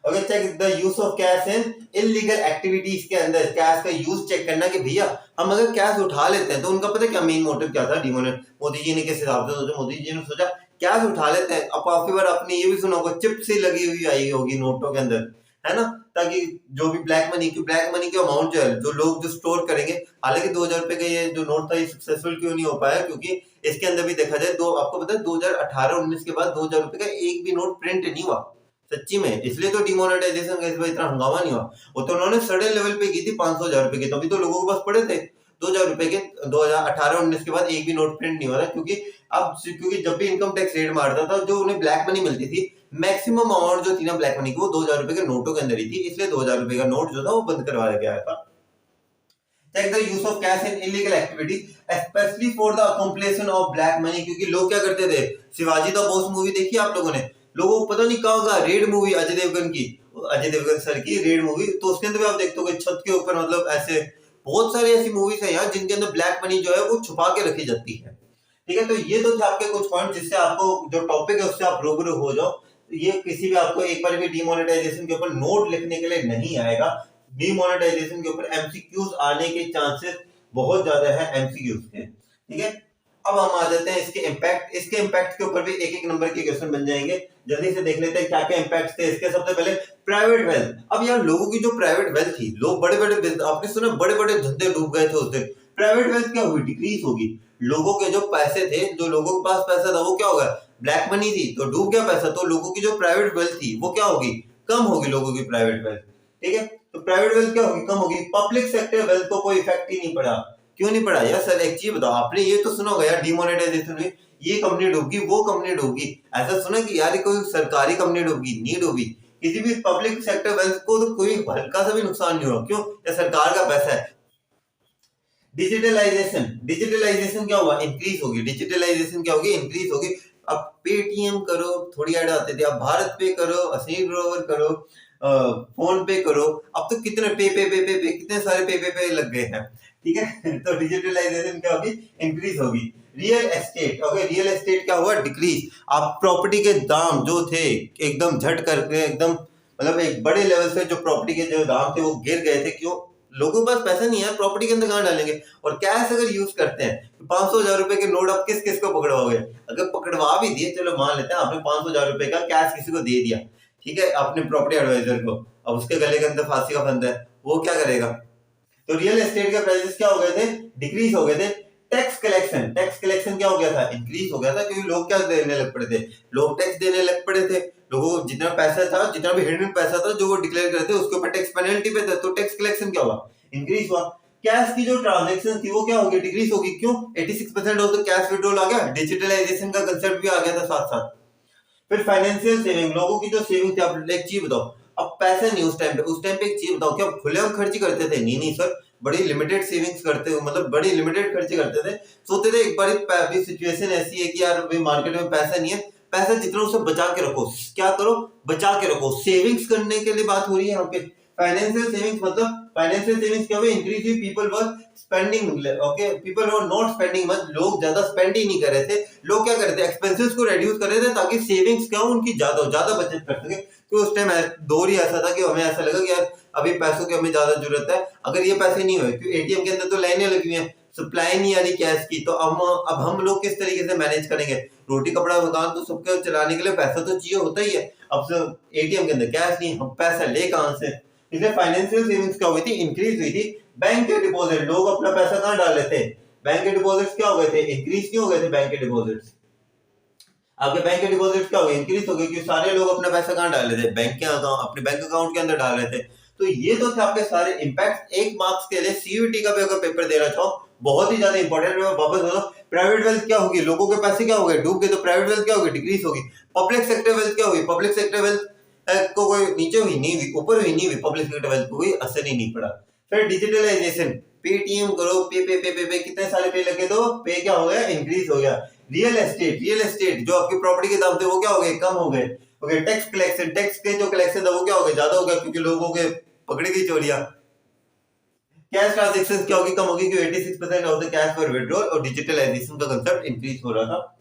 Okay, check the use of cash in illegal activities के अंदर कैश का यूज चेक करना कि भैया हम अगर कैश उठा लेते हैं तो उनका पता क्या मेन मोटिव क्या था? डिमोनेट मोदी जी ने किस हिसाब से सोचा? मोदी जी ने सोचा कैश उठा लेते हैं। अब काफी बार आपने ये भी सुना होगा चिप से लगी हुई आई होगी नोटों के अंदर, है ना, ताकि जो भी ब्लैक मनी की अमाउंट जो है, जो लोग जो स्टोर करेंगे। हालांकि 2000 रुपए का ये जो नोट था ये सक्सेसफुल क्यों नहीं हो पाया? क्योंकि इसके अंदर भी देखा जाए, दो आपको पता है 2018-19 के बाद 2000 रुपए का एक भी नोट प्रिंट नहीं हुआ सच्ची में, इसलिए तो डिमोनेटाइजेशन का इस बार इतना हंगामा नहीं हुआ। वो तो उन्होंने सडन लेवल पे की थी 500,000 रुपए की, तभी तो लोगों के पास पड़े थे 2000 रुपए के। 2018-19 के बाद एक भी नोट प्रिंट नहीं हो रहा, क्योंकि जब भी इनकम टैक्स रेट मारता था, जो उन्हें ब्लैक मनी मिलती थी, मैक्सिमम अमाउंट जो थी ना ब्लैक मनी की, वो 2000 रुपए के नोटों के अंदर ही थी, इसलिए 2000 रुपए का नोट जो था वो बंद करवाया गया था। Check the use of cash in illegal activities, especially for the accomplishment of black money। क्योंकि लोग क्या करते थे, शिवाजी द बॉस मूवी देखी आप लोगों ने? लोगों को पता नहीं कहा होगा, raid movie Ajay Devgan sir की रेड मूवी, तो उसके अंदर भी आप देखते हो छत के ऊपर, मतलब ऐसे बहुत सारी ऐसी मूवीज है यार जिनके अंदर ब्लैक मनी जो है वो छुपा के रखी जाती है। ठीक है, तो ये तो थे आपके कुछ पॉइंट जिससे आपको जो टॉपिक है उससे आप रूबरू हो जाओ। ये किसी भी आपको एक बार भी डिमोनेटाइजेशन के ऊपर नोट लिखने के लिए नहीं आएगा। डिमोनेटाइजेशन के ऊपर एमसीक्यूज आने के चांसेस बहुत ज्यादा है एमसीक्यूज के। ठीक है, अब हम आ जाते हैं इसके इम्पैक्ट के ऊपर भी एक एक नंबर के क्वेश्चन बन जाएंगे। जल्दी से देख लेते हैं क्या क्या इम्पैक्ट थे इसके। सबसे पहले प्राइवेट वेल्थ। अब यार लोगों की जो प्राइवेट वेल्थ थी, लोग बड़े बड़े, आपने सुना बड़े बड़े धंधे डूब गए थे उस दिन। प्राइवेट वेल्थ क्या हुई? डिक्रीज होगी। लोगों के जो पैसे थे, जो लोगों के पास पैसा था वो क्या होगा? ब्लैक मनी थी तो डूब गया पैसा, तो लोगों की जो प्राइवेट वेल्थ थी वो क्या होगी? कम होगी लोगों की प्राइवेट वेल्थ। ठीक है, तो प्राइवेट वेल्थ क्या होगी? कम होगी। पब्लिक सेक्टर वेल्थ को कोई इफेक्ट ही नहीं पड़ा। क्यों नहीं पड़ा यार? सर एक चीज बताओ, आपने ये तो सुना होगा यार डिमोनेटाइजेशन हुई, ये कंपनी डूबगी, वो कंपनी डूबगी, ऐसा सुना कि यार कोई सरकारी कंपनी डूबगी? नहीं डूबी। किसी भी पब्लिक सेक्टर वेल्थ को तो कोई हल्का सा भी नुकसान नहीं हुआ। क्यों? ये सरकार का पैसा है। डिजिटलाइजेशन क्या हुआ? इंक्रीज होगी। डिजिटलाइजेशन क्या होगी? इंक्रीज होगी। अब पेटीएम करो, थोड़ी ऐड आते थे, अब भारत पे करो, असीम ग्रोवर करो, फोन पे करो, अब तो कितने पे कितने सारे पे लग गए हैं। ठीक है, तो डिजिटलाइजेशन क्या होगी? इंक्रीज होगी। Real estate, okay, real estate क्या हुआ? डिक्रीज। आप प्रॉपर्टी के दाम जो थे एकदम झट करके, एकदम मतलब एक बड़े लेवल से जो प्रॉपर्टी के जो दाम थे वो गिर गए थे। क्यों? लोगों के पास पैसा नहीं है, प्रॉपर्टी के अंदर कहां डालेंगे? और कैश अगर यूज करते हैं तो 500,000 रुपए के नोट आप किस किस को पकड़वाओगे? अगर पकड़वा भी दिए, चलो मान लेते हैं आपने 500,000 रुपए का कैश किसी को दे दिया, ठीक है, अपने प्रॉपर्टी एडवाइजर को, अब उसके गले के अंदर फांसी का फंदा है, वो क्या करेगा? तो रियल एस्टेट के प्राइसेस क्या हो गए थे? डिक्रीज हो गए थे। टैक्स कलेक्शन क्या हो गया था? इंक्रीज हो गया था, क्योंकि लोग क्या देने लग पड़े थे? लोग टैक्स देने लग पड़े थे। लोगों को जितना पैसा था, जितना भी हिडन पैसा था जो वो डिक्लेयर करते उसके ऊपर टैक्स पेनल्टी पे था, तो टैक्स कलेक्शन क्या हुआ? इंक्रीज हुआ। कैश की जो ट्रांजैक्शन थी वो क्या होगी? डिक्रीज होगी। क्यों? 86% ऑफ द कैश विड्रॉल आ गया, डिजिटलाइजेशन का कंसेप्ट भी आ गया था साथ साथ। फिर फाइनेंशियल सेविंग, लोगों की जो सेविंग थी, आप एक चीज बताओ, अब पैसा नहीं उस टाइम पे एक चीज बताओ, क्या खुलेआम खर्ची करते थे? नहीं सर, बड़ी लिमिटेड सेविंग्स करते हो, मतलब बड़ी लिमिटेड खर्चे करते थे। सोचते थे एक बार सिचुएशन ऐसी है कि यार अभी मार्केट में पैसा नहीं है, पैसा जितना उसे बचा के रखो। क्या करो? बचा के रखो। सेविंग्स करने के लिए बात हो रही है यहाँ पे। फाइनेंशियल सेविंग्स मतलब फाइनेंशियल सेविंग्स क्या हुई, इंक्रीज हुई, people were spending, okay, people were not spending much, लोग ज्यादा स्पेंड ही नहीं कर रहे थे, लोग क्या कर रहे थे, एक्सपेंसेस को रिड्यूस कर रहे थे ताकि सेविंग्स क्या हो उनकी ज्यादा बचत कर सके। तो उस टाइम दौर ही ऐसा था कि हमें ऐसा लगा कि यार अभी पैसों की हमें ज्यादा जरूरत है, अगर ये पैसे नहीं हुए, क्योंकि एटीएम के अंदर तो लाइनें लगी हुई हैं, सप्लाई नहीं आ रही कैश की, तो अब हम लोग किस तरीके से मैनेज करेंगे, रोटी कपड़ा मकान तो सबके चलाने के लिए पैसा तो चाहिए होता ही है, अब से एटीएम के अंदर कैश नहीं, हम पैसा ले कहां से, इसलिए फाइनेंशियल सेविंग्स क्या हुई थी, इंक्रीज हुई थी। बैंक के डिपॉजिट, लोग अपना पैसा कहां डाल लेते हैं, बैंक के डिपॉजिट्स क्या हो गए थे, इंक्रीज क्यों हो गए थे बैंक के डिपॉजिट्स, आपके बैंक के डिपॉजिट क्या हो गए, इंक्रीज हो गए, क्योंकि सारे लोग अपना पैसा कहां डाल रहे थे, बैंक के अकाउंट, अपने बैंक अकाउंट के अंदर डाल रहे थे। तो ये तो थे आपके सारे इंपैक्ट। एक मार्क्स के लिए सीयूईटी का भी अगर पेपर देना चाहो, बहुत ही ज्यादा इंपॉर्टेंट है, वापस बोलो, प्राइवेट वेल्थ क्या होगी, लोगों के पैसे क्या हो गए, डूब गए, तो प्राइवेट वेल्थ क्या होगी, डिक्रीज होगी। पब्लिक सेक्टर वेल्थ क्या होगी, पब्लिक सेक्टर वेल्थ को कोई नीचे हुई नहीं हुई, ऊपर हुई नहीं हुई, पब्लिक सेक्टर वेल्थ को कोई असर ही नहीं पड़ा। फिर डिजिटलाइजेशन, पेटीएम करो, पे कितने सारे पे लगे, तो पे क्या हो गया, इंक्रीज हो गया। रियल एस्टेट जो आपकी प्रॉपर्टी के दाम थे वो क्या हो गए, कम हो गए। ओके, टैक्स कलेक्शन, टैक्स के जो कलेक्शन था वो क्या हो गया, ज्यादा हो गया, क्योंकि लोगों के पकड़ी गई चोरियां। कैश ट्रांजैक्शंस क्या होगी, कम होगी, क्योंकि 86% of the cash for withdrawal और डिजिटलाइजेशन का कांसेप्ट इंक्रीज हो रहा था।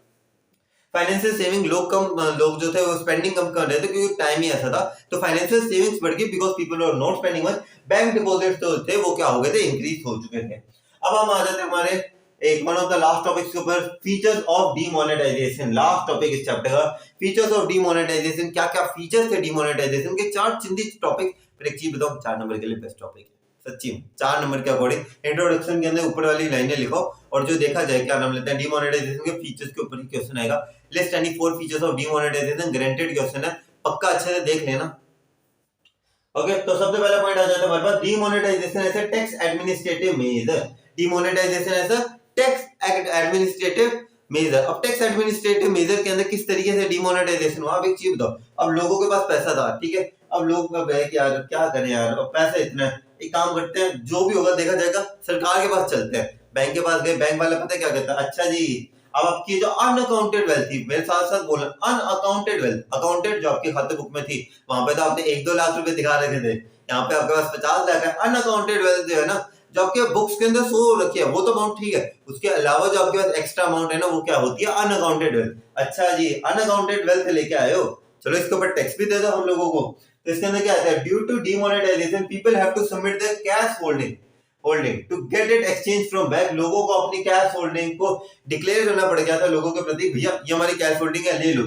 फाइनेंशियल सेविंग, लोग जो थे वो स्पेंडिंग कम कर रहे थे क्योंकि टाइम ही ऐसा था, तो फाइनेंशियल सेविंग्स बढ़ गई because people were not spending much. Bank deposits जो थे वो क्या हो गए थे, इंक्रीज हो चुके थे। अब हम आ जाते हैं हमारे एक one of the last topics के ऊपर, features of demonetization. Last topic इस चैप्टर का, फीचर्स ऑफ डीमोनेटाइजेशन, क्या क्या फीचर्स थे डीमोनेटाइजेशन के, चार चिंतित टॉपिक। पर एक चीज बताओ, 4 नंबर के लिए बेस्ट टॉपिक है सच्ची में, 4 नंबर के अकॉर्डिंग। इंट्रोडक्शन के अंदर ऊपर वाली लाइनें लिखो और जो देखा जाए क्या नाम लेते हैं, डीमोनेटाइजेशन के फीचर्स के ऊपर ही क्वेश्चन आएगा। List any 4 features of demonetization, guaranteed question है, पक्का अच्छे से देख लेना। ओके, तो सबसे पहला पॉइंट आ जाता है हमारे पास, demonetisation as a tax administrative measure. Demonetisation as a tax administrative measure. अब टैक्स एडमिनिस्ट्रेटिव मेजर के अंदर किस तरीके से डीमोनेटाइजेशन हुआ, अब एक चीज बताओ, अब लोगों के पास पैसा था, ठीक है, अब लोग गए कि यार क्या करें यार, अब पैसा इतना है, एक काम करते हैं, जो भी होगा देखा जाएगा, सरकार के पास चलते हैं, बैंक के पास गए, बैंक वाला पता है क्या कहता है, अच्छा जी अब आपकी जो अनअकाउंटेड वेल्थ थी, मेरे साथ साथ बोलना, अनअकाउंटेड वेल्थ, अकाउंटेड जो आपके खाते बुक में थी, वहां पे तो आपने 1-2 लाख रुपए दिखा रखे थे, यहाँ पे आपके पास 50 लाख है। अनअकाउंटेड वेल्थ जो है ना, जो आपके बुक्स के अंदर शो रखी है वो तो अमाउंट ठीक है, उसके अलावा जो आपके पास एक्स्ट्रा अमाउंट है ना, वो क्या होती है, अनअकाउंटेड वेल्थ। अच्छा जी, अनअकाउंटेड वेल्थ लेके आए हो, चलो इसके ऊपर टैक्स भी दे दो हम लोगों को। तो इसके अंदर क्या आता है, due to demonetization people have to submit their cash holding to get it exchange from bank. लोगों को अपनी कैश होल्डिंग को डिक्लेयर करना पड़ गया था लोगों के प्रति, भैया ये हमारी कैश होल्डिंग है, ले लो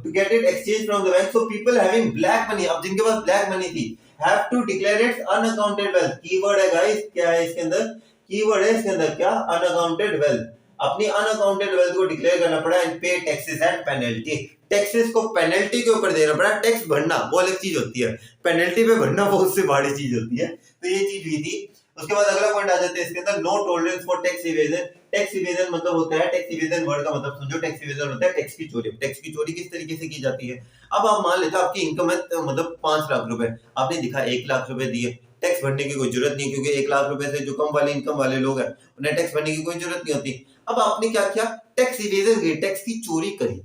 to get it exchange from the bank. So people having black money, अब जिनके पास ब्लैक मनी थी, have to declare its unaccounted wealth. Keyword है गाइस, क्या है इसके अंदर, कीवर्ड है इसके अंदर क्या, अनअकाउंटेड वेल्थ। अपनी अनअकाउंटेड वेल्थ को डिक्लेयर करना पड़ा and pay taxes and penalty. Taxes को पेनल्टी के ऊपर देना पड़ा, टैक्स भरना वो अलग चीज होती है, पेनल्टी पे भरना वो उससे बड़ी चीज होती है। तो ये चीज हुई थी। उसके बाद अगला पॉइंट आ जाते हैं इसके अंदर, no tolerance for tax evasion. Tax evasion मतलब होता है, टैक्स इवेजन वर्ड का मतलब समझो, टैक्स इवेजन होता है टैक्स की चोरी। टैक्स की चोरी किस तरीके से की जाती है, अब आप मान लेते आपकी इनकम है मतलब 5 लाख रुपए, आपने दिखा 1 लाख रुपए दिए, टैक्स भरने की कोई जरूरत नहीं, क्योंकि 1 लाख रुपए से जो कम वाले इनकम वाले लोग हैं उन्हें टैक्स भरने की कोई जरूरत नहीं होती। अब आपने क्या किया, टैक्स इवेजन की, टैक्स की चोरी करी।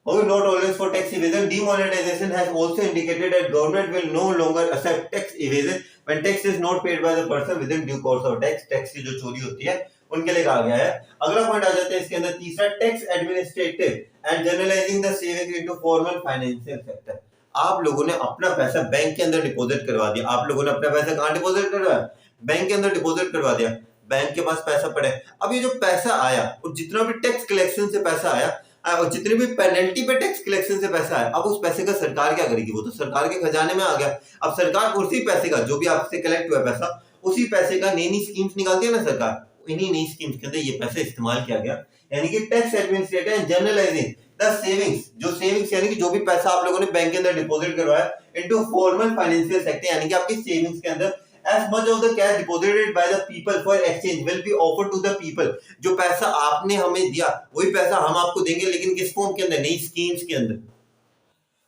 Okay, no tolerance for tax evasion. Demonetization has also indicated that government will no longer accept tax evasion when tax is not paid by the person within due course of tax. Tax की जो चोरी होती है उनके लिए कहा गया है। अगला पॉइंट आ जाता है इसके अंदर तीसरा, tax administrative and generalizing the saving into formal financial sector. आप लोगों ने अपना पैसा बैंक के अंदर डिपॉजिट करवा दिया, आप लोगों ने अपना पैसा कहां डिपॉजिट करवाया, बैंक के अंदर डिपॉजिट करवा दिया, बैंक के पास पैसा पड़े। अब ये जो पैसा आया और जितना भी टैक्स कलेक्शन से पैसा आया और जितने भी पेनल्टी पे टैक्स कलेक्शन से पैसा है, अब उस पैसे का सरकार क्या करेगी, वो तो सरकार के खजाने में आ गया। अब सरकार उसी पैसे का, जो भी आपसे कलेक्ट हुआ पैसा, उसी पैसे का नई नई स्कीम्स निकालती है ना सरकार, इन्हीं नई स्कीम्स के अंदर ये पैसा इस्तेमाल किया गया। यानी कि tax administrator and generalizing the savings, जो सेविंग्स यानी कि जो भी पैसा आप लोगों ने बैंक के अंदर डिपॉजिट करवाया, इनटू फॉर्मल फाइनेंशियल सेक्टर, यानी कि आपकी सेविंग्स के अंदर as much of the cash deposited by the people for exchange will be offered to the people। जो पैसा आपने हमें दिया वही पैसा हम आपको देंगे, लेकिन किस फॉर्म के अंदर, नई स्कीम्स के अंदर।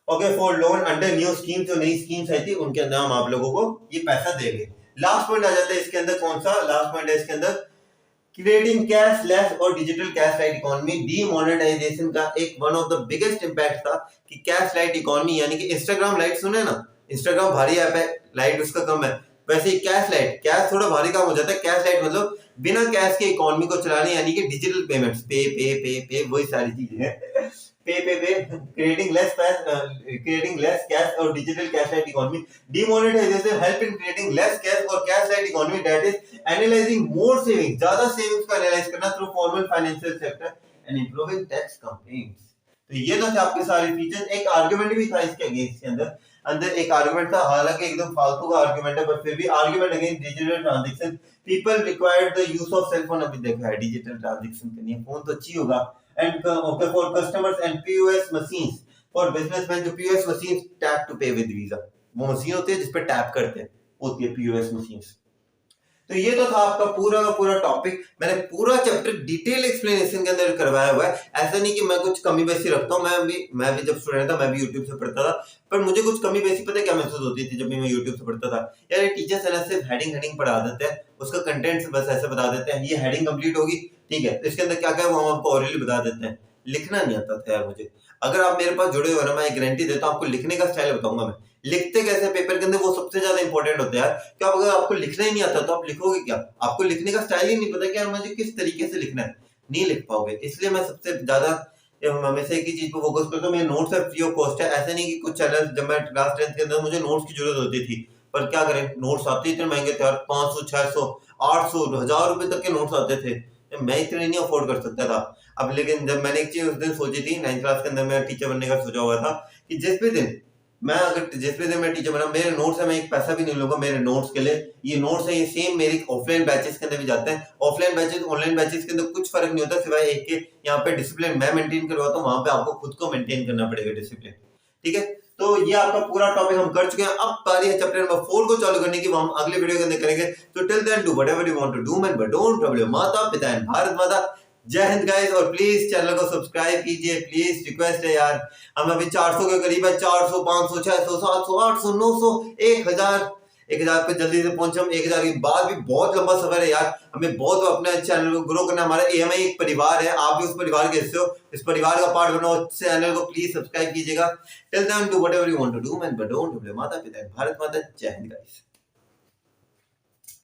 Okay, for loan under new schemes, जो नई स्कीम्स आई थी उनके अंदर हम आप लोगों को ये पैसा देंगे। लास्ट पॉइंट आ जाता है इसके अंदर, कौन सा लास्ट पॉइंट है इसके अंदर, क्रिएटिंग कैशलेस और digital cash light economy. Demonetization का एक one of the biggest impact था कि कैश लाइट इकोनॉमी, यानी कि इंस्टाग्राम लाइट सुने ना, इंस्टाग्राम भारी ऐप है, लाइट उसका कम है। वैसे ही कैश लाइट, कैश थोड़ा भारी काम हो जाता है। कैश लाइट मतलब बिना कैश के इकोनॉमी को चलाने, यानी कि डिजिटल पेमेंट्स, पे पे पे पे वही सारी चीजें हैं। पे क्रिएटिंग लेस कैश और digital cash light economy. Demonetisation help in creating less cash और cash light economy, that is analysing more saving, ज्यादा सेविंग्स को एनालाइज करना through formal financial sector and improving tax complaints. तो ये तो थे आपके सारे फीचर्स। एक आर्गुमेंट भी था इसके अगेंस्ट के अंदर, एक आर्गुमेंट था, हालांकि एकदम फालतू का आर्गुमेंट है, बट फिर भी argument against digital transaction, people required the use of cell phone. अभी देखा है डिजिटल ट्रांजैक्शन करनी है, फोन तो अच्छी होगा। And okay for customers and POS machines, for businessman जो पीओएस मशीन्स टैप टू पे विद वीजा, वो मशीन होती है जिस पे टैप करते हैं, होती है पीओएस मशीन्स। तो ये तो था आपका पूरा का पूरा टॉपिक। मैंने पूरा चैप्टर डिटेल एक्सप्लेनेशन के अंदर करवाया हुआ है। ऐसा नहीं कि मैं कुछ कमी बेसी रखता हूँ, मैं भी जब स्टूडेंट था मैं भी यूट्यूब से पढ़ता था, पर मुझे कुछ कमी बेसी पता है क्या महसूस होती थी जब भी मैं यूट्यूब से पढ़ता था, यार ये टीचर्स है ना सिर्फ हेडिंग पढ़ा देते हैं, उसका कंटेंट बस ऐसे बता देते हैं, ये हेडिंग कंप्लीट होगी ठीक है, इसके अंदर क्या क्या है वो हम आपको ऑरली बता देते हैं। लिखना नहीं आता था यार मुझे। अगर आप मेरे पास जुड़े हो ना, मैं एक गारंटी देता हूँ आपको लिखने का स्टाइल बताऊंगा मैं, लिखते कैसे पेपर के अंदर, वो सबसे ज्यादा इंपॉर्टेंट होता है यार। क्या अगर आपको लिखना ही नहीं आता तो आप लिखोगे क्या? आपको लिखने का स्टाइल ही नहीं पता कि यार मुझे किस तरीके से लिखना है, नहीं लिख पाओगे। इसलिए मैं सबसे ज्यादा हमेशा एक ही चीज पे फोकस करता हूँ। मेरे नोट्स है फ्री ऑफ कॉस्ट है, ऐसे नहीं कि कुछ चैनल, जब मैं क्लास 10th के अंदर मुझे नोट्स की जरूरत होती थी, पर क्या करें, नोट्स आते इतने महंगे थे यार, 500 600 800 1000 रुपए तक के नोट्स आते थे, मैं इतने नहीं अफोर्ड कर सकता था। अब लेकिन जब मैंने एक चीज उस दिन सोची थी, 9th क्लास के अंदर मैं टीचर बनने का सोचा हुआ था कि जिस भी दिन मैं टीचर बना, मेरे नोट्स है, मैं एक पैसा भी नहीं लूंगा मेरे नोट्स के लिए। ये नोट्स है, ये सेम मेरे ऑफलाइन बैचेस के अंदर भी जाते हैं। ऑफलाइन बैचेस ऑनलाइन बैचेस के अंदर कुछ फर्क नहीं होता, सिवाय एक के, यहाँ पे डिसिप्लिन मैं मेंटेन करवाता हूँ, वहां पे आपको खुद को मेंटेन करना पड़ेगा डिसिप्लिन, ठीक है। तो ये आपका पूरा टॉपिक हम कर चुके हैं। अब बारी है चैप्टर नंबर 4 को चालू करने की, वो हम अगले वीडियो के अंदर करेंगे। तो till then do whatever you want to do man, but don't trouble your माता पिता एंड भारत माता। जय हिंद गाइस, और प्लीज चैनल को सब्सक्राइब कीजिए, प्लीज रिक्वेस्ट है यार। हम अभी 400 के करीब है, 400 500 600 700 800 900 1000 1000 पे जल्दी से पहुंचे हम। 1000 के बाद भी बहुत लंबा सफर है यार, हमें बहुत अपने चैनल को ग्रो करना। हमारा एएमआई एक परिवार है, आप भी उस परिवार के हिस्से हो, इस परिवार का पार्ट बनो। चैनल को प्लीज सब्सक्राइब कीजिएगा। Till then do whatever you want to do man, but don't do माता पिता भारत माता। जय हिंद गाइस।